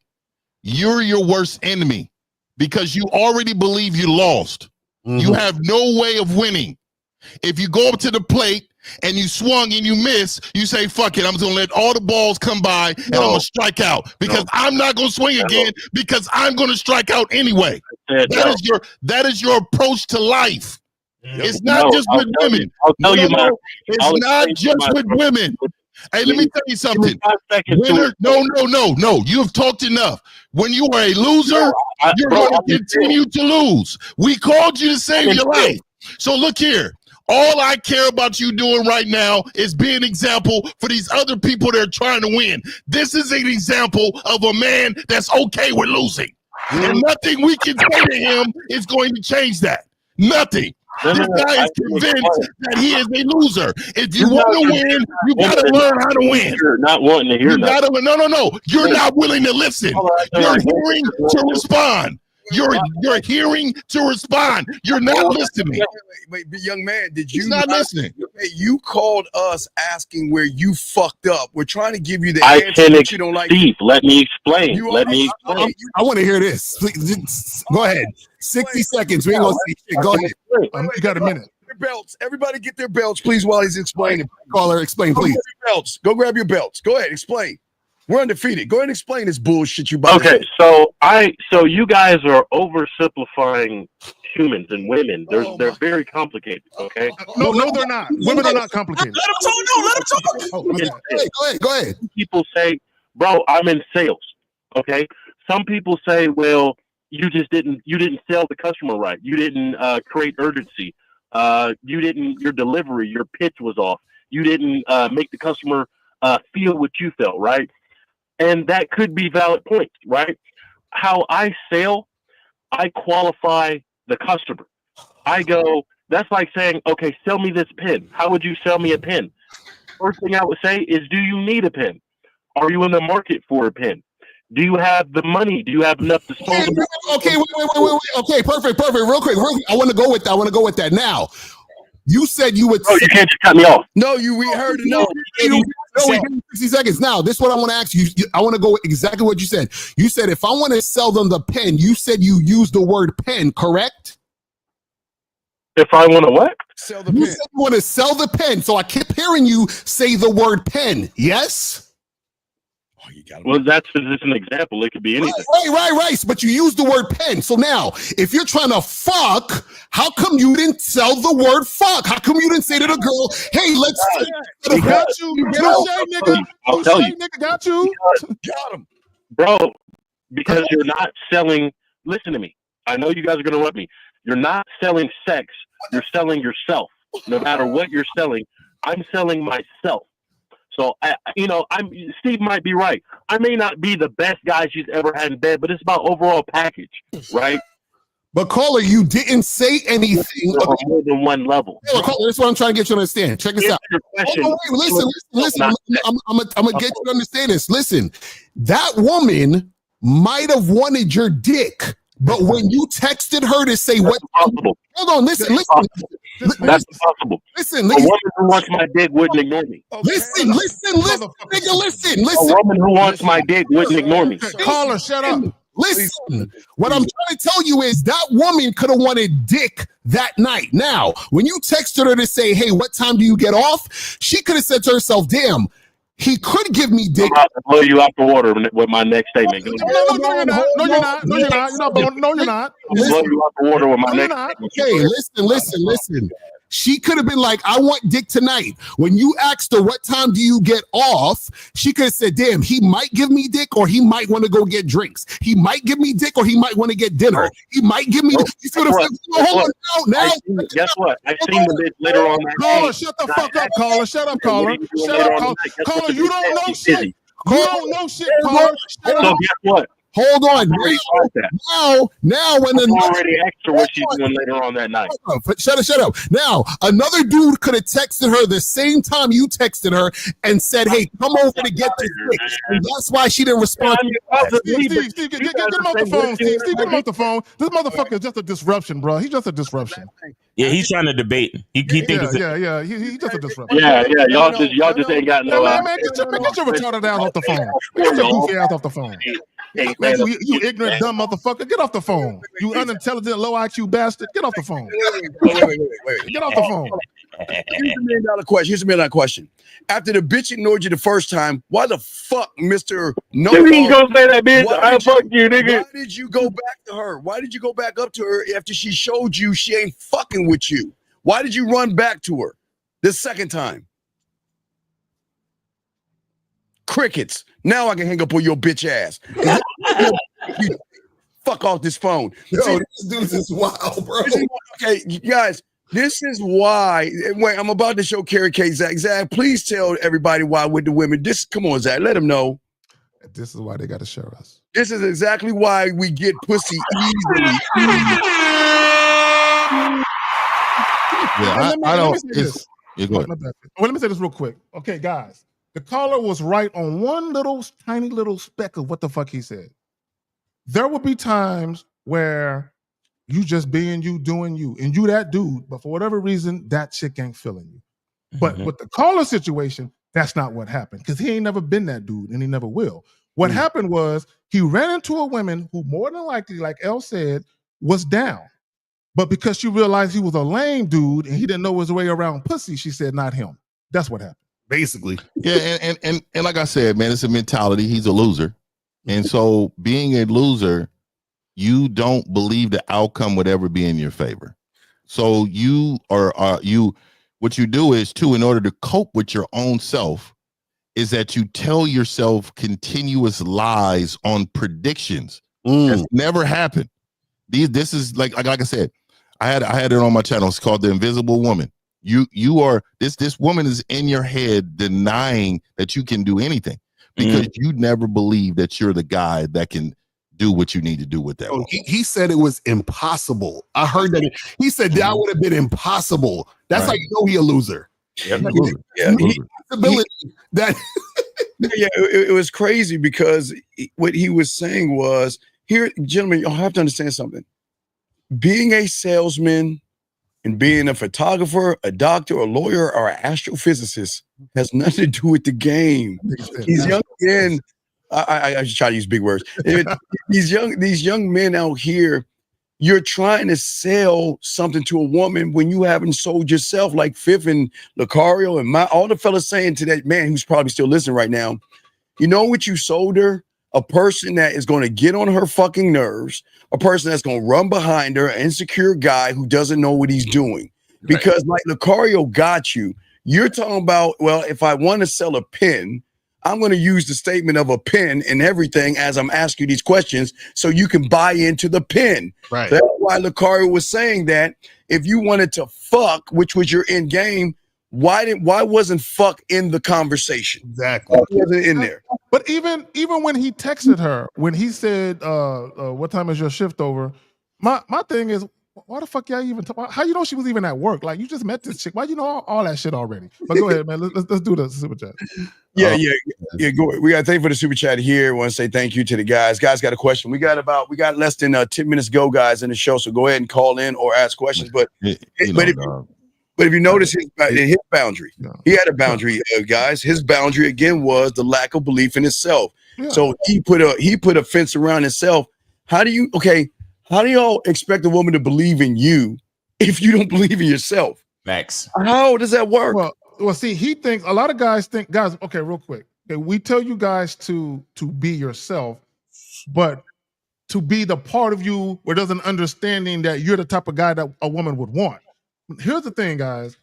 You're your worst enemy because you already believe you lost. You have no way of winning. If you go up to the plate and you swung and you miss, you say, fuck it, I'm just gonna let all the balls come by and I'm gonna strike out because I'm not gonna swing again because I'm gonna strike out anyway. That is your approach to life. It's not just with women. It's not just with women. Hey, let me tell you something. No. You have talked enough. When you are a loser, you're going to continue to lose. We called you to save your life. So look here. All I care about you doing right now is being an example for these other people that are trying to win. This is an example of a man that's okay with losing. And nothing we can say to him is going to change that. Nothing. This guy is convinced that he is a loser. If you want to win, you got to learn how to win. You're not wanting to hear that. No. You're not willing to listen. You're hearing to respond. You're hearing to respond. You're not listening. Wait, young man, did you not listening? You called us asking where you fucked up. We're trying to give you the I answer that you don't like. Steve, let me explain. I want to hear this. Please, go ahead. 60 seconds. We ain't gonna see shit. Go ahead. You got a minute. Their belts. Everybody get their belts, please, while he's explaining. Caller, explain, please. Go grab your belts. Go ahead, explain. We're undefeated. Go ahead and explain this bullshit you about. Okay, so you guys are oversimplifying humans and women. They're very complicated. Okay. No, they're not. Women are not complicated. Let him talk. Oh, okay. Go ahead. People say, "Bro, I'm in sales." Okay. Some people say, "Well, you didn't sell the customer right. You didn't create urgency. Your delivery, your pitch was off. You didn't make the customer feel what you felt, right?" And that could be valid points, right? How I sell, I qualify the customer. I go, that's like saying, okay, sell me this pen. How would you sell me a pen? First thing I would say is, do you need a pen? Are you in the market for a pen? Do you have the money? Do you have enough disposable? Okay, wait. Okay, perfect. Real quick. I want to go with that now. You said you would. Oh, you can't just cut me off. No, we heard enough. We gave you 60 seconds. Now, this is what I want to ask you. I want to go with exactly what you said. You said if I want to sell them the pen, you said you use the word pen, correct? If I want to what? Sell the pen. You said you want to sell the pen, so I kept hearing you say the word pen. Yes? Well, that's just an example. It could be anything. Right. But you used the word pen. So now, if you're trying to fuck, how come you didn't sell the word fuck? How come you didn't say to the girl, hey, let's... Got you. Nigga. I'll tell you. Nigga, got you. Got him. Bro, because you're not selling... Listen to me. I know you guys are going to love me. You're not selling sex. You're selling yourself. No matter what you're selling, I'm selling myself. So, Steve might be right. I may not be the best guy she's ever had in bed, but it's about overall package, right? But caller, you didn't say anything. On more than one level. Caller, this is what I'm trying to get you to understand. Check this out. Hold on, wait, listen. I'm gonna get you to understand this. Listen, that woman might have wanted your dick, but when you texted her to say what? Possible. Hold on, listen. That's impossible. Listen, a woman who wants my dick wouldn't ignore me. Listen, nigga, listen. A woman who wants my dick wouldn't ignore me. Caller, shut up. Listen, what I'm trying to tell you is that woman could have wanted dick that night. Now, when you texted her to say, hey, what time do you get off? She could have said to herself, damn, he could give me dick. I'm about to blow you out the water with my next statement. No, you're not. No, you're not. No, you're not. No, you're not. I'll blow you out the water with my next statement. Okay, listen. She could have been like, I want dick tonight. When you asked her, what time do you get off? She could have said, damn, he might give me dick or he might want to go get drinks. He might give me dick or he might want to get dinner. He might give me you see what I'm saying? Hold on now. Guess what? I've seen the bitch later on that Caller, shut the fuck up, caller. Shut up, caller. Shut up, caller. Caller, you don't know shit. You don't know shit, caller. So guess what? Hold on. Now, when I'm already asked her what she's doing later on that night. Shut up. Now, another dude could have texted her the same time you texted her and said, hey, come over to get this dick. And that's why she didn't respond. Steve, get him off the phone, Steve. Get him off the phone. This motherfucker is just a disruption, bro. He's just a disruption. Yeah, he's trying to debate. He thinks yeah. He's just a disruption. Yeah. Y'all just ain't got no. Man, get your retarded ass off the phone. Get your goofy ass off the phone. Man, you ignorant, dumb motherfucker. Get off the phone. You unintelligent, low IQ bastard. Get off the phone. Wait. Get off the phone. Here's a $1 million question. Here's a $1 million question. After the bitch ignored you the first time, why the fuck, Mr. No? You ain't gonna say that, bitch. I fuck you, nigga. Why did you go back to her? Why did you go back up to her after she showed you she ain't fucking with you? Why did you run back to her the second time? Crickets. Now I can hang up on your bitch ass. You fuck off this phone. Yo, this dude is wild, bro. Okay, guys, this is why. Wait, I'm about to show Carrie K. Zach, please tell everybody why with the women. Come on, Zach, let them know. This is why they got to share us. This is exactly why we get pussy easily. Yeah, I don't. Well, let me say this real quick. Okay, guys. The caller was right on one tiny little speck of what the fuck he said. There will be times where you just being you, doing you, and you that dude, but for whatever reason, that chick ain't feeling you. But with the caller situation, that's not what happened because he ain't never been that dude and he never will. What happened was he ran into a woman who more than likely, like Elle said, was down. But because she realized he was a lame dude and he didn't know his way around pussy, she said, not him. That's what happened. Basically. Yeah, and like I said, man, it's a mentality. He's a loser. And so being a loser, you don't believe the outcome would ever be in your favor. So what you do is in order to cope with your own self, is that you tell yourself continuous lies on predictions. That's never happened. This is like I said, I had it on my channel. It's called The Invisible Woman. You are this woman is in your head denying that you can do anything because you never believe that you're the guy that can do what you need to do with that. He said it was impossible. I heard that he said that would have been impossible. That's how you know he a loser. It was crazy because what he was saying was, here, gentlemen, you'll have to understand something. Being a salesman and being a photographer, a doctor, a lawyer, or an astrophysicist has nothing to do with the game. These young men, I just try to use big words. These young men out here, you're trying to sell something to a woman when you haven't sold yourself, like Fifth and Lucario and all the fellas saying to that man who's probably still listening right now, you know what you sold her? A person that is going to get on her fucking nerves, a person that's going to run behind her, an insecure guy who doesn't know what he's doing. Because like Lucario got you, you're talking about, well, if I want to sell a pen, I'm going to use the statement of a pen and everything as I'm asking you these questions so you can buy into the pen. Right. That's why Lucario was saying that if you wanted to fuck, which was your end game, why wasn't fuck in the conversation? Exactly. Why wasn't in there? But even when he texted her, when he said, what time is your shift over? My thing is, why the fuck y'all even talk? How you know she was even at work? Like, you just met this chick. Why you know all that shit already? But go ahead, man. Let's do the super chat. Yeah. Go. We got to thank you for the super chat here. Want to say thank you to the guys. Guys got a question. We got less than 10 minutes to go, guys, in the show. So go ahead and call in or ask questions. But if you notice his boundary, he had a boundary, guys. His boundary again was the lack of belief in himself. Yeah. So he put a fence around himself. How do y'all expect a woman to believe in you if you don't believe in yourself? Max. How does that work? Well, see, he thinks a lot of guys think, guys, okay, real quick. Okay, we tell you guys to be yourself, but to be the part of you where there's an understanding that you're the type of guy that a woman would want. Here's the thing, guys.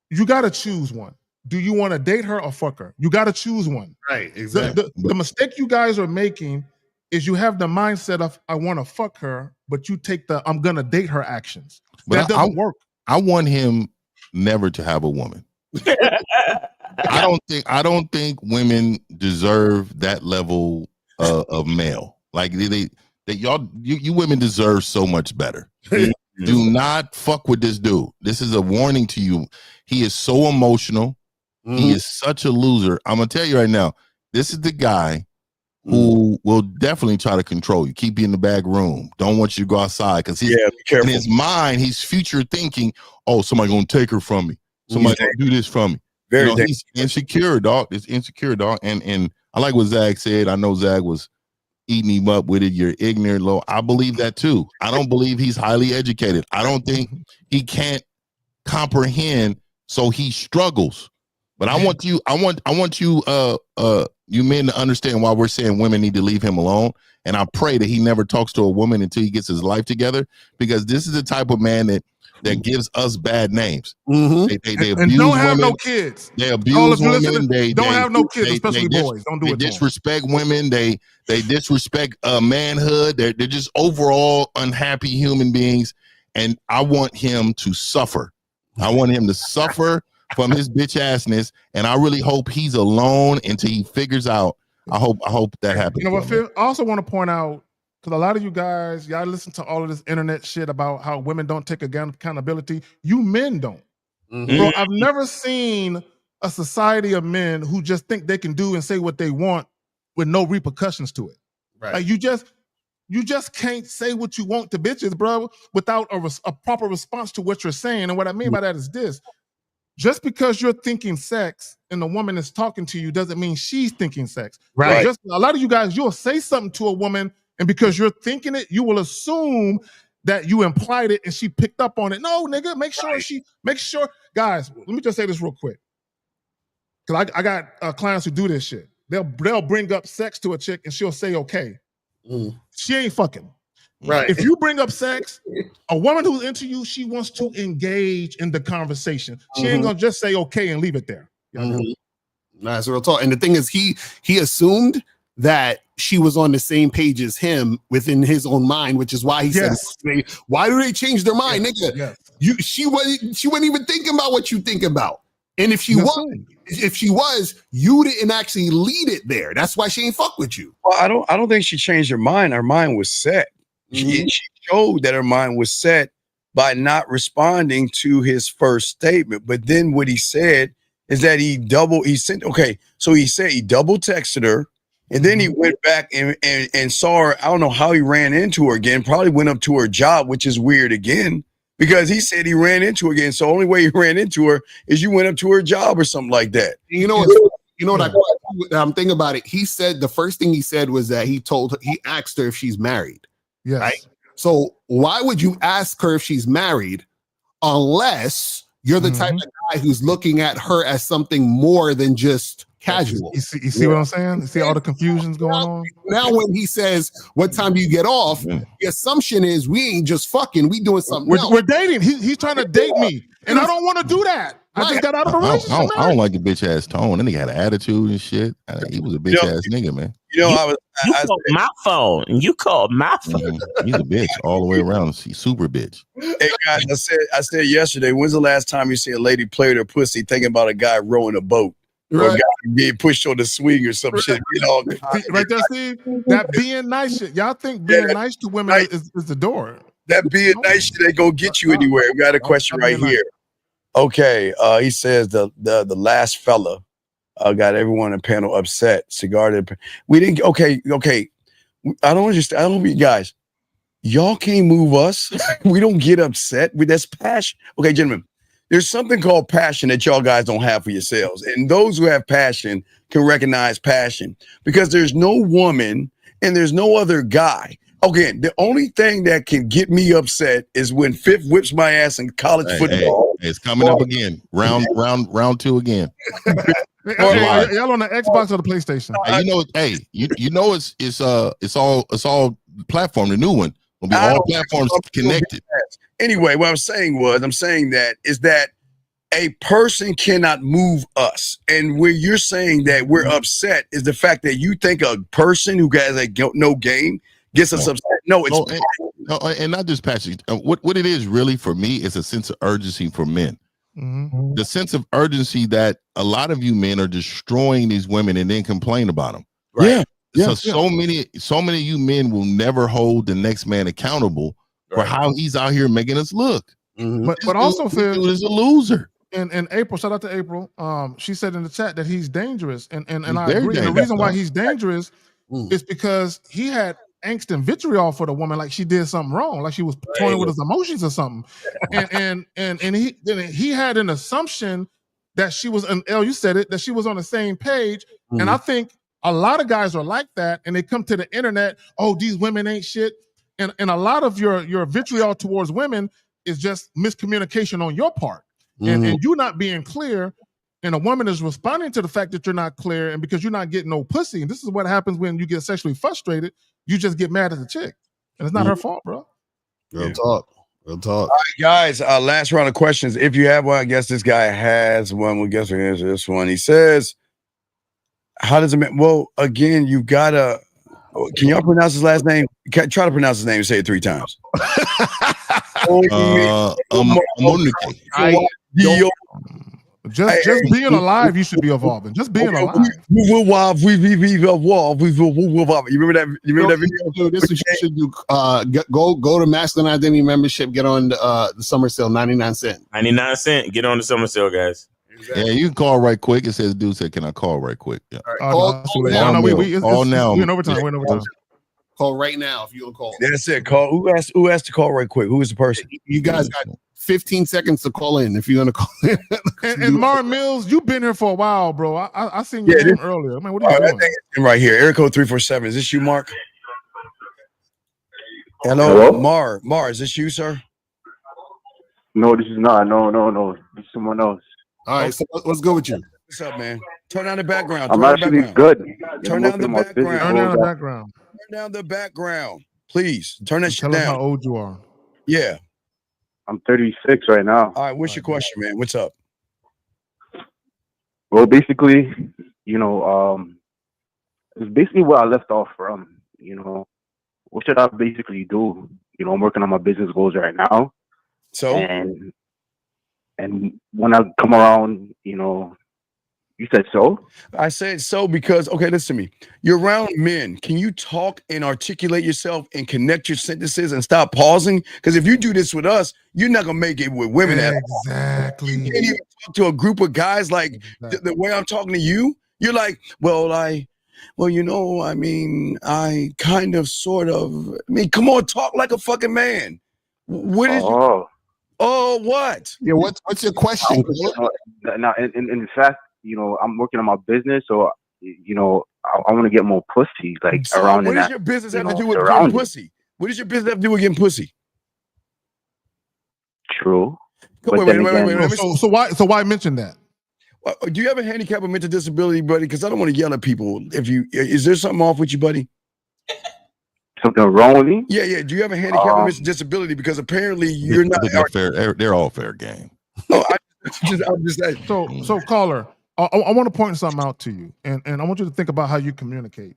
You got to choose one. Do you want to date her or fuck her? You got to choose one. Right, exactly. The mistake you guys are making is you have the mindset of, I want to fuck her, but you take the I'm going to date her actions. But that doesn't work. I want him never to have a woman. I don't think women deserve that level of male. Like you women deserve so much better. Do not fuck with this dude. This is a warning to you. He is so emotional. He is such a loser. I'm gonna tell you right now, this is the guy who will definitely try to control you, keep you in the back room, don't want you to go outside, because in his mind, he's future thinking, oh, somebody gonna take her from me. Somebody gonna do this from me. He's insecure, dog. It's insecure, dog. And I like what Zach said. I know Zach was eating him up with it. You're ignorant, low. I believe that too. I don't believe he's highly educated. I don't think he can't comprehend, so he struggles. But I want you, you men to understand why we're saying women need to leave him alone. And I pray that he never talks to a woman until he gets his life together, because this is the type of man that gives us bad names. They abuse and don't have women. no kids. They abuse women. They don't have no kids, especially boys. Don't do it. They disrespect women. They disrespect manhood. They're just overall unhappy human beings. And I want him to suffer. I want him to suffer from his bitch assness. And I really hope he's alone until he figures out. I hope that happens. You know what, Phil? I also want to point out, because a lot of you guys, y'all listen to all of this internet shit about how women don't take accountability. You men don't. Bro, I've never seen a society of men who just think they can do and say what they want with no repercussions to it. Right. Like you just can't say what you want to bitches, bro, without a proper response to what you're saying. And what I mean by that is this. Just because you're thinking sex and the woman is talking to you doesn't mean she's thinking sex. Right. Just a lot of you guys, you'll say something to a woman, and because you're thinking it, you will assume that you implied it and she picked up on it. No, nigga, make sure. Guys, let me just say this real quick. Because I got clients who do this shit. They'll bring up sex to a chick and she'll say, okay. She ain't fucking. Right. If you bring up sex, a woman who's into you, she wants to engage in the conversation. She ain't gonna just say okay and leave it there. That's real talk. And the thing is, he assumed that she was on the same page as him within his own mind, which is why he said, why do they change their mind, nigga? She wasn't even thinking about what you think about. And if she was, you didn't actually lead it there. That's why she ain't fuck with you. Well, I don't think she changed her mind. Her mind was set. She showed that her mind was set by not responding to his first statement. But then what he said is that he double texted her, and then he went back and saw her. I don't know how he ran into her again. Probably went up to her job, which is weird again, because he said he ran into her again. So the only way he ran into her is you went up to her job or something like that. You know what I'm thinking about it. He said the first thing he said was that he asked her if she's married. Yes. Right? So why would you ask her if she's married unless you're the type of guy who's looking at her as something more than just casual? You see what I'm saying? You see all the confusions going on? Now when he says, what time do you get off? The assumption is we ain't just fucking, we doing something else. We're dating. He's trying to date me. And I don't want to do that. I just got out of a relationship. I don't like the bitch ass tone. That nigga had an attitude and shit. He was a bitch ass nigga, man. You called my phone. You called my phone. He's a bitch all the way around. She's super bitch. Hey guys, I said yesterday, when's the last time you see a lady play with her pussy thinking about a guy rowing a boat? Or a guy get pushed on the swing or some shit. You know, right there, Steve. That being nice shit. Y'all think being nice to women is the door. That being nice shit ain't gonna get you anywhere. We got a question right here. Okay, he says the last fella got everyone in the panel upset. Cigar. We didn't. Okay. I don't understand. I don't mean guys. Y'all can't move us. We don't get upset. That's passion. Okay, gentlemen. There's something called passion that y'all guys don't have for yourselves. And those who have passion can recognize passion because there's no woman and there's no other guy. Again, the only thing that can get me upset is when Fifth whips my ass in college football. It's coming up again. Round 2 again. Y'all on the Xbox or the PlayStation? You know it's all platform, the new one. Will be all platforms connected. Anyway, what I'm saying that a person cannot move us. And where you're saying that we're upset is the fact that you think a person who has no game gets us upset. No, it's and not just passion. What it is really for me is a sense of urgency for men. Mm-hmm. The sense of urgency that a lot of you men are destroying these women and then complain about them. Right. So many of you men will never hold the next man accountable for how he's out here making us look. But also, Phil is a loser. And April, shout out to April. She said in the chat that he's dangerous, and I very agree. And the dangerous, reason why he's dangerous is because he had angst and vitriol for the woman, like she did something wrong, like she was toying with his emotions or something. And he had an assumption that she was you said it, that she was on the same page. And I think a lot of guys are like that, and they come to the internet. Oh, these women ain't shit. And a lot of your vitriol towards women is just miscommunication on your part. And you not being clear, and a woman is responding to the fact that you're not clear, and because you're not getting no pussy. And this is what happens when you get sexually frustrated. You just get mad at the chick, and it's not her fault, bro. Real talk. All right, guys, last round of questions. If you have one, I guess this guy has one. We guess we answer this one. He says, how does it mean? Well, again, you gotta. Can y'all pronounce his last name? Try to pronounce his name and say it 3 times. Just being alive, you should be evolving. Just being alive. We will evolve. We evolve. You remember that? You remember that video? This is what you should do. Go to Masculine Identity membership. Get on the summer sale, 99 cents. 99 cents. Get on the summer sale, guys. Yeah, you can call right quick. It says, dude said, can I call right quick? Yeah. We're in overtime. Call right now if you don't call. That's it. Call. Who asked to call right quick? Who is the person? You guys got 15 seconds to call in if you're gonna call in. and Martin Mills, you've been here for a while, bro. I seen your name earlier. Man, what are you doing? Right here, Air Code 347. Is this you, Mark? Hello? Mar, is this you, sir? No, this is not. No. This is someone else. All right, so let's go with you. What's up, man? Turn down the background. I'm actually good. Turn down the background. Turn down the background. Turn down the background, please. Turn that shit down. Tell us how old you are. Yeah. I'm 36 right now. All right, what's your question, man? What's up? Well, basically, it's basically where I left off from. What should I basically do? I'm working on my business goals right now. So and when I come around, you said so? I said so because, okay, listen to me. You're around men. Can you talk and articulate yourself and connect your sentences and stop pausing? Because if you do this with us, you're not going to make it with women at all. Exactly. You can't even talk to a group of guys like the way I'm talking to you. You're like, I kind of, sort of. Come on, talk like a fucking man. What is what? Yeah, what's your question? Now, in fact, I'm working on my business, so I want to get more pussy, like so around. What does your business have to do with getting pussy? What does your business have to do with getting pussy? True. Wait. So why mention that? Do you have a handicap or mental disability, buddy? Because I don't want to yell at people. Is there something off with you, buddy? Something wrong with me? Yeah. Do you have a handicap or mental disability? Because apparently you're not. They're all fair game. No, I'm just saying. So caller, I want to point something out to you, and I want you to think about how you communicate.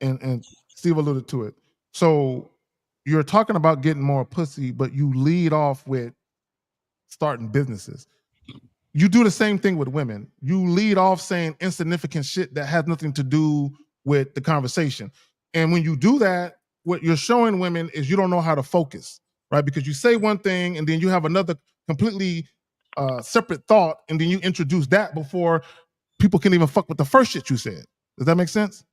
And Steve alluded to it. So you're talking about getting more pussy, but you lead off with starting businesses. you do the same thing with women. You lead off saying insignificant shit that has nothing to do with the conversation. And when you do that, what you're showing women is you don't know how to focus, right? Because you say one thing and then you have another completely separate thought, and then you introduce that before people can even fuck with the first shit you said. Does that make sense?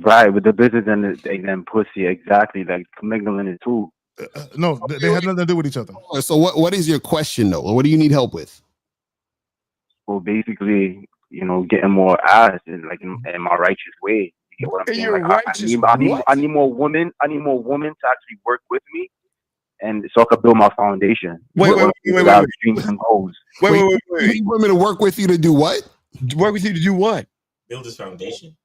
Right, with the business and then pussy, exactly, like mingling it too. No, they have nothing to do with each other. So what is your question though? What do you need help with? Well, basically, getting more ass in my righteous way. You get what I'm saying? Like, I need more women. I need more women to actually work with me, and so I can build my foundation. Wait. Dreams and goals. Wait. You need women to work with you to do what? Work with you to do what? Build his foundation.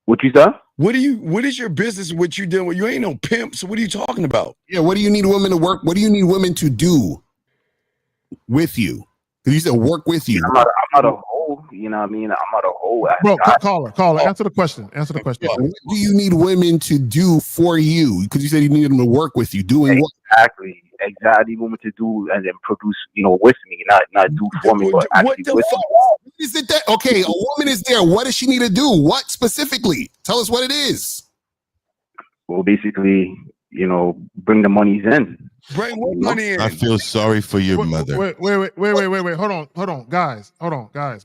What you said? What is your business? What you doing? You ain't no pimp. So what are you talking about? Yeah. What do you need women to work? What do you need women to do with you? Because you said work with you. I'm not a hoe. You know what I mean? I'm not a hoe. Bro, caller. Answer the question. Answer the question. Yeah, what do you need women to do for you? Because you said you needed them to work with you. Doing what? Exactly. I need women to do and then produce, with me, not do for me, but actually with me. What is it that? Okay, a woman is there. What does she need to do? What specifically? Tell us what it is. Well, basically, bring the monies in. Bring what money in? I feel sorry for your mother. Wait. Hold on, guys.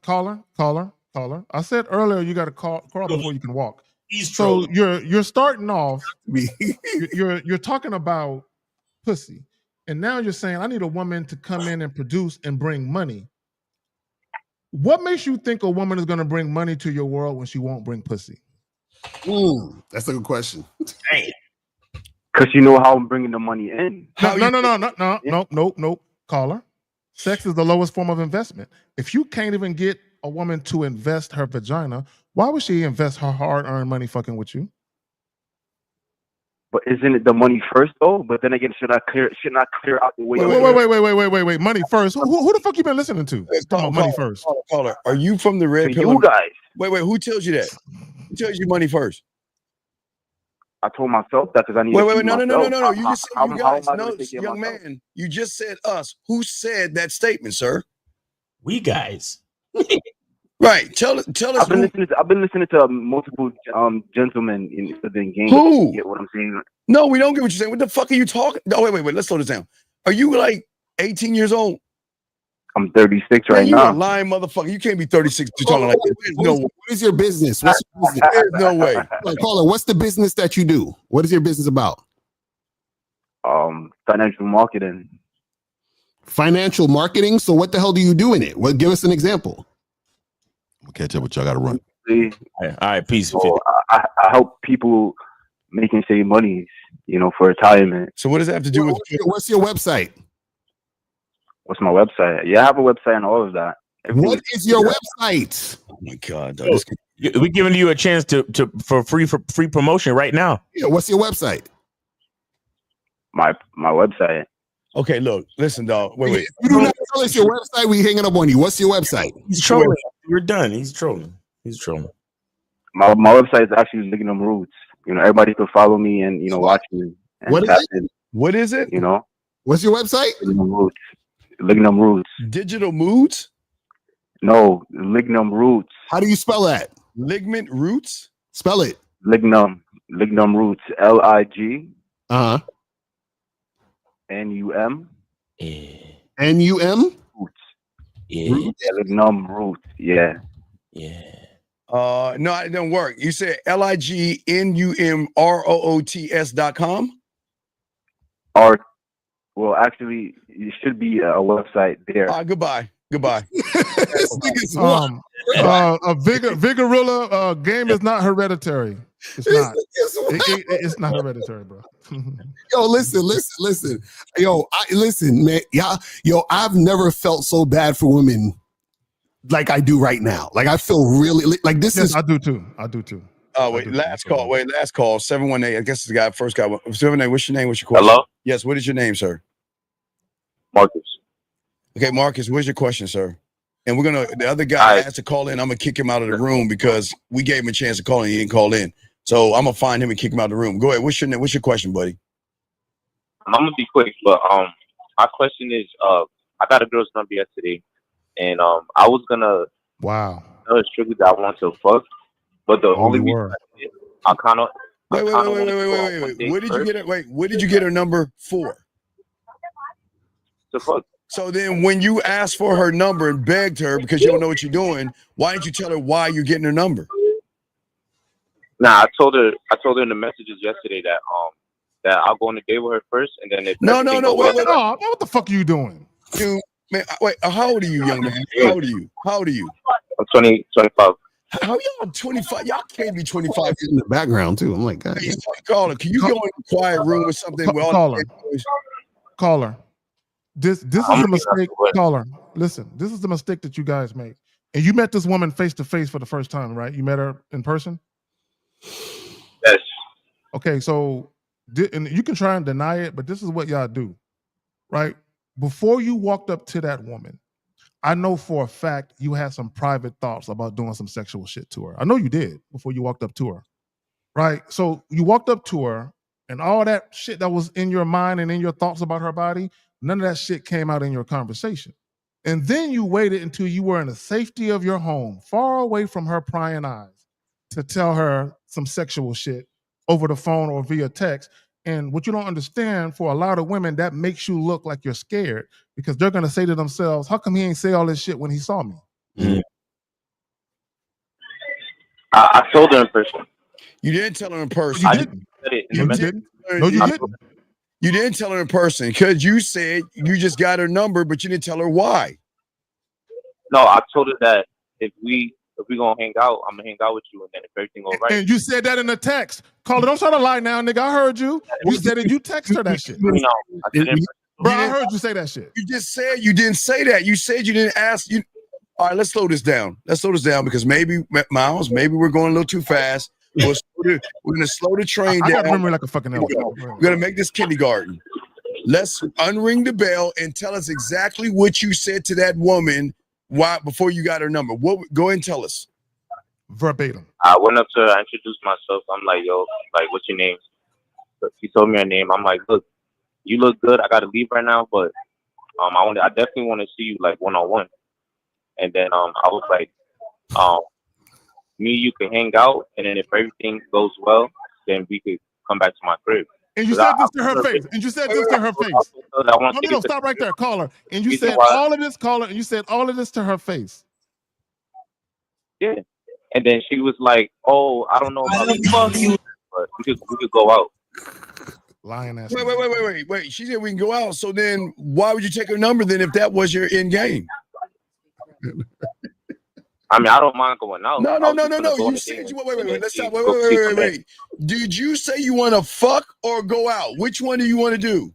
Caller. I said earlier you got to call before you can walk. So you're starting off. You're talking about pussy, and now you're saying I need a woman to come in and produce and bring money. What makes you think a woman is going to bring money to your world when she won't bring pussy? That's a good question. Because you know how I'm bringing the money in. No. Caller. Sex is the lowest form of investment. If you can't even get a woman to invest her vagina, why would she invest her hard-earned money fucking with you? But isn't it the money first though? But then again, should not clear out the way. Wait. Money first. Who the fuck you been listening to? Talking about money first. Caller, are you from the red pill? You guys. Wait. Who tells you that? Who tells you money first? I told myself that because I need. Wait. No. You just said you guys. No, young man. You just said us. Who said that statement, sir? We guys. Right. Tell us. I've been listening to multiple gentlemen in the game. Who? You get what I'm saying? No, we don't get what you're saying. What the fuck are you talking? No, wait. Let's slow this down. Are you like 18 years old? I'm 36 right now. now. You're a lying motherfucker. You can't be 36. You're talking like that. No. What is your business? What's your business? There's no way. Caller, what's the business that you do? What is your business about? Financial marketing. Financial marketing. So what the hell do you do in it? Well, give us an example. We'll catch up with y'all. Got to run. All right, peace. So I help people make and save money, for retirement. So what does that have to do with? What's your website? What's my website? Yeah, I have a website and all of that. What is your website? Oh my God. We're giving you a chance for free promotion right now. Yeah, what's your website? My website. Okay, look, listen, dog. Wait. If you do not tell us your website, we hanging up on you. What's your website? He's trolling. We're done. He's trolling. My website is actually Lignum Roots. Everybody can follow me and watch me. And what is it? In, what is it? What's your website? Lignum Roots. Digital Moods? No, Lignum Roots. How do you spell that? Ligament Roots? Spell it. Lignum Roots. LIG. NUM. NUM? Roots. Yeah. Lignum Roots. Yeah. No, it don't work. You said LIGNUMROOTS.com? Well, actually, it should be a website there. Goodbye. Vigorilla game is not hereditary. It's not. It's not hereditary, bro. Yo, listen. Listen, man. Yo, I've never felt so bad for women like I do right now. Like I feel really like this is. I do too. Oh wait, last call. 718. I guess the guy first guy. 718. What's your name? What's your question? Hello. Yes. What is your name, sir? Marcus. Okay, Marcus. What's your question, sir? And the other guy has to call in. I'm gonna kick him out of the room because we gave him a chance to call in. He didn't call in. So I'm gonna find him and kick him out of the room. Go ahead. What's your question, buddy? I'm gonna be quick, but my question is, I got a girl's number yesterday, and I was gonna Wow. tell her strictly that I want to fuck, but the only you reason were. I kind of Wait. What did you get it? Wait, what did you get her number for? to fuck. So then, when you asked for her number and begged her because you don't know what you're doing, why didn't you tell her why you're getting her number? Nah, I told her in the messages yesterday that I'll go on a date with her first, and then if No, everything goes wait. Oh, what the fuck are you doing? Dude, man, wait. How old are you, young man? How old are you? I'm 25. How y'all 25? Y'all can't be 25 in the background too. I'm like, God. Caller, can you go in a quiet room or something? Caller. This is a mistake, caller. Listen, this is the mistake that you guys make. And you met this woman face to face for the first time, right? You met her in person? Yes. Okay, so and you can try and deny it, but this is what y'all do, right? Before you walked up to that woman, I know for a fact you had some private thoughts about doing some sexual shit to her. I know you did before you walked up to her, right? So you walked up to her, and all that shit that was in your mind and in your thoughts about her body, none of that shit came out in your conversation. And then you waited until you were in the safety of your home, far away from her prying eyes, to tell her some sexual shit over the phone or via text. And what you don't understand, for a lot of women, that makes you look like you're scared, because they're going to say to themselves, how come he ain't say all this shit when he saw me? Mm-hmm. I told her in person. You didn't tell her in person. I didn't. You didn't. No, you didn't. You didn't tell her in person because you said you just got her number, but you didn't tell her why. No, I told her that if we gonna hang out, I'm gonna hang out with you, and then if everything goes right. And you said that in the text. Caller, don't try to lie now, nigga. I heard you. You said it. You text her that shit. You know, Bro, I heard you say that shit. You just said you didn't say that. You said you didn't ask. You. All right, let's slow this down. Because maybe, Miles, maybe we're going a little too fast. We're going to slow the train down. I got memory like a fucking elephant. We're going to make this kindergarten. Let's unring the bell and tell us exactly what you said to that woman before you got her number. Go ahead and tell us. Verbatim. I went up to her, I introduced myself. I'm like, yo, like, what's your name? So she told me her name. I'm like, look, you look good. I got to leave right now, but I definitely want to see you like one-on-one. And then I was like, me, you can hang out, and then if everything goes well, then we could come back to my crib. And you said this to her face. And you said this to her face. No, stop right there, caller. And you said all of this, caller, and you said all of this to her face. Yeah. And then she was like, oh, I don't know about you, but we could go out. Lying ass. Wait. She said we can go out. So then why would you take her number then if that was your end game? I mean, I don't mind going out. No. You said wait. Let's stop. Wait. Did you say you want to fuck or go out? Which one do you want to do?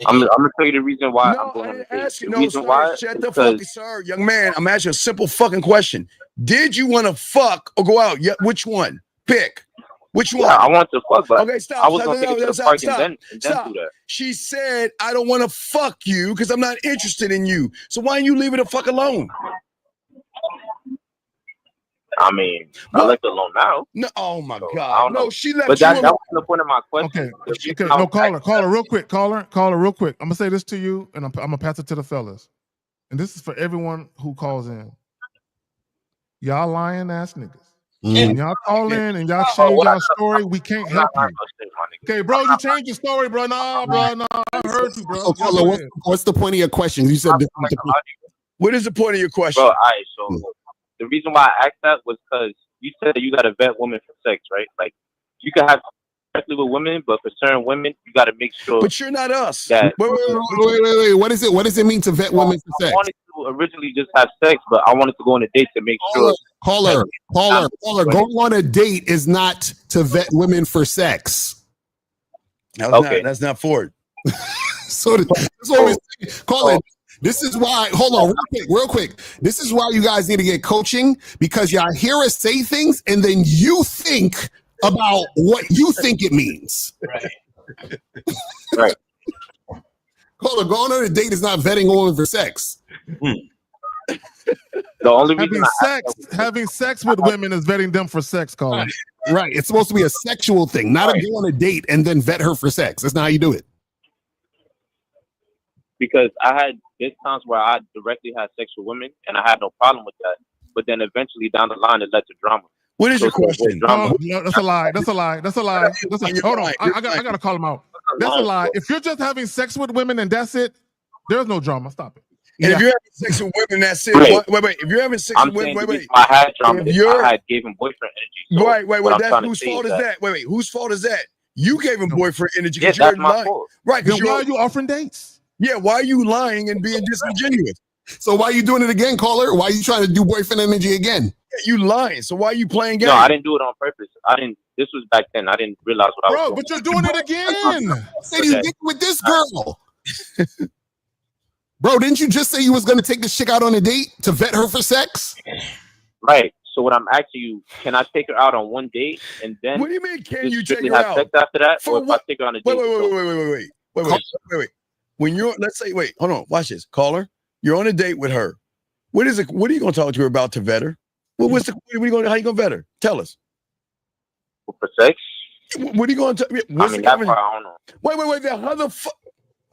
I'm gonna tell you the reason why. No, I didn't ask you. No, sir, shut the fuck, sir, young man. I'm asking a simple fucking question. Did you want to fuck or go out? Yeah, which one? Pick. Which one? Yeah, I want to fuck, but okay, stop. I was gonna take it to the park and then do that. She said, "I don't want to fuck you because I'm not interested in you." So why don't you leave it the fuck alone? I mean, I left it alone now. No, oh my God. No, she left but you that alone. was the point of my question. Okay. No, caller, real quick. Caller, real quick. I'm gonna say this to you, and I'm gonna pass it to the fellas. And this is for everyone who calls in. Y'all lying ass niggas. When y'all call in and y'all change y'all story, we can't help you. Okay, bro, you changed your story, bro. Nah, I heard you, bro. So, caller, what's the point of your question? You said what is the point of your question? Bro, all right, so the reason why I asked that was because you said that you got to vet women for sex, right? Like, you can have directly with women, but for certain women, you got to make sure. But you're not us. Wait. What is it? What does it mean to vet women for sex? I wanted to originally just have sex, but I wanted to go on a date to make sure. Caller. Going on a date is not to vet women for sex. That's not for it. So that's what we're saying. Caller. This is why, hold on, real quick. This is why you guys need to get coaching, because y'all hear us say things and then you think about what you think it means. Right. Caller, going on a date is not vetting a woman for sex. The only reason having sex with women is vetting them for sex, caller. Right. It's supposed to be a sexual thing, not a go on a date and then vet her for sex. That's not how you do it. because there's times where I directly had sex with women and I had no problem with that. But then eventually down the line, it led to drama. What is your question? No, that's a lie. That's a lie. That's a lie. Hold on. I gotta call him out. That's a lie. If you're just having sex with women and that's it, there's no drama. Stop it. And if you're having sex with women, that's it. Wait. If you're having sex with women, wait. I had drama. I had gave him boyfriend energy. So wait. That's whose fault is that? Wait. Whose fault is that? You gave him boyfriend energy. Yeah, that's my fault. Right. Then why are you offering dates? Yeah. Why are you lying and being disingenuous? So why are you doing it again, caller? Why are you trying to do boyfriend energy again? Yeah, you lying. So why are you playing games? No, I didn't do it on purpose. This was back then. I didn't realize what I was doing. But you're doing it again. Said you did with this girl. Bro, didn't you just say you was gonna take this chick out on a date to vet her for sex? Right. So what I'm asking you, can I take her out on one date and then what do you mean can you take her have out? sex after that? For or if I take her on a date? Wait. When you're wait, hold on, watch this. Caller, you're on a date with her. What are you gonna talk to her about to vet her? How you gonna vet her? Tell us. For sex? What are you gonna tell me? I mean, that part, I don't know. Wait, how the fuck?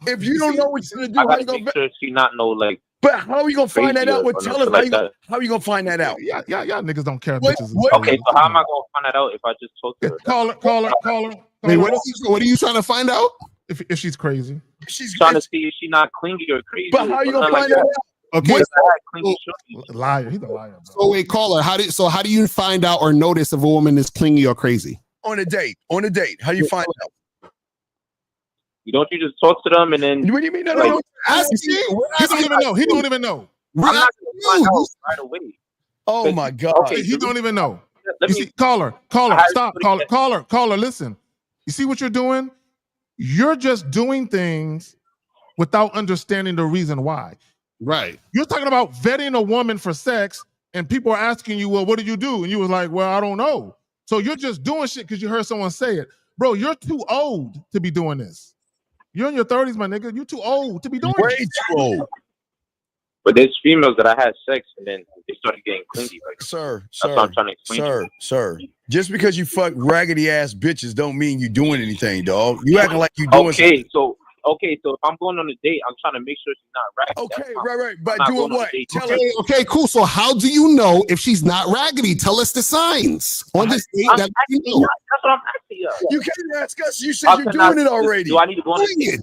If you don't know what you're gonna do, how you gonna make sure she not know like? But how are you gonna find that out? Tell us how are you gonna find that out? Yeah, niggas don't care. Okay, so how am I gonna find that out if I just talk to her? Caller. Wait, what are you trying to find out? If she's crazy. She's trying to see if she's not clingy or crazy. But how you gonna find that out? Okay, liar. He's a liar. Bro. So wait, caller, how do you find out or notice if a woman is clingy or crazy? On a date. How do you find out? You don't just talk to them and then. What do you mean? No. He don't even know. He don't even know. I'm not gonna find out right away. Oh my God! Okay, he don't even know. You see, caller, stop, caller. Listen. You see what you're doing? You're just doing things without understanding the reason why. Right. You're talking about vetting a woman for sex, and people are asking you, "Well, what did you do?" And you was like, "Well, I don't know." So you're just doing shit because you heard someone say it, bro. You're too old to be doing this. You're in your 30s, my nigga. You're too old to be doing way this. too old. But there's females that I had sex and then they started getting clingy. Like, sir, that's what I'm trying to explain. Sir. Just because you fuck raggedy ass bitches don't mean you doing anything, dog. You acting like you doing something. So if I'm going on a date, I'm trying to make sure she's not raggedy. Okay, right. But doing what? Tell us. Okay, cool. So how do you know if she's not raggedy? Tell us the signs on this date. That's what I'm asking you. You can't ask us. You said you're doing it already. Do I need to go on a date?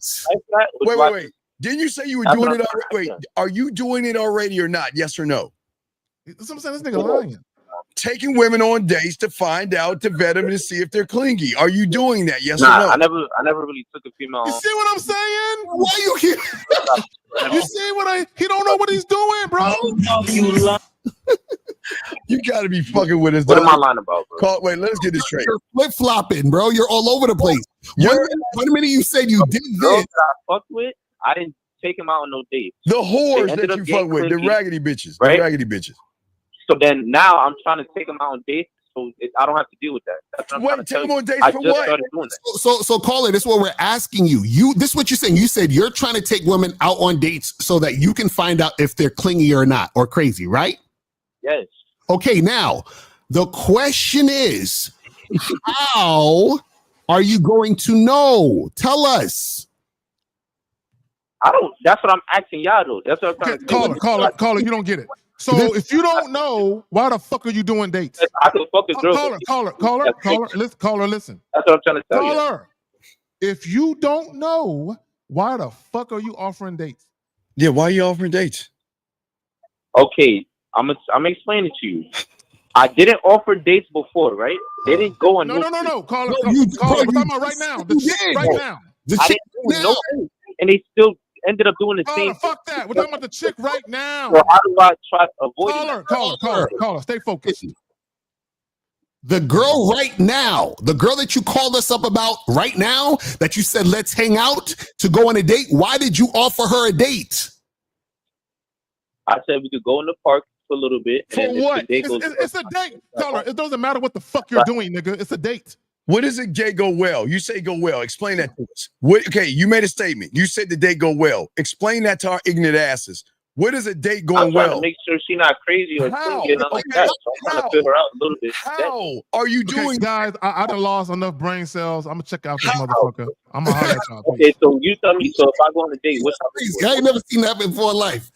Wait. Didn't you say you were doing it already? Wait, are you doing it already or not? Yes or no? That's what I'm saying. This nigga lying. Taking women on dates to find out, to vet them and to see if they're clingy. Are you doing that? Yes or no? I never really took a female. You see what I'm saying? Why you here? You see he don't know what he's doing, bro. You gotta be fucking with us. What am I lying about, bro? Wait, let's get this straight. You're flip-flopping, bro. You're all over the place. One minute you said you did this. That I fucked with, I didn't take him out on no dates. The whores that you fuck with, the raggedy bitches, right? The raggedy bitches. So then now I'm trying to take him out on dates, so I don't have to deal with that. That's what I'm trying to take him on dates I for just what? started doing that. So caller, this is what we're asking you. This is what you're saying. You said you're trying to take women out on dates so that you can find out if they're clingy or not, or crazy, right? Yes. Okay, now the question is, how are you going to know? Tell us. I don't. That's what I'm asking y'all though. That's what I'm trying to caller. You don't get it. So if you don't know, why the fuck are you doing dates? I can fuck a girl. Caller, listen. That's what I'm trying to tell you. Caller, if you don't know, why the fuck are you offering dates? Yeah, why are you offering dates? Okay, I'm explaining to you. I didn't offer dates before, right? They didn't go on. No. Caller, we're talking about right now. Right now. I didn't do no dates, and they still ended up doing the same. Fuck that. We're talking about the chick right now. So how do I try to avoid Caller, stay focused. The girl right now, the girl that you called us up about right now, that you said, let's hang out to go on a date. Why did you offer her a date? I said we could go in the park for a little bit. For what? It's a date. Caller, it doesn't matter what the fuck you're doing, nigga. It's a date. What does a date go well? You say go well. Explain that to us. Okay, you made a statement. You said the date go well. Explain that to our ignorant asses. What is a date I'm going trying well? to make sure she's not crazy or How? stingy or nothing like that. So I'm trying to figure out a little bit. How are you doing? Guys, I done lost enough brain cells. I'm gonna check out this motherfucker. I'm gonna holler at y'all. Okay, so you tell me. So if I go on a date, what's I ain't never seen that before in life.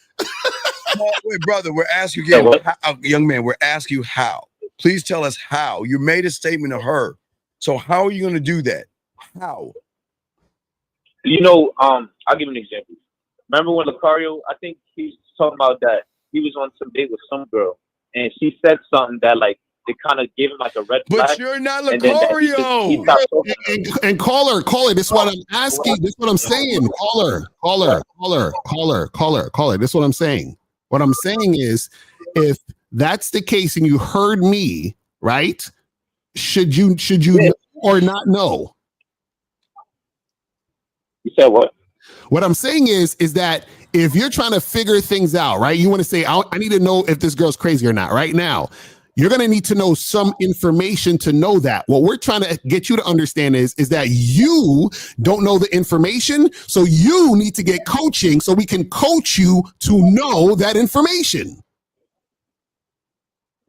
Wait, brother, we're asking you again, young man. We're asking you how. Please tell us how. You made a statement to her. So how are you going to do that? How? You know, I'll give you an example. Remember when Lucario, I think he's talking about that he was on some date with some girl, and she said something that like it kind of gave him like a red flag. But you're not and then that he Lucario. stopped talking. And caller, this is what I'm asking. This is what I'm saying. Caller. This is what I'm saying. What I'm saying is, if that's the case and you heard me, right? Should you know or not know? You said what? What I'm saying is that if you're trying to figure things out, right? You want to say, I need to know if this girl's crazy or not. Right now, you're going to need to know some information to know that. What we're trying to get you to understand is that you don't know the information, so you need to get coaching so we can coach you to know that information.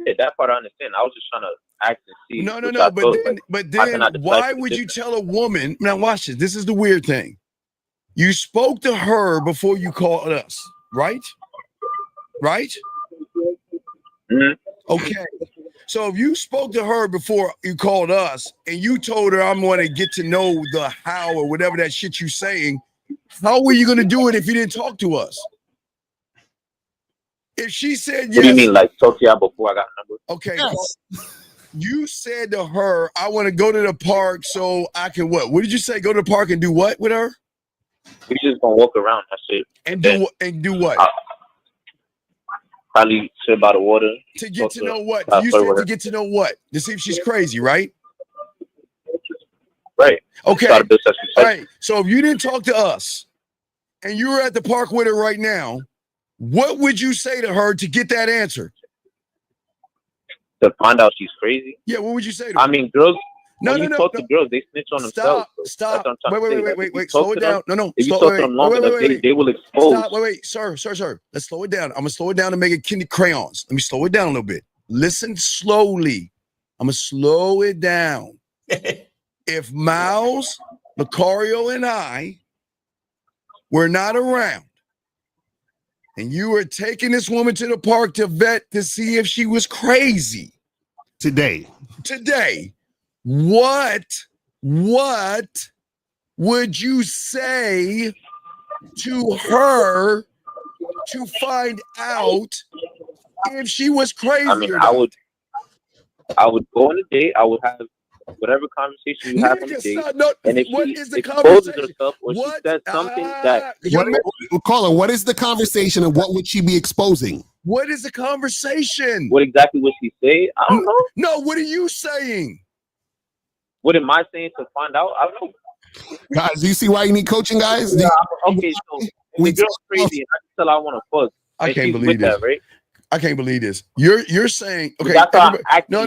Yeah, that part I understand. I was just trying to act and see. No. But I then cannot why decipher would the you tell a woman? Now watch this. This is the weird thing. You spoke to her before you called us, right? Right? Mm-hmm. Okay. So if you spoke to her before you called us and you told her I'm going to get to know the how or whatever that shit you saying, how were you going to do it if you didn't talk to us? If she said yes. What do you mean, like talk to y'all before I got a number? Okay. Yes. You said to her, I want to go to the park so I can what? What did you say? Go to the park and do what with her? We just gonna walk around. That's it. And do what? Probably sit by the water. To get to know what? You said to get to know what? To see if she's crazy, right? Right. Okay. All right. So if you didn't talk to us and you were at the park with her right now, what would you say to her to get that answer? To find out she's crazy? Yeah, what would you say to her? I mean, girls. No, when you talk to girls, they snitch on themselves. Stop. Wait. Slow it down. No. If you talk to them long enough, they will expose. Stop. Wait. Sir. Let's slow it down. I'm going to slow it down and make it candy crayons. Let me slow it down a little bit. Listen slowly. I'm going to slow it down. If Miles, Lucario, and I were not around, and you were taking this woman to the park to vet to see if she was crazy today, what would you say to her to find out if she was crazy? I mean, or not? I would go on a date. I would have whatever conversation you have on the date. And if what she is the exposes conversation? herself or she says something that Caller, what is the conversation and what would she be exposing? What is the conversation? What exactly would she say? I don't know. No, what are you saying? What am I saying to find out? I don't know. Guys, do you see why you need coaching, guys? Yeah, okay, so the girl's crazy and I can tell I want to fuck. I can't believe this. That, right? I can't believe this. You're saying, okay, no.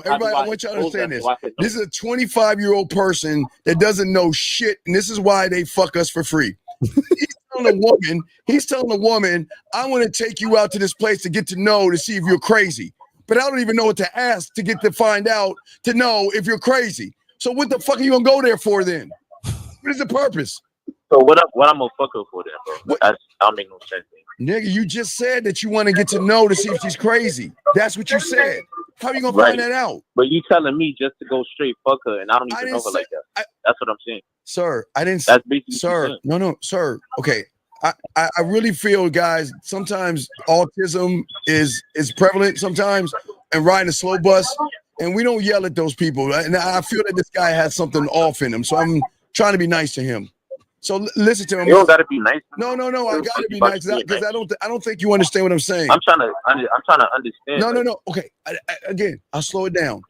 Everybody, I want you to understand this. This is a 25-year-old person that doesn't know shit, and this is why they fuck us for free. He's telling a woman, I want to take you out to this place to get to know, to see if you're crazy. But I don't even know what to ask to get to find out, to know if you're crazy. So what the fuck are you gonna go there for then? What is the purpose? So what I'm gonna fuck her for then, bro? That don't make no sense. Nigga, you just said that you want to get to know to see if she's crazy. That's what you said. How are you gonna find that out? But you telling me just to go straight fuck her, and I don't even know her like that. That's what I'm saying. Sir, I didn't. That's basically sir. No, sir. Okay, I really feel, guys. Sometimes autism is prevalent. Sometimes, and riding a slow bus, and we don't yell at those people. And I feel that this guy has something off in him, so I'm trying to be nice to him. So listen to him. You don't gotta be nice. No. I gotta be nice because I don't think you understand what I'm saying. I'm trying to understand. No. Okay. Again, I'll slow it down.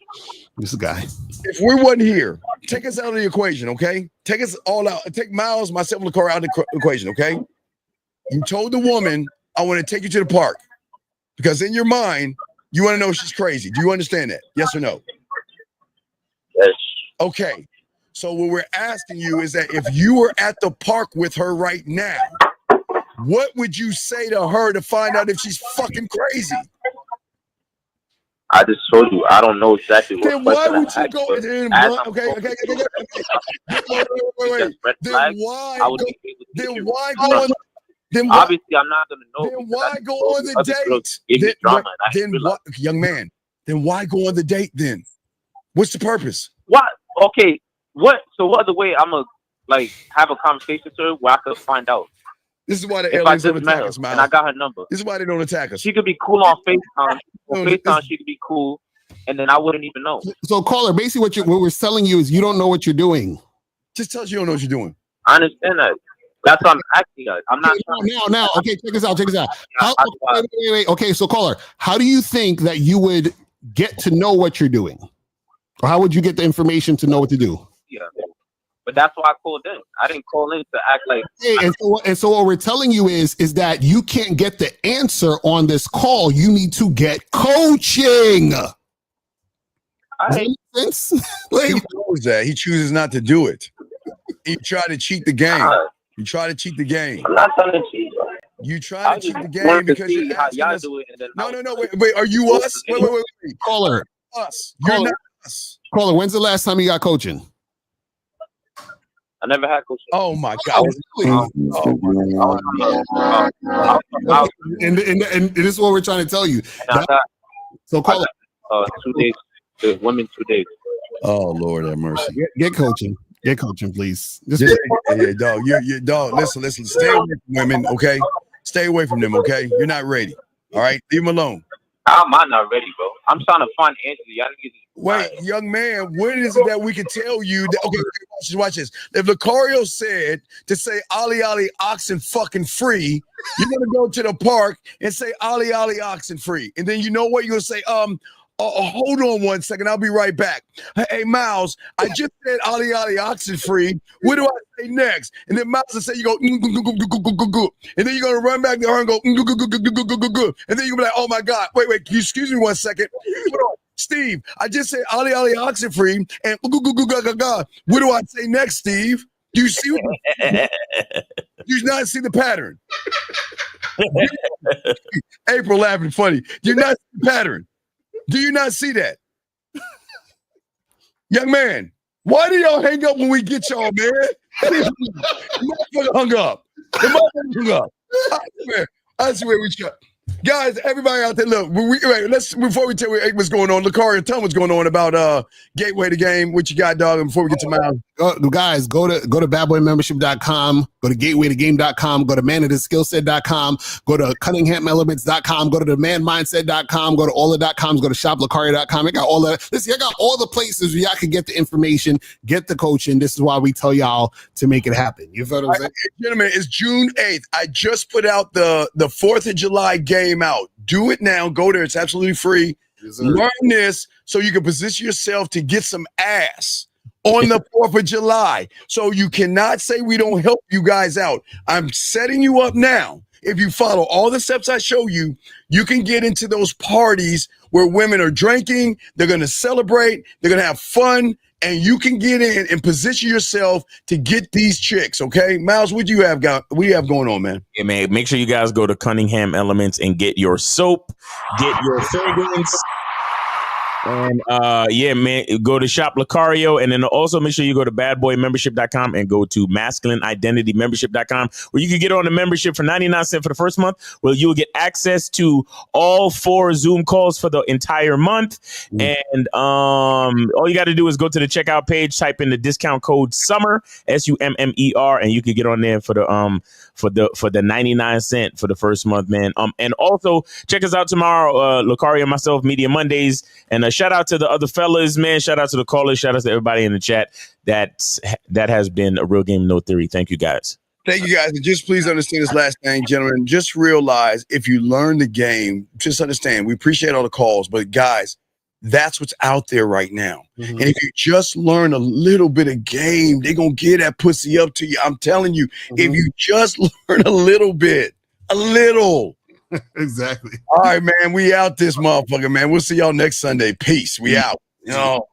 This guy. If we wasn't here, take us out of the equation, okay? Take us all out. Take Miles, myself, and Lucario out of the equation, okay? You told the woman, I want to take you to the park because in your mind, you want to know if she's crazy. Do you understand that? Yes or no? Yes. Okay. So what we're asking you is that if you were at the park with her right now, what would you say to her to find out if she's fucking crazy? I just told you I don't know exactly what Then why question would to you ask, go? but Then as why, I'm okay. going through Wait. red Then flags, why? I would be able to Then give you why a go on? response. Then why? Obviously, I'm not gonna know. Then because I why just go told on you the other girls date? gave me Then drama, what? and I didn't Then realize. what, young man? Then why go on the date? Then what's the purpose? What? Okay. What? So what other way I'm gonna like have a conversation to her where I could find out? This is why the If I aliens don't just met attack her us, and I Miles. got her number, This is why they don't attack us. she could be cool on FaceTime. On No, FaceTime, she could be cool, and then I wouldn't even know. So, caller, basically what we're telling you is you don't know what you're doing. Just tell us you don't know what you're doing. I understand that. That's what I'm asking you. I'm not Now. Okay, check this out. Wait. Okay, so caller, how do you think that you would get to know what you're doing, or how would you get the information to know what to do? Yeah. But that's why I called in. I didn't call in to act like. Hey, and so what we're telling you is that you can't get the answer on this call. You need to get coaching. Does that make sense? He knows that. He chooses not to do it. He tried to cheat the game. You try to cheat the game. I'm not trying to cheat. You try to cheat the game because you're asking us. Do it, and then No. Wait. Are you us? Wait. Caller. Us. You're not us. Caller, when's the last time you got coaching? I never had coaching. Oh my God. And this is what we're trying to tell you. So caller. 2 days. The women 2 days. Oh Lord have mercy. Get coaching. Get coaching, please. Yeah, dog. You dog. Listen. Stay away from women, okay? Stay away from them, okay? You're not ready. All right, leave them alone. How am I not ready, bro? I'm trying to find answers. Y'all niggas. Wait, young man, when is it that we can tell you that? Okay, watch this. If Lucario said to say "Ollie oxen fucking free," you're gonna go to the park and say "Ollie oxen free," and then you know what you're gonna say? Hold on 1 second. I'll be right back. Hey, Miles, I just said Ollie oxen free. What do I say next? And then Miles will say, you go, and then you're going to run back to her and go, and then you'll be like, oh my God, wait, can you excuse me 1 second? Steve, I just said Ollie oxen free, and what do I say next, Steve? Do you see? Do you not see the pattern? April laughing funny. Do you not see the pattern? Do you not see that? Young man, why do y'all hang up when we get y'all, man? The motherfucker hung up. I swear we shut. Guys, everybody out there, look, before we tell you what's going on, Lucario, tell me what's going on about Gateway the Game. What you got, dog, before we get to Miles? Guys, go to badboymembership.com, go to gatewaythegame.com, go to manhoodskillset.com, go to cunninghamelements.com, go to demandmindset.com, go to all the .coms, go to shoplucario.com. I got all that. Listen, I got all the places where y'all can get the information, get the coaching. This is why we tell y'all to make it happen. You feel what I'm saying? Gentlemen, it's June 8th. I just put out the 4th of July game out. Do it now. Go there. It's absolutely free. Learn this so you can position yourself to get some ass on the 4th of July. So you cannot say we don't help you guys out. I'm setting you up now. If you follow all the steps I show you, you can get into those parties where women are drinking, they're going to celebrate, they're going to have fun, and you can get in and position yourself to get these chicks, okay? Miles, what do you have going on, man? Yeah, man, make sure you guys go to Cunningham Elements and get your soap, get your fragrance. And yeah, man, go to Shop Lucario, and then also make sure you go to badboymembership.com and go to masculineidentitymembership.com, where you can get on the membership for 99 cents for the first month, where you'll get access to all 4 Zoom calls for the entire month. And all you got to do is go to the checkout page, type in the discount code SUMMER, SUMMER, and you can get on there for the 99 cent for the first month, man. And also check us out tomorrow, Lucario and myself, Media Mondays. And shout out to the other fellas, man. Shout out to the callers. Shout out to everybody in the chat. That has been a Real Game No Theory. Thank you, guys. Thank you, guys. And just please understand this last thing, gentlemen. Just realize if you learn the game, just understand we appreciate all the calls, but guys, that's what's out there right now. And if you just learn a little bit of game, they're going to get that pussy up to you. I'm telling you, if you just learn a little bit, a little. Exactly. All right, man. We out this motherfucker, man. We'll see y'all next Sunday. Peace. We out. You know.